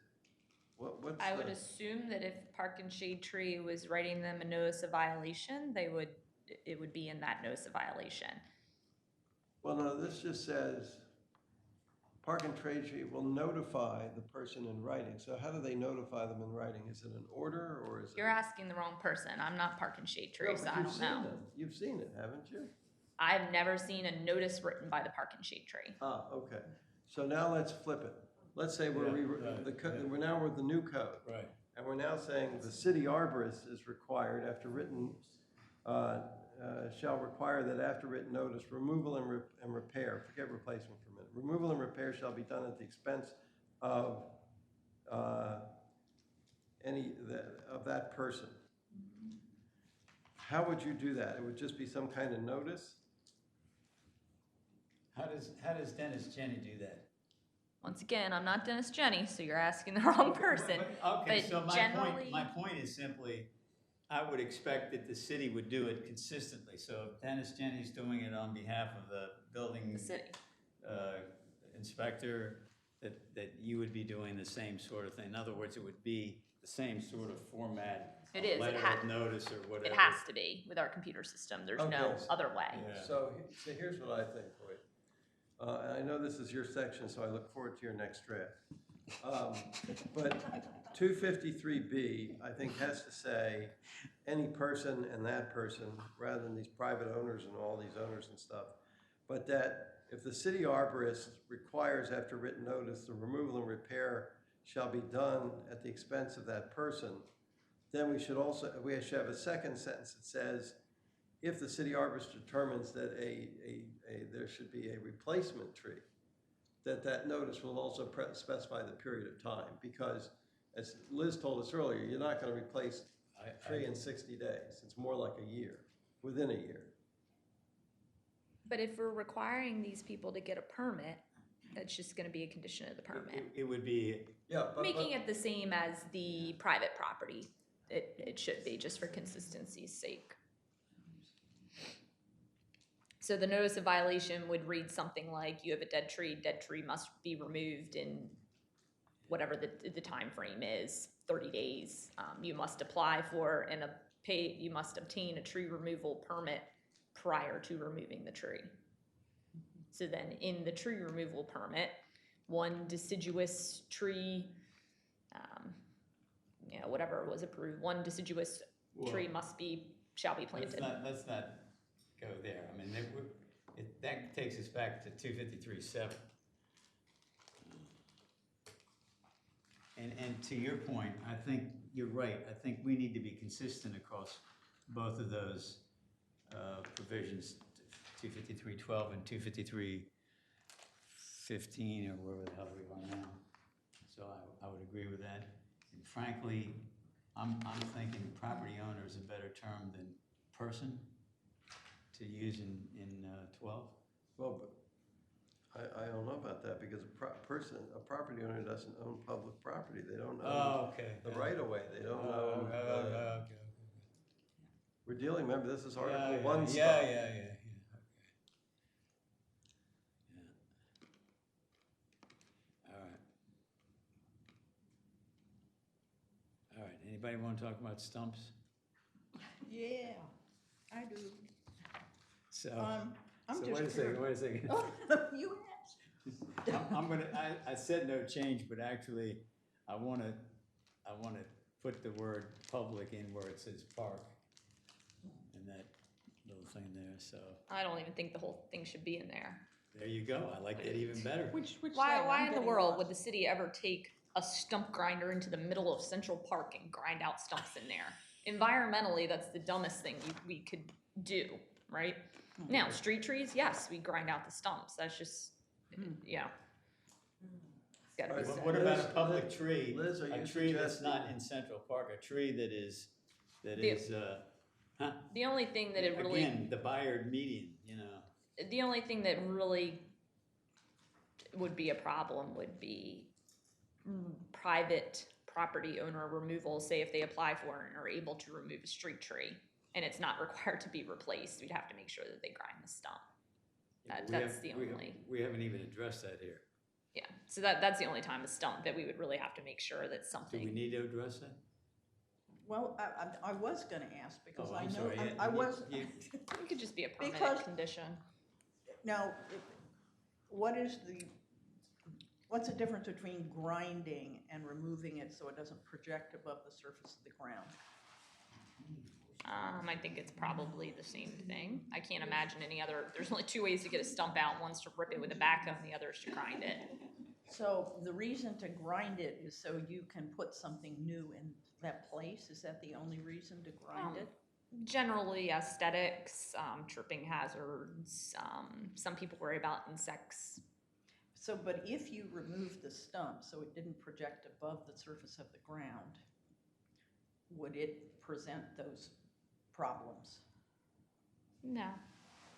What's I would assume that if Park and Shade Tree was writing them a notice of violation, it would be in that notice of violation. Well, no, this just says Park and Trade Tree will notify the person in writing. So how do they notify them in writing? Is it an order or is it? You're asking the wrong person. I'm not Park and Shade Tree, No, so but I you've don't seen know. them. You've seen it, haven't you? I've never seen a notice written by the Park and Shade Tree. Ah, okay. So now let's flip it. Let's say we're now with the new code. Right. And we're now saying the city arborist is required after written, shall require that after written notice, removal and repair, forget replacement for a minute. Removal and repair shall be done at the expense of that person. How would you do that? It would just be some kind of notice? How does Dennis Jenny do that? Once again, I'm not Dennis Jenny, so you're asking the wrong person. Okay, But so generally- my point is simply, I would expect that the city would do it consistently. So if Dennis Jenny's doing it on behalf of the building The city. Inspector, that you would be doing the same sort of thing. In other words, it would be the same sort of format. It is. Letter of notice or whatever. It has to be with our computer system. There's no Okay. other way. Yeah. So here's what I think, Hoyt. And I know this is your section, so I look forward to your next draft. But 253B, I think, has to say any person and that person, rather than these private owners and all these owners and stuff. But that if the city arborist requires after written notice, the removal and repair shall be done at the expense of that person, then we should have a second sentence that says, if the city arborist determines that there should be a replacement tree, that notice will also specify the period of time, because as Liz told us earlier, you're not gonna replace a tree in 60 days. It's more like a year, within a year. But if we're requiring these people to get a permit, that's just gonna be a condition of the permit. It would be, Yeah, Making it the same as the private property, it should be, just for consistency's sake. So the notice of violation would read something like, you have a dead tree must be removed in whatever the time frame is, 30 days. You must apply for you must obtain a tree removal permit prior to removing the tree. So then in the tree removal permit, one deciduous tree, whatever was approved, one deciduous tree shall be planted. let's not go there. I mean, that takes us back to 253.7. And to your point, I think you're right. I think we need to be consistent across both of those provisions, 253.12 and 253.15, or wherever the hell we are now. So I would agree with that. And frankly, I'm thinking property owner is a better term than person to use in 12. Well, but I don't know about that, because a property owner doesn't own public property. They don't own the right of way. They don't know. Okay. We're dealing, remember, this is Article 1 stuff. Yeah. All right. Anybody want to talk about stumps? Yeah, I do. So, I'm so just wait a second, wait a second. Oh, you asked. I'm gonna, I said no change, but actually, I wanna put the word public in where it says park. And that little thing there, so, I don't even think the whole thing should be in there. there you go, I like that even better. Which Why, thing? why I'm in the getting world lost. would the city ever take a stump grinder into the middle of Central Park and grind out stumps in there? Environmentally, that's the dumbest thing we could do, right? Now, street trees, yes, we grind out the stumps, that's just, yeah. It's gotta be Alright, said. What about a Liz, public tree? Liz, are A you tree that's not suggesting- in Central Park, a tree that is, huh? The only thing that it really. Again, the Bayard median, you know. The only thing that really would be a problem would be private property owner removal, say if they apply for it and are able to remove a street tree and it's not required to be replaced, we'd have to make sure that they grind the stump. That's the only, We haven't even addressed that here. yeah, so that's the only time a stump that we would really have to make sure that Do we something, need to address that? Well, I was gonna ask because Oh, I I'm know, sorry, yeah, I you- was, you- it could just be a Because- permanent condition. now, what's the difference between grinding and removing it so it doesn't project above the surface of the ground? I think it's probably the same thing. I can't imagine any other, there's only two ways to get a stump out, one's to rip it with a backhoe and the other is to grind it. So the reason to grind it is so you can put something new in that place? Is that the only reason to grind it? Generally aesthetics, tripping hazards, some people worry about insects. So, but if you remove the stump so it didn't project above the surface of the ground, would it present those problems? No,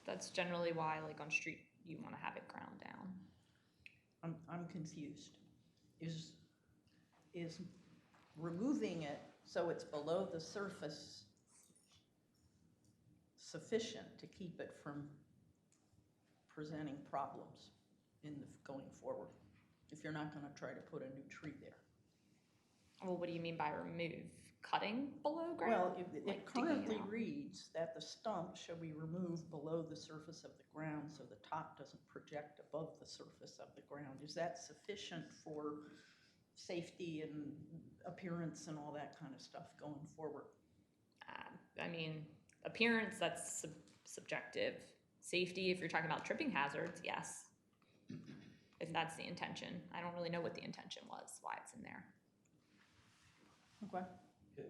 that's generally why, like on street, you want to have it ground down. I'm confused. Is removing it so it's below the surface sufficient to keep it from presenting problems in the going forward, if you're not gonna try to put a new tree there? Well, what do you mean by remove? Cutting below ground? Well, it Like digging currently out? reads that the stump shall be removed below the surface of the ground so the top doesn't project above the surface of the ground. Is that sufficient for safety and appearance and all that kind of stuff going forward? I mean, appearance, that's subjective. Safety, if you're talking about tripping hazards, yes. If that's the intention. I don't really know what the intention was, why it's in there. Okay. Okay.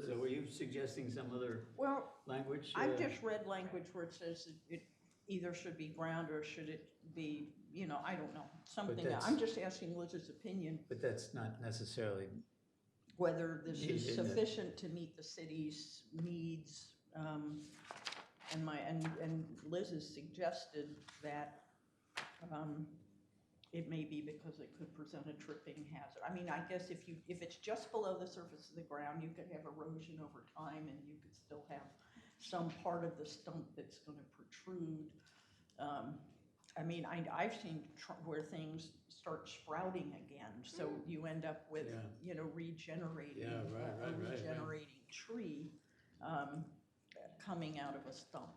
So were you suggesting some other Well, language? I've just read language where it says it either should be ground or should it be, I don't know, something. that's- I'm just asking Liz's opinion, But that's not necessarily, whether this is Isn't it? sufficient to meet the city's needs. And Liz has suggested that it may be because it could present a tripping hazard. I mean, I guess if it's just below the surface of the ground, you could have erosion over time and you could still have some part of the stump that's gonna protrude. I mean, I've seen where things start sprouting again, so you end up with, regenerating, Yeah, right. regenerating tree coming out of a stump.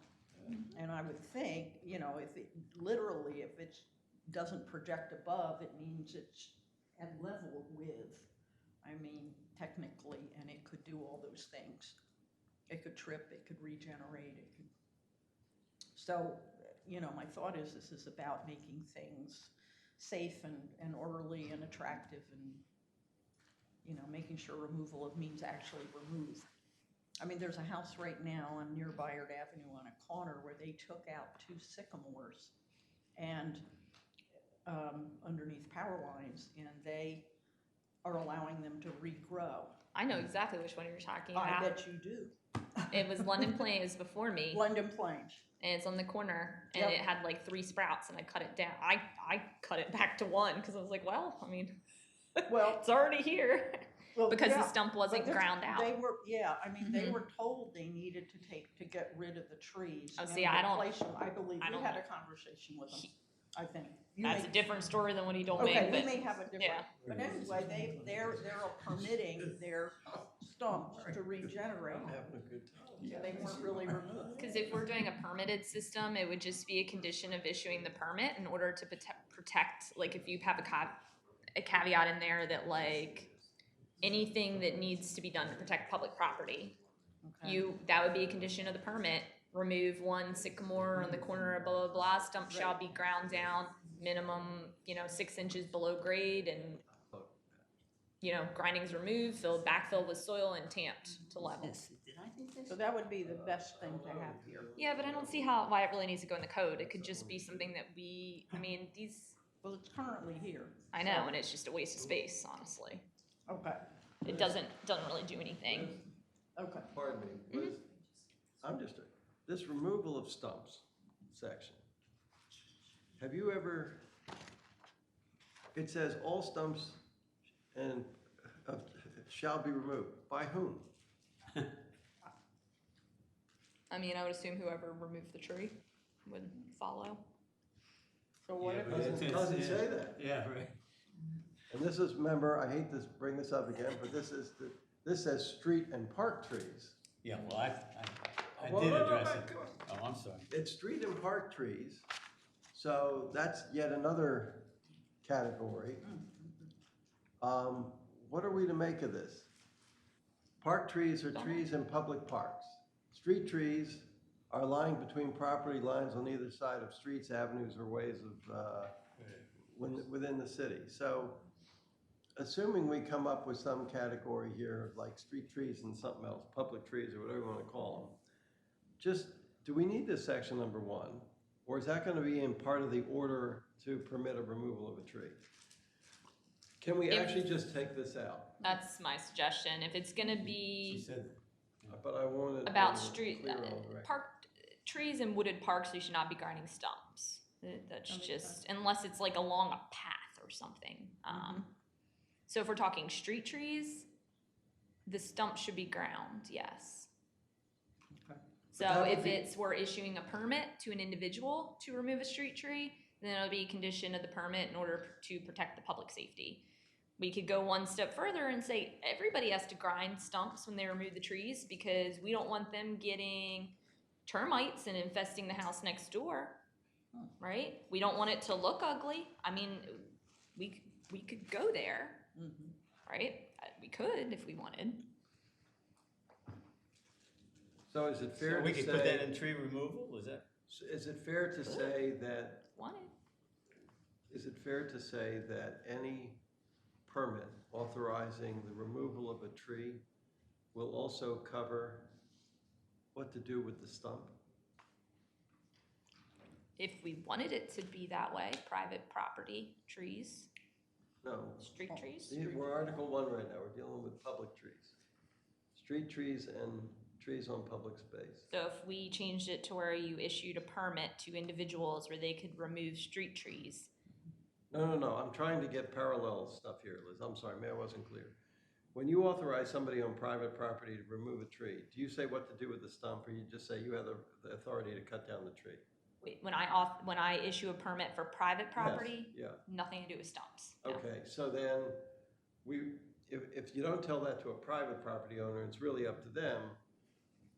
And I would think, if it doesn't project above, it means it's at level with, technically, and it could do all those things. It could trip, it could regenerate, it could. So, my thought is this is about making things safe and orderly and attractive and, making sure removal means actually remove. There's a house right now on near Bayard Avenue on a corner where they took out 2 sycamores and underneath power lines, and they are allowing them to regrow. I know exactly which one you're talking I about. bet you do. It was London Plains before me, London Plains. and it's on the corner, and Yep. it had like 3 sprouts, and I cut it down. I cut it back to 1 because I was like, well, Well, it's already here. Because yeah, the stump wasn't but ground out. They were, they Mhm. were told they needed to get rid of the trees. Oh, and see, I don't- replace them. I believe I we don't had know. a conversation with them, I think. That's a different story than what he told Okay, me. we But may have a different, yeah. but anyway, they're permitting their stumps to regenerate, I'm having a good time. and they weren't really removed. Because if we're doing a permitted system, it would just be a condition of issuing the permit in order to protect, like if you have a caveat in there that like anything that needs to be done to protect public property, Okay. that would be a condition of the permit. Remove one sycamore on the corner of blah, blah, blah, stump shall be ground down, minimum, 6 inches below grade and, grindings removed, backfilled with soil and tamped to level. So that would be the best thing to have here. Yeah, but I don't see why it really needs to go in the code. It could just be something that Well, it's currently here. I know, and it's just a waste of space, honestly. Okay, It doesn't really do anything. okay. Pardon me, this removal of stumps section. Have you ever, it says all stumps and shall be removed. By whom? I would assume whoever removed the tree would follow. So what if, Doesn't say that. Yeah, right. And this is, remember, I hate to bring this up again, but this says street and park trees. Yeah, well, I Well, did no, address no, it. no. Oh, I'm sorry. It's street and park trees, so that's yet another category. What are we to make of this? Park trees are trees in public parks. Street trees are lying between property lines on either side of streets, avenues, or ways of, within the city. So, assuming we come up with some category here, like street trees and something else, public trees or whatever you want to call them, do we need this section number 1? Or is that going to be in part of the order to permit a removal of a tree? Can we actually just take this out? That's my suggestion. If it's gonna She be said, But I wanted. about street, clear on the record. park, trees and wooded parks, you should not be grinding stumps. That's just, unless it's like along a path or something. So if we're talking street trees, the stump should be ground, yes. Okay. So But that would if be- we're issuing a permit to an individual to remove a street tree, then it'll be a condition of the permit in order to protect the public safety. We could go one step further and say everybody has to grind stumps when they remove the trees because we don't want them getting termites and infesting the house next door, right? We don't want it to look ugly. We could go there, right? We could if we wanted. So is it fair so we to could put that say, in tree removal, is that? is it fair to say that, Wanted. is it fair to say that any permit authorizing the removal of a tree will also cover what to do with the stump? If we wanted it to be that way, private property, trees, No. street trees. We're Article 1 right now, we're dealing with public trees. Street trees and trees on public space. So if we changed it to where you issued a permit to individuals where they could remove street trees. No, I'm trying to get parallel stuff here, Liz. I'm sorry, maybe I wasn't clear. When you authorize somebody on private property to remove a tree, do you say what to do with the stump, or you just say you have the authority to cut down the tree? Wait, when I issue a permit for private property, Yes, nothing to do with stumps. No. Okay, so then, if you don't tell that to a private property owner, it's really up to them,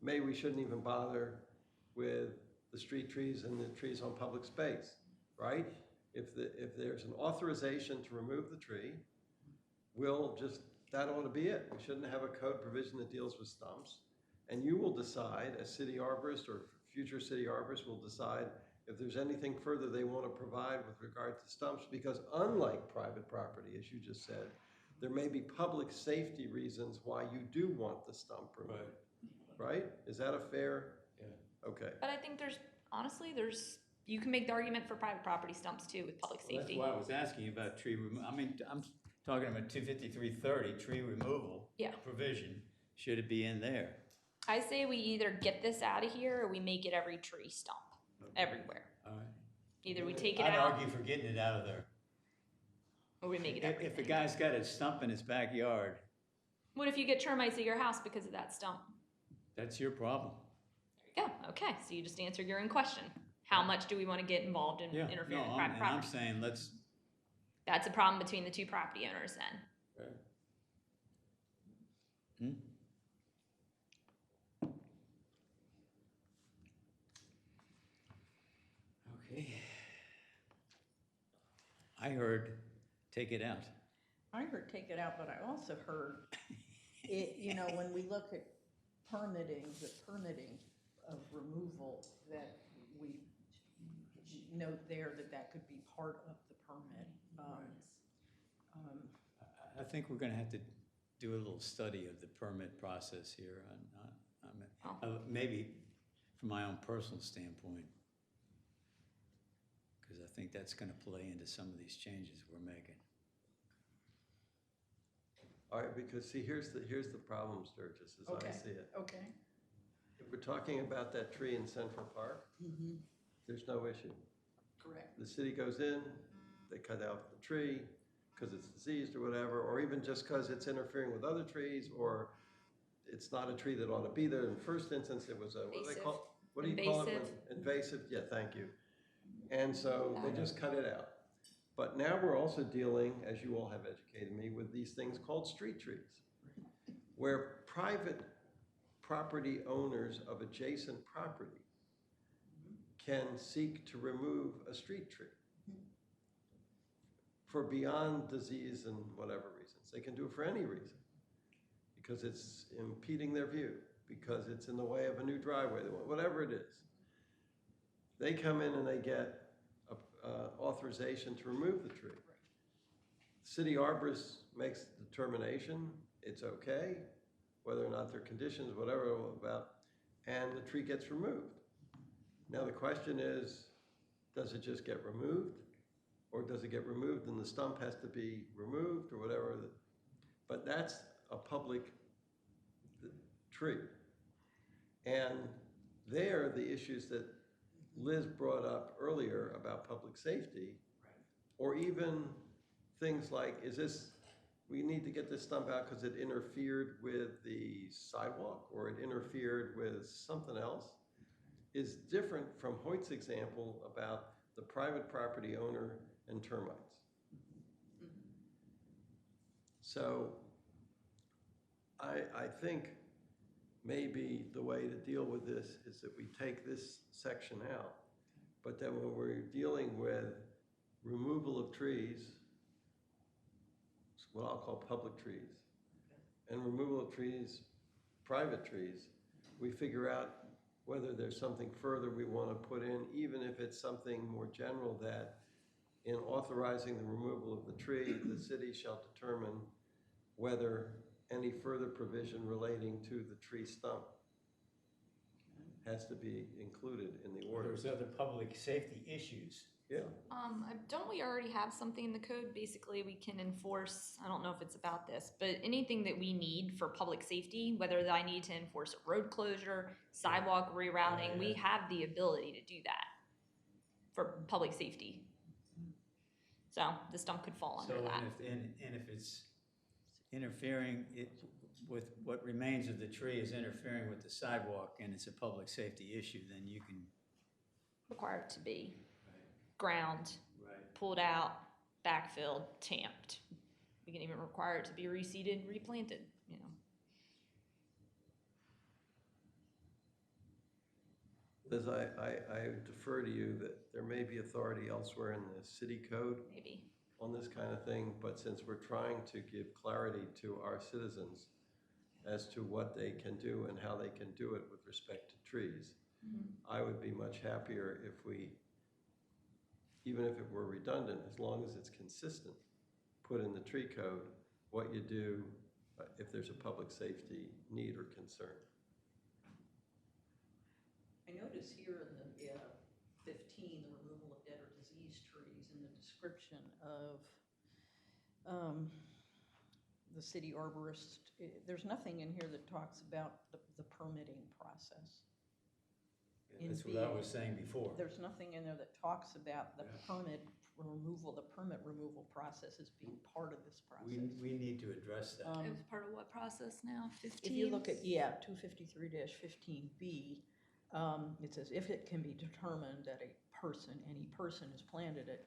maybe we shouldn't even bother with the street trees and the trees on public space, right? If there's an authorization to remove the tree, that ought to be it. We shouldn't have a code provision that deals with stumps. And you will decide, as city arborist or future city arborists will decide if there's anything further they want to provide with regard to stumps, because unlike private property, as you just said, there may be public safety reasons why you do want the stump removed. Right? Is that a fair? Yeah. Okay. But I think you can make the argument for private property stumps too with public Well, that's safety. why I was asking you about tree removal. I'm talking about 25330, tree removal. Yeah. Provision. Should it be in there? I say we either get this out of here or we make it every tree stump, everywhere. All right. Either we take it I'd out argue for getting it out of there. or we make it If everything. the guy's got a stump in his backyard, What if you get termites at your house because of that stump? that's your problem. There you go. Okay, so you just answered your own question. How much do we want to get involved in Yeah, interfering no, with private I'm property? saying let's, That's a problem between the two property owners then. I heard, take it out. I heard take it out, but I also heard it, you know, when we look at permitting, the permitting of removal, that we note there that that could be part of the permit. I think we're gonna have to do a little study of the permit process here, maybe from my own personal standpoint, because I think that's gonna play into some of these changes we're making. All right, because see, here's the problem, Sturgis, as I see it. Okay. If we're talking about that tree in Central Park, there's no issue. Correct. The city goes in, they cut out the tree because it's diseased or whatever, or even just because it's interfering with other trees, or it's not a tree that ought to be there. In the first instance, it was a, what do they call, what do you call it? Invasive, yeah, thank you. And so they just cut it out. But now we're also dealing, as you all have educated me, with these things called street trees, where private property owners of adjacent property can seek to remove a street tree for beyond disease and whatever reasons. They can do it for any reason, because it's impeding their view, because it's in the way of a new driveway, whatever it is. They come in and they get authorization to remove the tree. City arborist makes the determination, it's okay, whether or not there are conditions, whatever about, and the tree gets removed. Now the question is, does it just get removed? Or does it get removed and the stump has to be removed or whatever? But that's a public tree. And there, the issues that Liz brought up earlier about public safety, or even things like, we need to get this stump out because it interfered with the sidewalk or it interfered with something else, is different from Hoyte's example about the private property owner and termites. So I think maybe the way to deal with this is that we take this section out, but then when we're dealing with removal of trees, what I'll call public trees, and removal of trees, private trees, we figure out whether there's something further we want to put in, even if it's something more general that in authorizing the removal of the tree, the city shall determine whether any further provision relating to the tree stump has to be included in the order. There's other public safety issues. Yeah. Don't we already have something in the code? Basically, we can enforce, I don't know if it's about this, but anything that we need for public safety, whether I need to enforce a road closure, sidewalk rerouting, we have the ability to do that for public safety. So the stump could fall under that. And if it's interfering with what remains of the tree is interfering with the sidewalk and it's a public safety issue, then you can. Require it to be ground, pulled out, backfilled, tamped. We can even require it to be reseeded, replanted, you know. Liz, I defer to you that there may be authority elsewhere in the city code Maybe. on this kind of thing, but since we're trying to give clarity to our citizens as to what they can do and how they can do it with respect to trees, I would be much happier if we, even if it were redundant, as long as it's consistent, put in the tree code what you do if there's a public safety need or concern. I notice here in the 15, the removal of dead or diseased trees, in the description of the city arborist, there's nothing in here that talks about the permitting process. That's what I was saying before. There's nothing in there that talks about the permit removal process as being part of this process. We need to address that. It was part of what process now? 15? If you look at, 253-15B, it says, if it can be determined that any person has planted it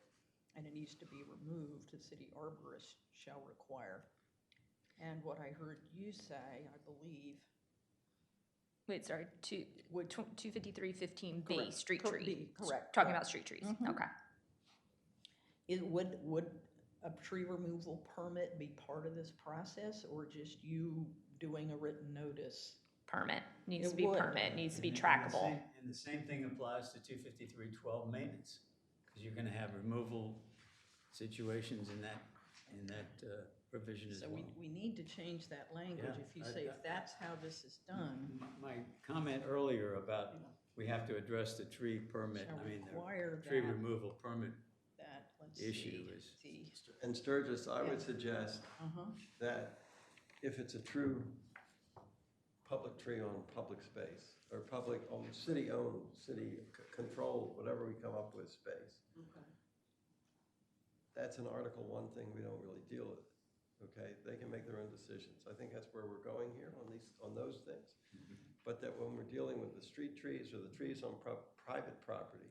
and it needs to be removed, the city arborist shall require. And what I heard you say, I believe. Wait, sorry, 253-15B, Correct. street tree. B, correct. Talking about street trees, okay. would a tree removal permit be part of this process, or just you doing a written notice? Permit, needs It to be would. permit, needs to be And the trackable. And the same thing applies to 253-12 maintenance, because you're gonna have removal situations in that provision as So well. we need to change that language, Yeah, if you say, if that's how this is done, My comment earlier about we have to address the tree permit, shall I mean, require the tree that, removal permit let's issue see, is- the, And Sturgis, I would suggest uh-huh, that if it's a true public tree on public space, or public-owned, city-owned, city-controlled, whatever we come up with space, okay. that's an Article 1 thing we don't really deal with, okay? They can make their own decisions. I think that's where we're going here on those things. But that when we're dealing with the street trees or the trees on private property,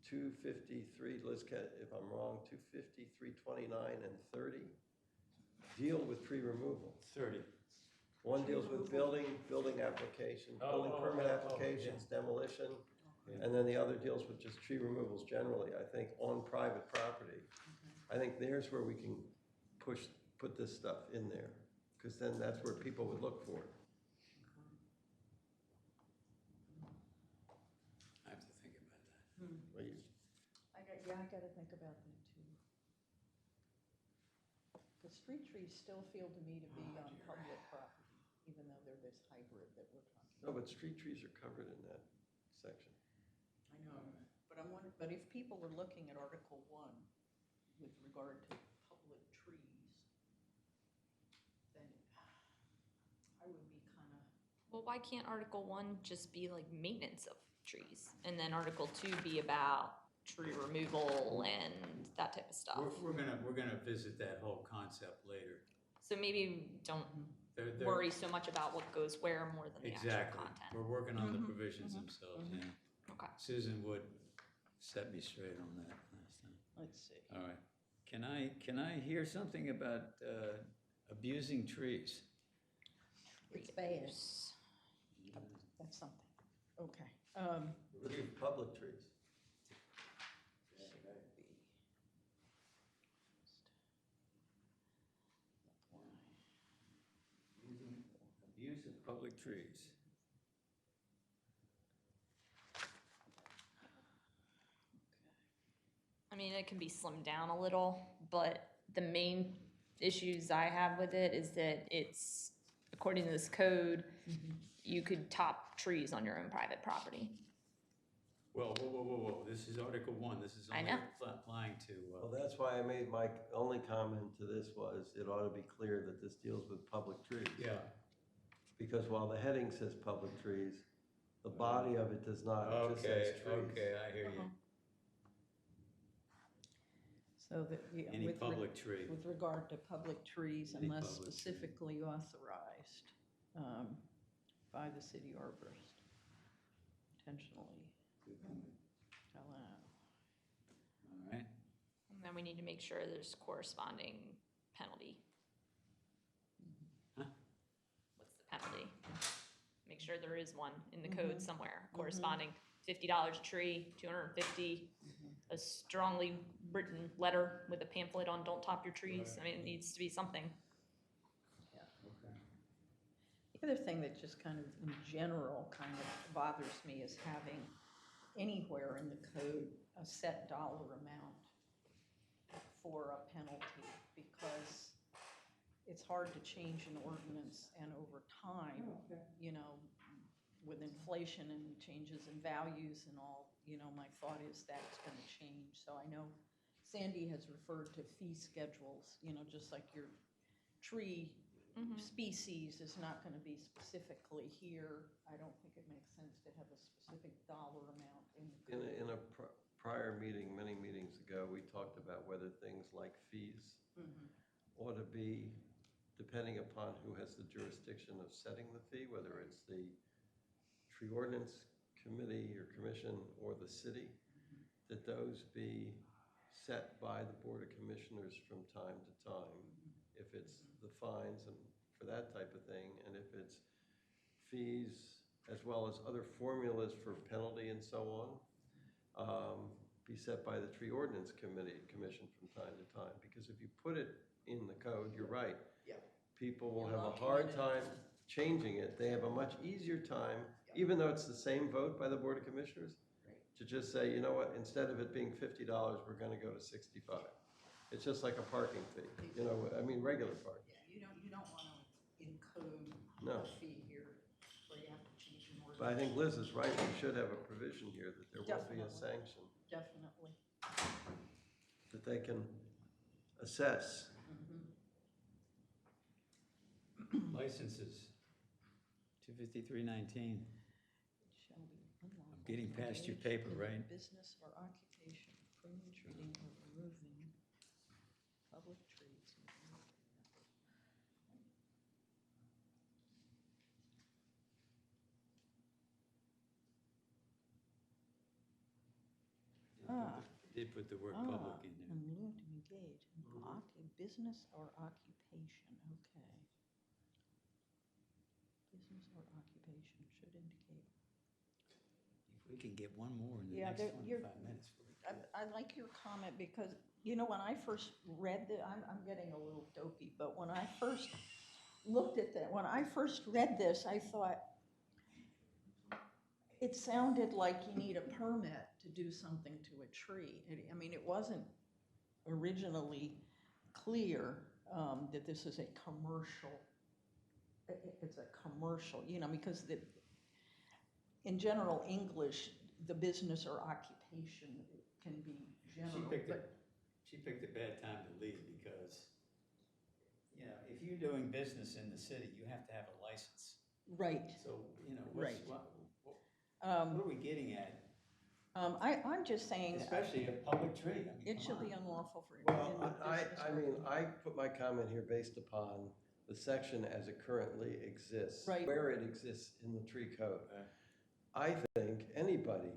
253, if I'm wrong, 250, 329, and 30 deal with tree removal. 30. One deals with building application, building permit applications, demolition, and then the other deals with just tree removals generally, I think, on private property. I think there's where we can put this stuff in there, because then that's where people would look for it. I have to think about that. Well, you- I gotta think about that too. The street trees still feel to me to be on public property, even though they're this hybrid that we're talking No, about. but street trees are covered in that section. I know, but I'm wondering, but if people are looking at Article 1 with regard to public trees, then I would be kind of, Well, why can't Article 1 just be like maintenance of trees? And then Article 2 be about tree removal and that type of stuff? We're gonna visit that whole concept later. So maybe don't They're- worry so much about what goes where more than the actual Exactly. content. We're working on the provisions themselves, yeah. Okay. Susan Wood set me straight on that last time. let's see. All right. Can I hear something about abusing trees? It's bad. That's something. Okay. Leave public trees. Abuse of public trees. I mean, it can be slimmed down a little, but the main issues I have with it is that it's, according to this code, you could top trees on your own private property. Whoa, this is Article 1, this is I only know. applying to, Well, that's why I made my only comment to this was, it ought to be clear that this deals with public trees. yeah. Because while the heading says public trees, the body of it does not, it just says trees. Okay, I hear you. So that, Any public tree. with regard to public trees, Any unless public tree. specifically authorized by the city arborist, intentionally allow. All right. And then we need to make sure there's corresponding penalty. Huh? What's the penalty? Make sure there is one in the code somewhere, corresponding $50 a tree, 250, a strongly written letter with a pamphlet on don't top your trees. I mean, it needs to be something. Okay. The other thing that just kind of, in general, kind of bothers me is having anywhere in the code a set dollar amount for a penalty, because it's hard to change an ordinance, and over time, you know, with inflation and changes in values and all, you know, my thought is that's gonna change. So I know Sandy has referred to fee schedules, you know, just like your tree species is not gonna be specifically here. I don't think it makes sense to have a specific dollar amount in the code. In a prior meeting, many meetings ago, we talked about whether things like fees ought to be, depending upon who has the jurisdiction of setting the fee, whether it's the Tree Ordinance Committee or Commission or the city, that those be set by the Board of Commissioners from time to time. If it's the fines and for that type of thing, and if it's fees as well as other formulas for penalty and so on. be set by the Tree Ordinance Commission from time to time, because if you put it in the code, you're right. Yeah. People will You're have a locking hard it in. time changing it. They have a much easier time, even though it's the same vote by the Board of Commissioners, Right. to just say, you know what, instead of it being $50, we're gonna go to 65. It's just like a parking fee, you know, I mean, regular parking. Yeah, you don't want to encode No. a fee here where you have to change an ordinance. But I think Liz is right, we should have a provision here that there will be a Definitely. sanction Definitely. that they can assess. Licenses, 25319. Shall be unlawful I'm getting to past your engage paper, in right? Business or occupation, pruning, treating, or removing public trees. Did put the word public in there. In lieu to engage in business or occupation, okay. Business or occupation should indicate. If we can get one more in the Yeah, next you're- 25 minutes. we'll be good. I like your comment because, you know, when I first read I'm getting a little dopey, but when I first looked at that, when I first read this, I thought, it sounded like you need a permit to do something to a tree. I mean, it wasn't originally clear that this is a commercial, it's a commercial, you know, because in general English, the business or occupation can be general. She picked a bad time to leave because, you know, if you're doing business in the city, you have to have a license. Right. So, you know, Right. what are we getting at? I'm just saying. Especially a public tree. I mean, It come should on. be unlawful for. Well, in the business I or- mean, I put my comment here based upon the section as it currently exists. Right. Where it exists in the tree code. I think anybody,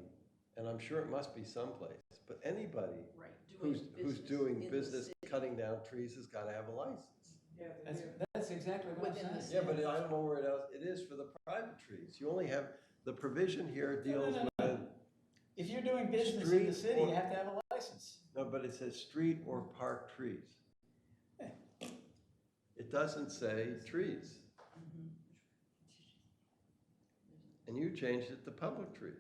and I'm sure it must be someplace, but anybody Right. who's business doing in the business city. cutting down trees has gotta have a license. Yeah, they do. That's exactly what Within I'm the saying. Yeah, but I don't know where it is for the private trees. You only have, the provision here deals no, with, If you're doing business in the Street city, or- you have to have a license. no, but it says street or park trees. It doesn't say trees. Mhm. And you changed it to public trees.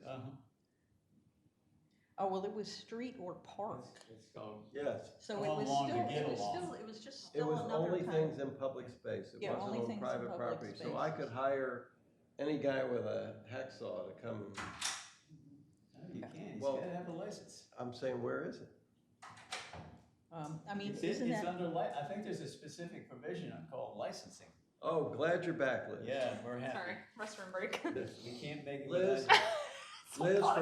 Oh, well, it was street or park. It's called. Yes. So it How was long to still, get it was along? still, it was just It still was another only kind things of. in public space. It Yeah, only wasn't on things in private public property. So I could spaces. hire any guy with a hacksaw to come, No, you can't. He's Well- gotta have a license. I'm saying, where is it? I mean, It's isn't that, under, I think there's a specific provision called licensing. Oh, glad you're back, Liz. Yeah, we're happy. Sorry, restroom break. We can't make it. Liz, without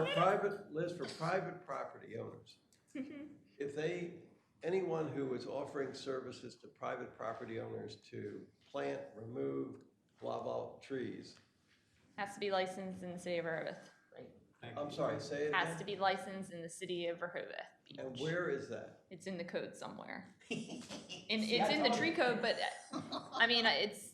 Liz, for private property owners, if anyone who is offering services to private property owners to plant, remove, blah, blah, trees, Has to be licensed in the city of Rehoboth. Thank I'm you. sorry, say it Has again? to be licensed in the city of Rehoboth Beach. And where is that? It's in the code somewhere. And it's in the tree code, but I mean, it's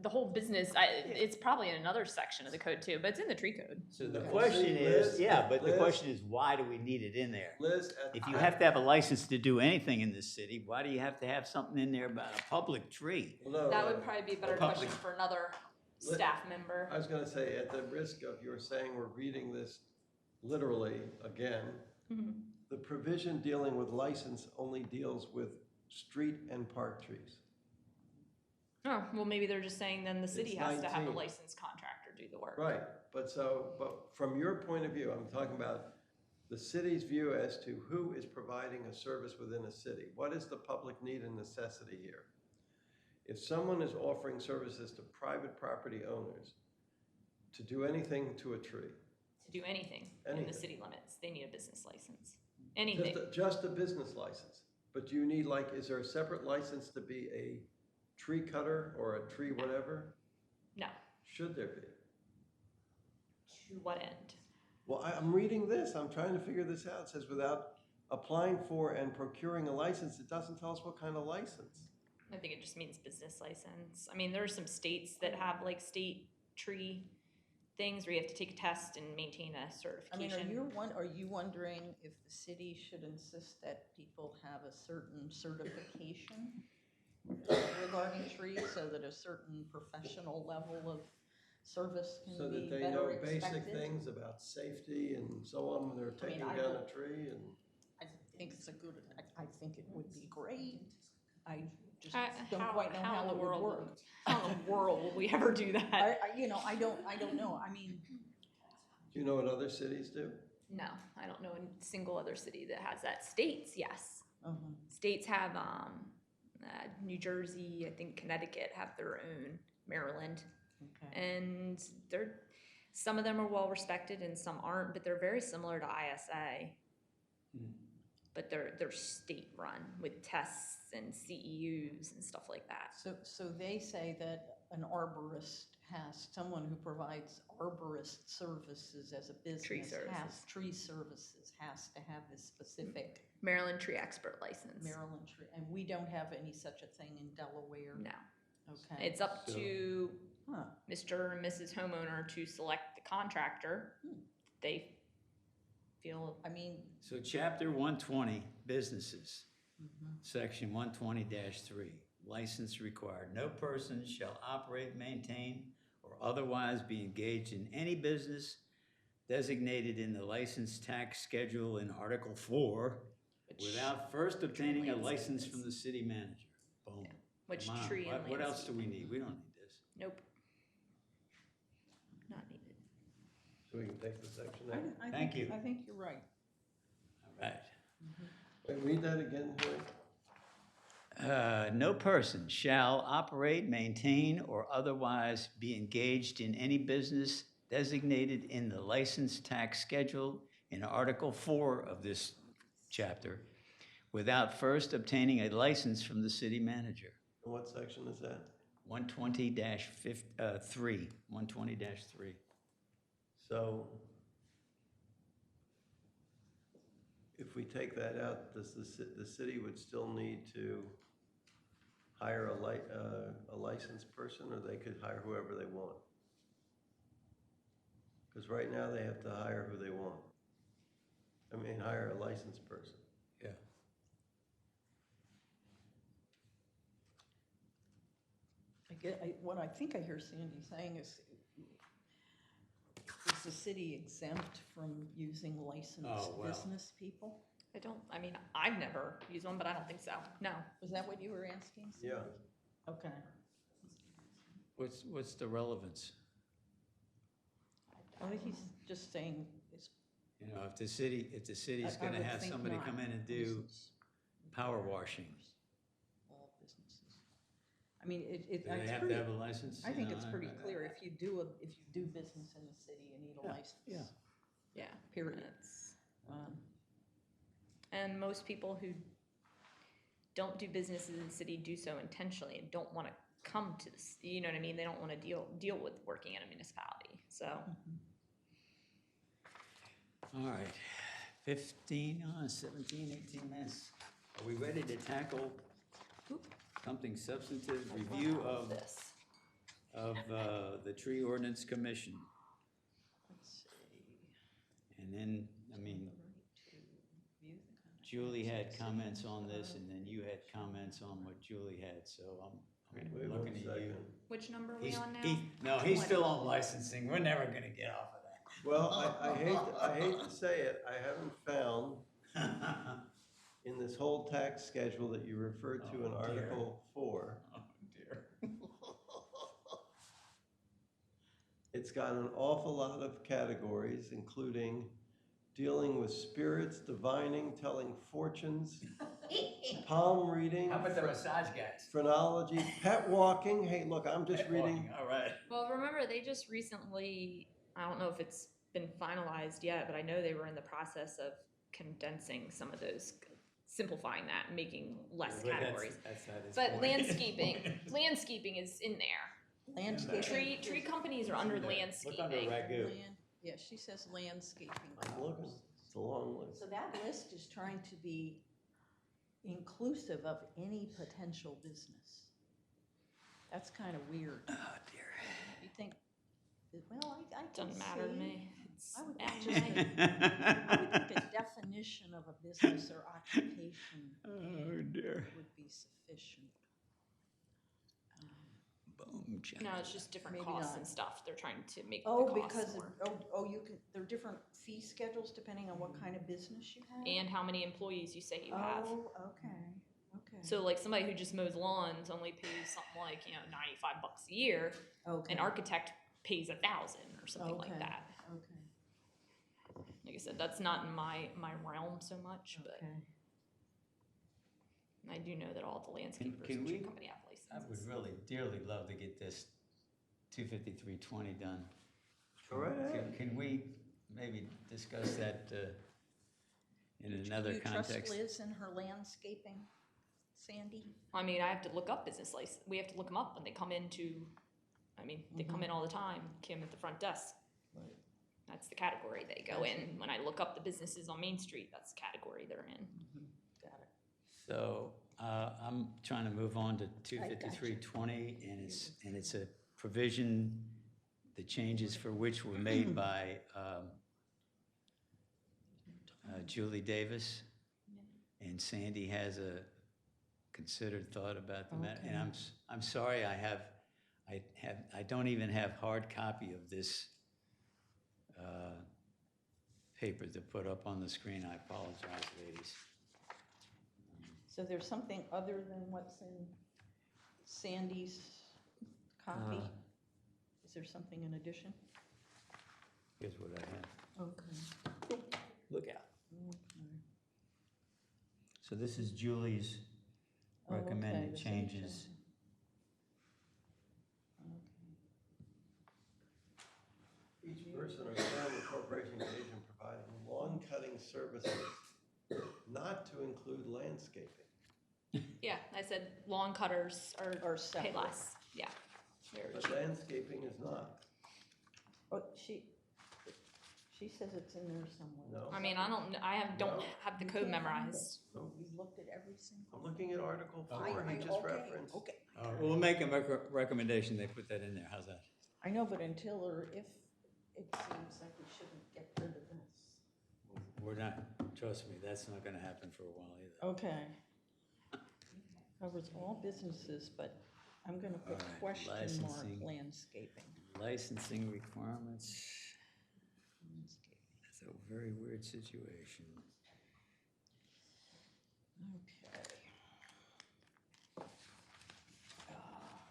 the whole business, it's probably in another section of the code too, but it's in the tree code. So the Okay. question See, is, Liz- yeah, but the Liz- question is, why do we need it in there? Liz, If you have to have a license to do anything in this city, why do you have to have something in there about a public tree? no, That would probably be a better Public- question for another staff member. I was gonna say, at the risk of your saying we're reading this literally again, Mhm. the provision dealing with license only deals with street and park trees. Oh, well, maybe they're just saying then the city It's has to have a 19. licensed contractor do the work. Right, but from your point of view, I'm talking about the city's view as to who is providing a service within a city. What is the public need and necessity here? If someone is offering services to private property owners to do anything to a tree, To do anything in Anything. the city limits, they need a business license. Anything. just a business license, but do you need, like, is there a separate license to be a tree cutter or a tree whatever? No. Should there be? To what end? Well, I'm reading this, I'm trying to figure this out. It says without applying for and procuring a license, it doesn't tell us what kind of license. I think it just means business license. I mean, there are some states that have like state tree things where you have to take a test and maintain a I mean, certification. are you wondering if the city should insist that people have a certain certification regarding trees so that a certain professional level of service So can that be they know better basic expected? things about safety and so on when they're I mean, taking I down will- a tree and. I think it's a good, I think it would be great. I just How- don't quite know how in it the would world work. How in the world will we ever do that? I don't know. I mean, Do you know what other cities do? No, I don't know a single other city that has that. States, yes. uh-huh. States have, New Jersey, I think Connecticut have their own, Maryland. Okay. And some of them are well respected and some aren't, but they're very similar to ISA. But they're state run with tests and CEUs and stuff like that. So they say that an arborist someone who provides arborist services as a business Tree services. tree services has to have this specific Maryland Tree Expert license. Maryland tree, and we don't have any such a thing in Delaware. No. Okay. It's up So- to Huh. Mr. and Mrs. Homeowner to select the contractor they feel. I mean, So chapter 120, businesses, mhm. section 120-3, license required. No person shall operate, maintain, or otherwise be engaged in any business designated in the license tax schedule in Article 4 without first obtaining a license from the city manager. Boom. Which Come on. tree and What else do we landscape? need? We don't need this. Nope. Not needed. So we can take the section I out? Thank think, you. I think you're right. All right. Wait, read that again, Hoyte. No person shall operate, maintain, or otherwise be engaged in any business designated in the license tax schedule in Article 4 of this chapter without first obtaining a license from the city manager. And what section is that? 120-3, 120-3. So if we take that out, does the city would still need to hire a licensed person, or they could hire whoever they want? Because right now they have to hire who they want. I mean, hire a licensed person. Yeah. What I think I hear Sandy saying is the city exempt from using licensed Oh, well. business people? I've never used one, but I don't think so. No. Was that what you were asking, Sandy? Yeah. Okay. What's the relevance? I think he's just saying it's. You know, if the city's I gonna would have think somebody not. come in and do Business. power washing, All businesses. I mean, do it's they have to pretty, have a license? I think You it's know, pretty clear, if you do business in the city, you need a Yeah, license. yeah. Yeah. Period. That's- Um, And most people who don't do business in the city do so intentionally and don't want to come to this, you know what I mean? They don't want to deal with working in a municipality, so. All right, 15, 17, 18 minutes. Are we ready to tackle something substantive? Review of This. the Tree Ordinance Commission. Let's see. And then, I mean, Right to view the contract. Julie had comments on this, and then you had comments on what Julie had, so I'm Wait one looking at you. second. Which number are we He's, on now? he's still on licensing. We're never gonna get off of Well, I hate to say it, I haven't found that. in this whole tax schedule that you referred to in Oh, dear. Article 4, Oh, dear. it's got an awful lot of categories, including dealing with spirits, divining, telling fortunes, palm reading, How about the massage guys? phrenology, pet walking. Hey, look, I'm just reading. All right. Well, remember, they just recently, I don't know if it's been finalized yet, but I know they were in the process of condensing some of those, simplifying that, and making less categories. That's not his But point. landscaping is in there. Landscaping. Tree companies are under Look under landscaping. ragu. Yeah, she says landscaping. I'm looking, it's a long list. So that list is trying to be inclusive of any potential business. That's kind of weird. Oh, dear. You think Well, I can Doesn't matter to see. me. It's I would at think just night. I would think a definition of a business or occupation Oh, dear. would be sufficient. Boom, check. No, it's just different Maybe costs not. and stuff. They're trying to make the Oh, costs because, more. you can, there are different fee schedules depending on what kind of business you have? And how many employees you say you have. Oh, okay, okay. So like somebody who just mows lawns only pays something like, $95 a year. Okay. An architect pays 1,000 or something like Okay, that. Okay, Like I said, that's not in my realm so much, but okay. I do know that all the landscapers can and we- tree company have I would licenses. really dearly love to get this 25320 done. Go right ahead. Can we maybe discuss that in another Do you trust context? Liz and her landscaping, Sandy? I mean, I have to look up business license. We have to look them up when they come into, they come in all the time, Kim at the front desk. Right. That's the category they go in. When I look up the businesses on Main Street, that's the category they're in. Got it. So I'm trying to move on to I gotcha. 25320, and it's a provision, the changes for which were made by Julie Davis, and Sandy has a considered thought about the matter. And Okay. I'm sorry, I don't even have hard copy of this paper to put up on the screen. I apologize, ladies. So there's something other than what's in Sandy's copy? Is there something in addition? Here's what I have. Okay. Look out. Okay. So this is Julie's Oh, okay, recommended the city changes. Each person or family corporation engaged in providing lawn cutting services, not to include landscaping. Yeah, I said lawn cutters Or are pay separate. less. Yeah. Very But cheap. landscaping is not. Oh, she says it's in there somewhere. No. I mean, don't have the You code can't find memorized. No. You've looked at every single. I'm looking at Article I- 4, he just okay, referenced. Okay, We'll make a recommendation, they put that in there, how's that? I know, but until or if, it seems like we shouldn't get rid of this. We're not, trust me, that's not gonna happen for a while either. Okay. Covers all businesses, but I'm gonna put All right, question mark licensing. landscaping. Licensing requirements, Landscaping. that's a very weird situation. Okay.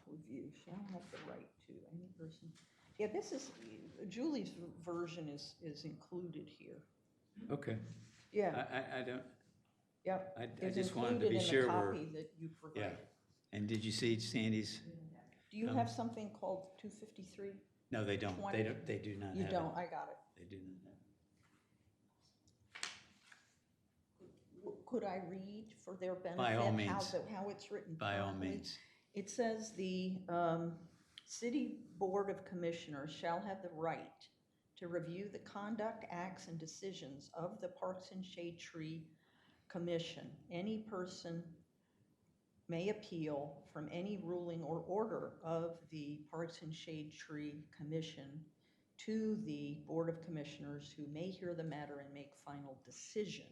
Review, shall have the right to, any person. Yeah, this is, Julie's version is included here. Okay, Yeah, I don't, yep. I It's just wanted to be sure included in the we're, copy that you yeah. provided. And did you see Sandy's? Do you have something called 253? No, they don't, 20? they do not have it. You don't, I got it. They do not have Could I read for their benefit? By all how means. How it's written it. By all properly? means. It says the City Board of Commissioners shall have the right to review the conduct, acts, and decisions of the Parks and Shade Tree Commission. Any person may appeal from any ruling or order of the Parks and Shade Tree Commission to the Board of Commissioners, who may hear the matter and make final decision.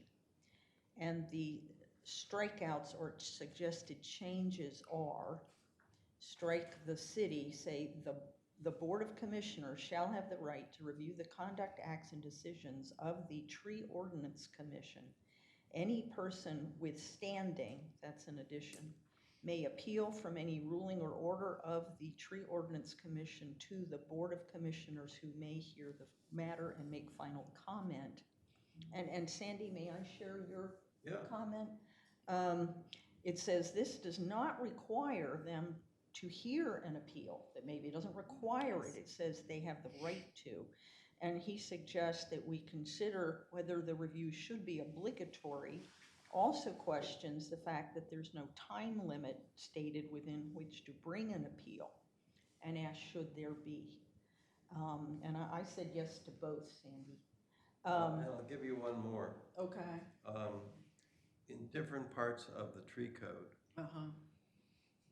And the strikeouts or suggested changes are, strike the city, say the Board of Commissioners shall have the right to review the conduct, acts, and decisions of the Tree Ordinance Commission. Any person withstanding, that's an addition, may appeal from any ruling or order of the Tree Ordinance Commission to the Board of Commissioners, who may hear the matter and make final comment. And Sandy, may I share your comment? It says this does not require them to hear an appeal, that maybe it doesn't require it, it says they have the right to. And he suggests that we consider whether the review should be obligatory. Also questions the fact that there's no time limit stated within which to bring an appeal, and asks should there be. And I said yes to both, Sandy. And I'll give you one more. Okay. In different parts of the tree code,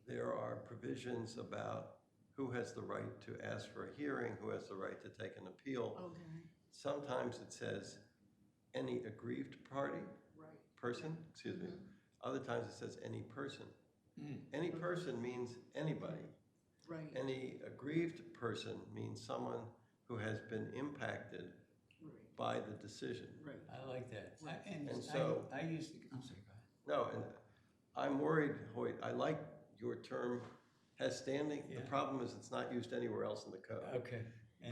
there are provisions about who has the right to ask for a hearing, who has the right to take an appeal. Okay, Sometimes it says any aggrieved party, right. person, excuse me. Other times it says any person. Any person means anybody. Right. Any aggrieved person means someone who has been impacted by the decision. Right. I like that. And so- I used to, I'm sorry, go ahead. No, and I'm worried, Hoyt, I like your term has standing. The Yeah. problem is it's not used anywhere else in the code. Okay.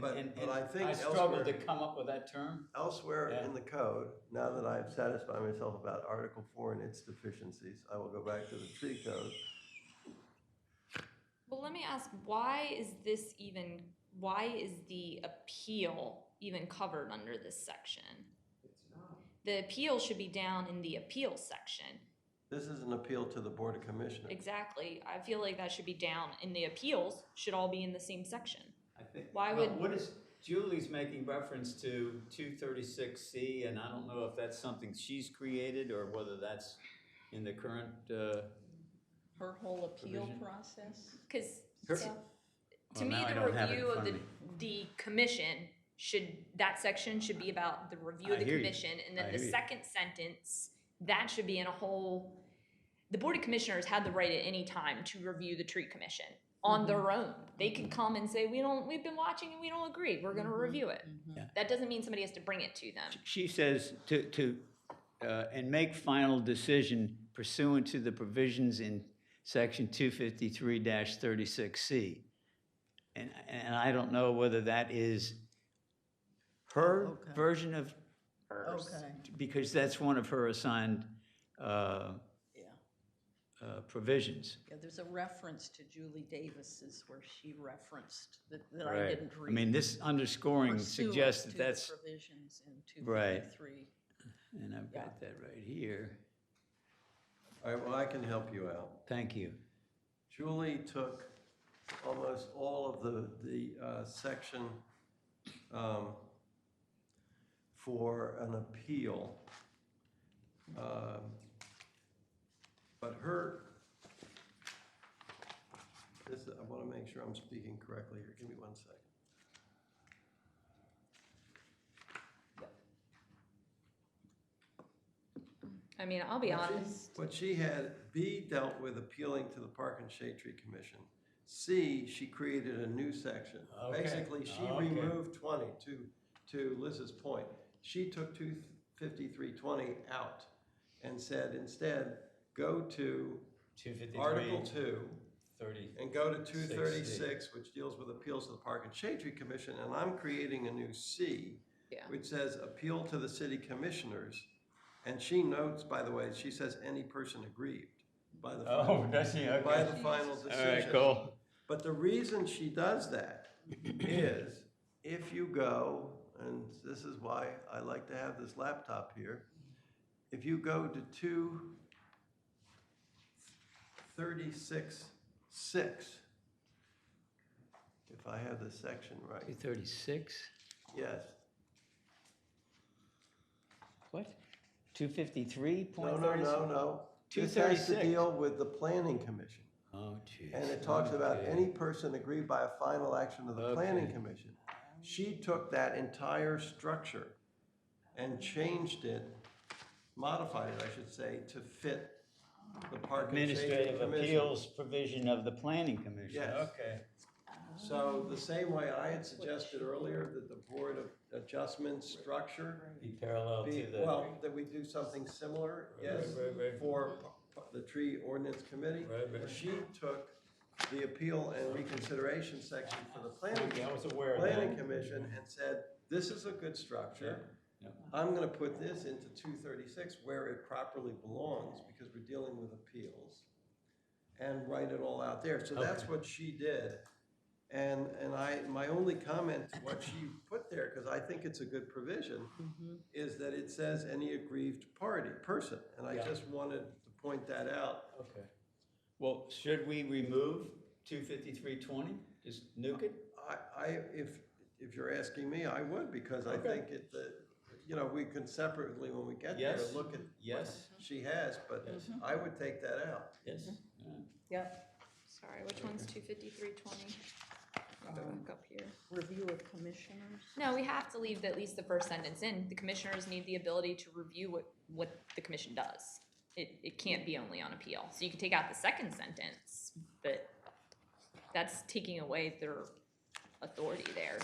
But I think I struggled to elsewhere- come up with that term. Elsewhere Yeah. in the code, now that I've satisfied myself about Article 4 and its deficiencies, I will go back to the tree code. Well, let me ask, why is the appeal even covered under this section? It's not. The appeal should be down in the appeal section. This is an appeal to the Board of Commissioners. Exactly. I feel like that should be down, and the appeals should all be in the same section. I think. Why well, would- What is, Julie's making reference to 236C, and I don't know if that's something she's created or whether that's in the current, Her whole appeal Provision. process Because Her- to Well, me, now I the don't have it in review of front the, of me. the commission that section should be about the review of I the hear you. commission, and I then the hear you. second sentence, that should be in a whole, the Board of Commissioners had the right at any time to review the tree commission on their own. They could come and say, we've been watching and we don't agree, we're gonna review it. Yeah. That doesn't mean somebody has to bring it to them. She says and make final decision pursuant to the provisions in section 253-36C. And I don't know whether that is her Okay. version of, Okay, because that's one of her assigned yeah. provisions. Yeah, there's a reference to Julie Davis's where she referenced that I Right. didn't read. I mean, this underscoring Pursuant suggests to that the that's, provisions in Right. 253. and I've got that right here. All right, well, I can help you out. Thank you. Julie took almost all of the section for an appeal. But I want to make sure I'm speaking correctly here. Give me 1 second. I mean, I'll be honest. What she had, B dealt with appealing to the Park and Shade Tree Commission. C, she created a new section. Okay. Basically, she Okay. removed 20, to Liz's point. She took 25320 out and said instead, go to 253. Article 2 30. and go to 236, which deals with appeals to the Park and Shade Tree Commission, and I'm creating a new C, Yeah. which says appeal to the city commissioners. And she notes, by the way, she says any person aggrieved by the Oh, final, does she? Okay. by the final All decision. right, cool. But the reason she does that is if you go, and this is why I like to have this laptop here, if you go to 236.6, if I have this section right, 236? yes. What? 253.36? No. This has to 236. deal with the planning commission. Oh, geez. And it talks about Okay. any person aggrieved by a final action of the planning Okay. commission. She took that entire structure and changed it, modified it, I should say, to fit the Park and Shade Tree Administrative Commission. appeals provision of the planning commission. Yes. Okay. So the same way I had suggested earlier that the Board of Adjustment structure Be parallel be, to the. well, that we do something similar, yes, Right. for the Tree Ordinance Committee. Right. She took the appeal and reconsideration section for the planning I was aware of Planning that. Commission and said, this is a good structure. Yeah. I'm gonna put this into 236 where it properly belongs because we're dealing with appeals and write it all out there. So that's Okay. what she did. And my only comment to what she put there, because I think it's a good provision, is that it says any aggrieved person. And I Yeah. just wanted to point that out. Okay. Well, should we remove 253.20? Just nuke it? If you're asking me, I would, because I Okay. think we can separately, when we get there, Yes. look at Yes? what she has, but Yes. I would take that out. Yes. Yep. Sorry, which one's 253.20? Go back up here. Review of commissioners. No, we have to leave at least the first sentence in. The commissioners need the ability to review what the commission does. It can't be only on appeal. So you can take out the second sentence, but that's taking away their authority there.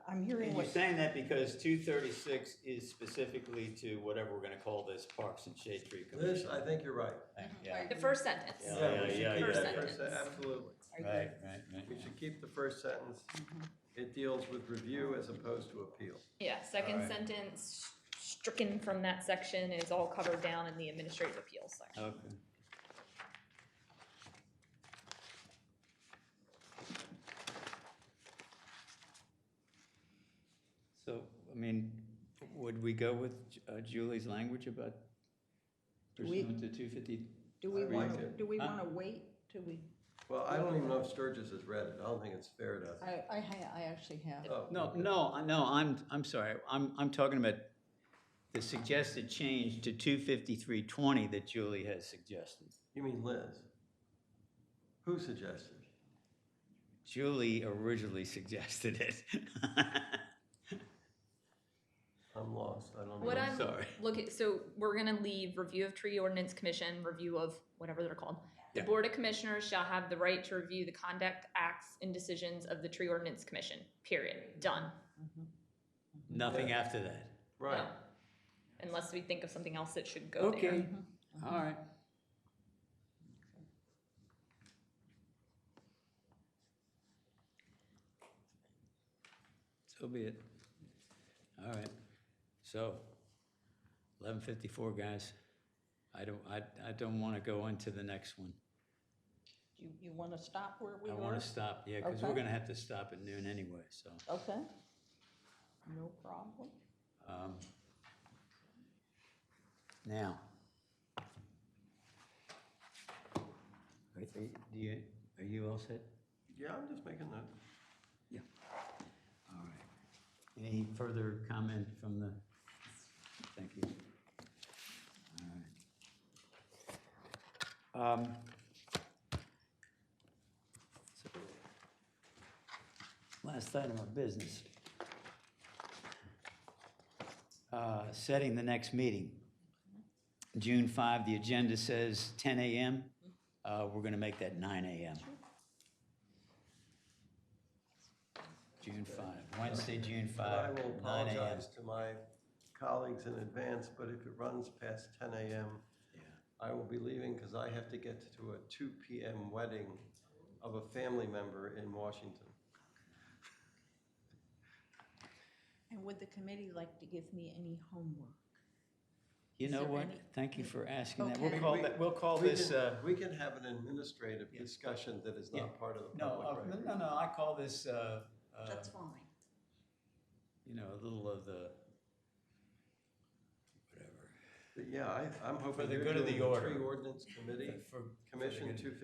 I'm hearing And you're what, saying that because 236 is specifically to whatever we're gonna call this Parks and Shade Tree This, Commission. I think you're right. Yeah, The first sentence. Yeah, we should yeah, keep yeah, that yeah. first sen- Absolutely. right. We should keep the first sentence. It deals with review as opposed to appeal. Yeah, second Alright. sentence stricken from that section is all covered down in the administrative appeals section. Okay. So, I mean, would we go with Julie's language about we- pursuant to 250? do we I want like to, it. do we Huh? want to wait till we, Well, I don't even know if Sturgis has read it. I don't think it's fair to. I actually have. Oh, No, okay. no, I'm sorry. I'm talking about the suggested change to 25320 that Julie has suggested. You mean Liz? Who suggested? Julie originally suggested it. I'm lost. I don't know. What I'm Sorry. looking, so we're gonna leave review of tree ordinance commission, review of whatever they're called. The Yeah. Board of Commissioners shall have the right to review the conduct, acts, and decisions of the Tree Ordinance Commission, period, done. Nothing after that. Right. No. Unless we think of something else that should go Okay, there. all right. So be it. All right, so 11:54, guys. I don't want to go into the next one. You want to stop where we I were? want to stop, yeah, because we're Okay. going to have to stop at noon anyway, so. Okay. No problem. Now. Are you all set? Yeah, I'm just making notes. All right. Any further comment from the, thank you. All right. So, last item of business. Setting the next meeting. June 5, the agenda says 10 a.m. We're going to make that 9 a.m. June 5, Wednesday, June 5, I will 9 a.m. apologize to my colleagues in advance, but if it runs past 10 a.m., I will be leaving because I have to get to a 2 p.m. wedding of a family member in Washington. And would the committee like to give me any homework? You Is know there what? any- Thank you for asking that. Okay. We'll call We this, can- We can have an administrative discussion that is Yeah. not part of the no, public record. no, I call this, That's fine. you know, a little of the, whatever. But yeah, I'm hoping. For the you're good of doing the order. Tree Ordinance Committee, For Commission the good-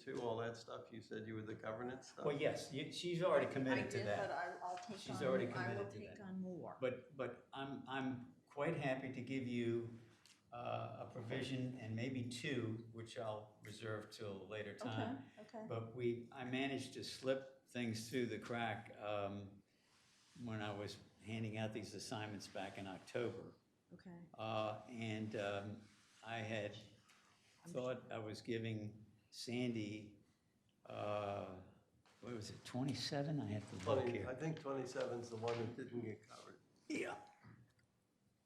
253-2, all that stuff. You said you were the governance stuff. Well, yes, she's already I committed to did, that. but I'll take on. She's already I will committed to take that. on more. But I'm quite happy to give you a provision and maybe two, which I'll reserve till a later time. Okay. But I managed to slip things through the crack when I was handing out these assignments back in October. Okay. And I had thought I was giving Sandy, what was it, 27? I have to look 20, here. I think 27 is the one that didn't get covered. Yeah.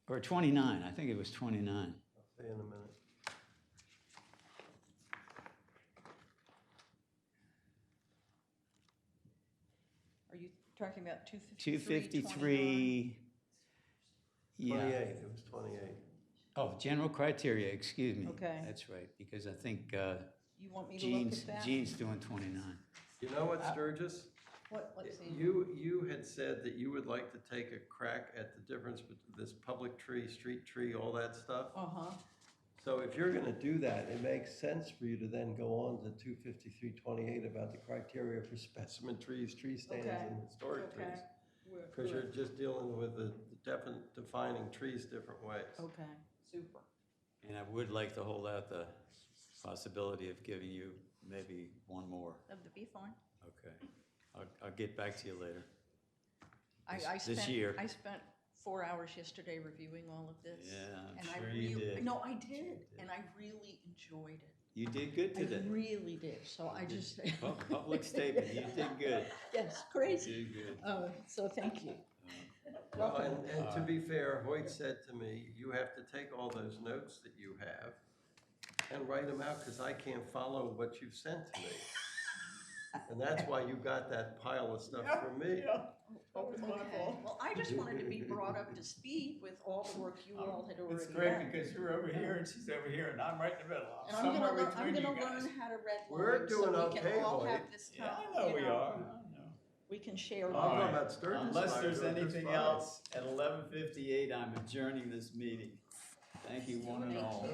Or 29, I think it was 29. I'll say in a minute. Are you talking about 253, yeah. 28, it was 28. Oh, general criteria, excuse me. Okay. That's right, because I think You want me to look at that? Jean's doing 29. You know what, Sturgis? Let's see. You had said that you would like to take a crack at the difference between this public tree, street tree, all that stuff. Uh-huh. So if you're gonna do that, it makes sense for you to then go on to 253-28 about the criteria for specimen trees, tree stands, Okay. and historic Okay. trees. Because you're just dealing with the defining trees different ways. Okay, super. And I would like to hold out the possibility of giving you maybe one more. That'd be fine. Okay. I'll get back to you later. I year. spent 4 hours yesterday reviewing all of this. Yeah, I'm and sure I you really, did. No, I did, did. and I really enjoyed it. You did good I today. really did, so I just. Public statement, you did good. Yes, You crazy. did good. So thank you. Well, and to be fair, Hoyte said to me, you have to take all those notes that you have and write them out, because I can't follow what you've sent to me. And that's why you got that pile of stuff from me. Okay, well, I just wanted to be brought up to speed with all the work you all had already It's done. great because you're over here and she's over here and I'm right in the middle. And I'm gonna learn how to redline. We're doing so we okay, can all Hoyte. have this Yeah, time, I know you we know, are. I know. We can share. I'm All talking right. about Sturges Unless Dodge, there's so that's anything fine. else, at 11:58, I'm adjourning this meeting. Thank you, one and all.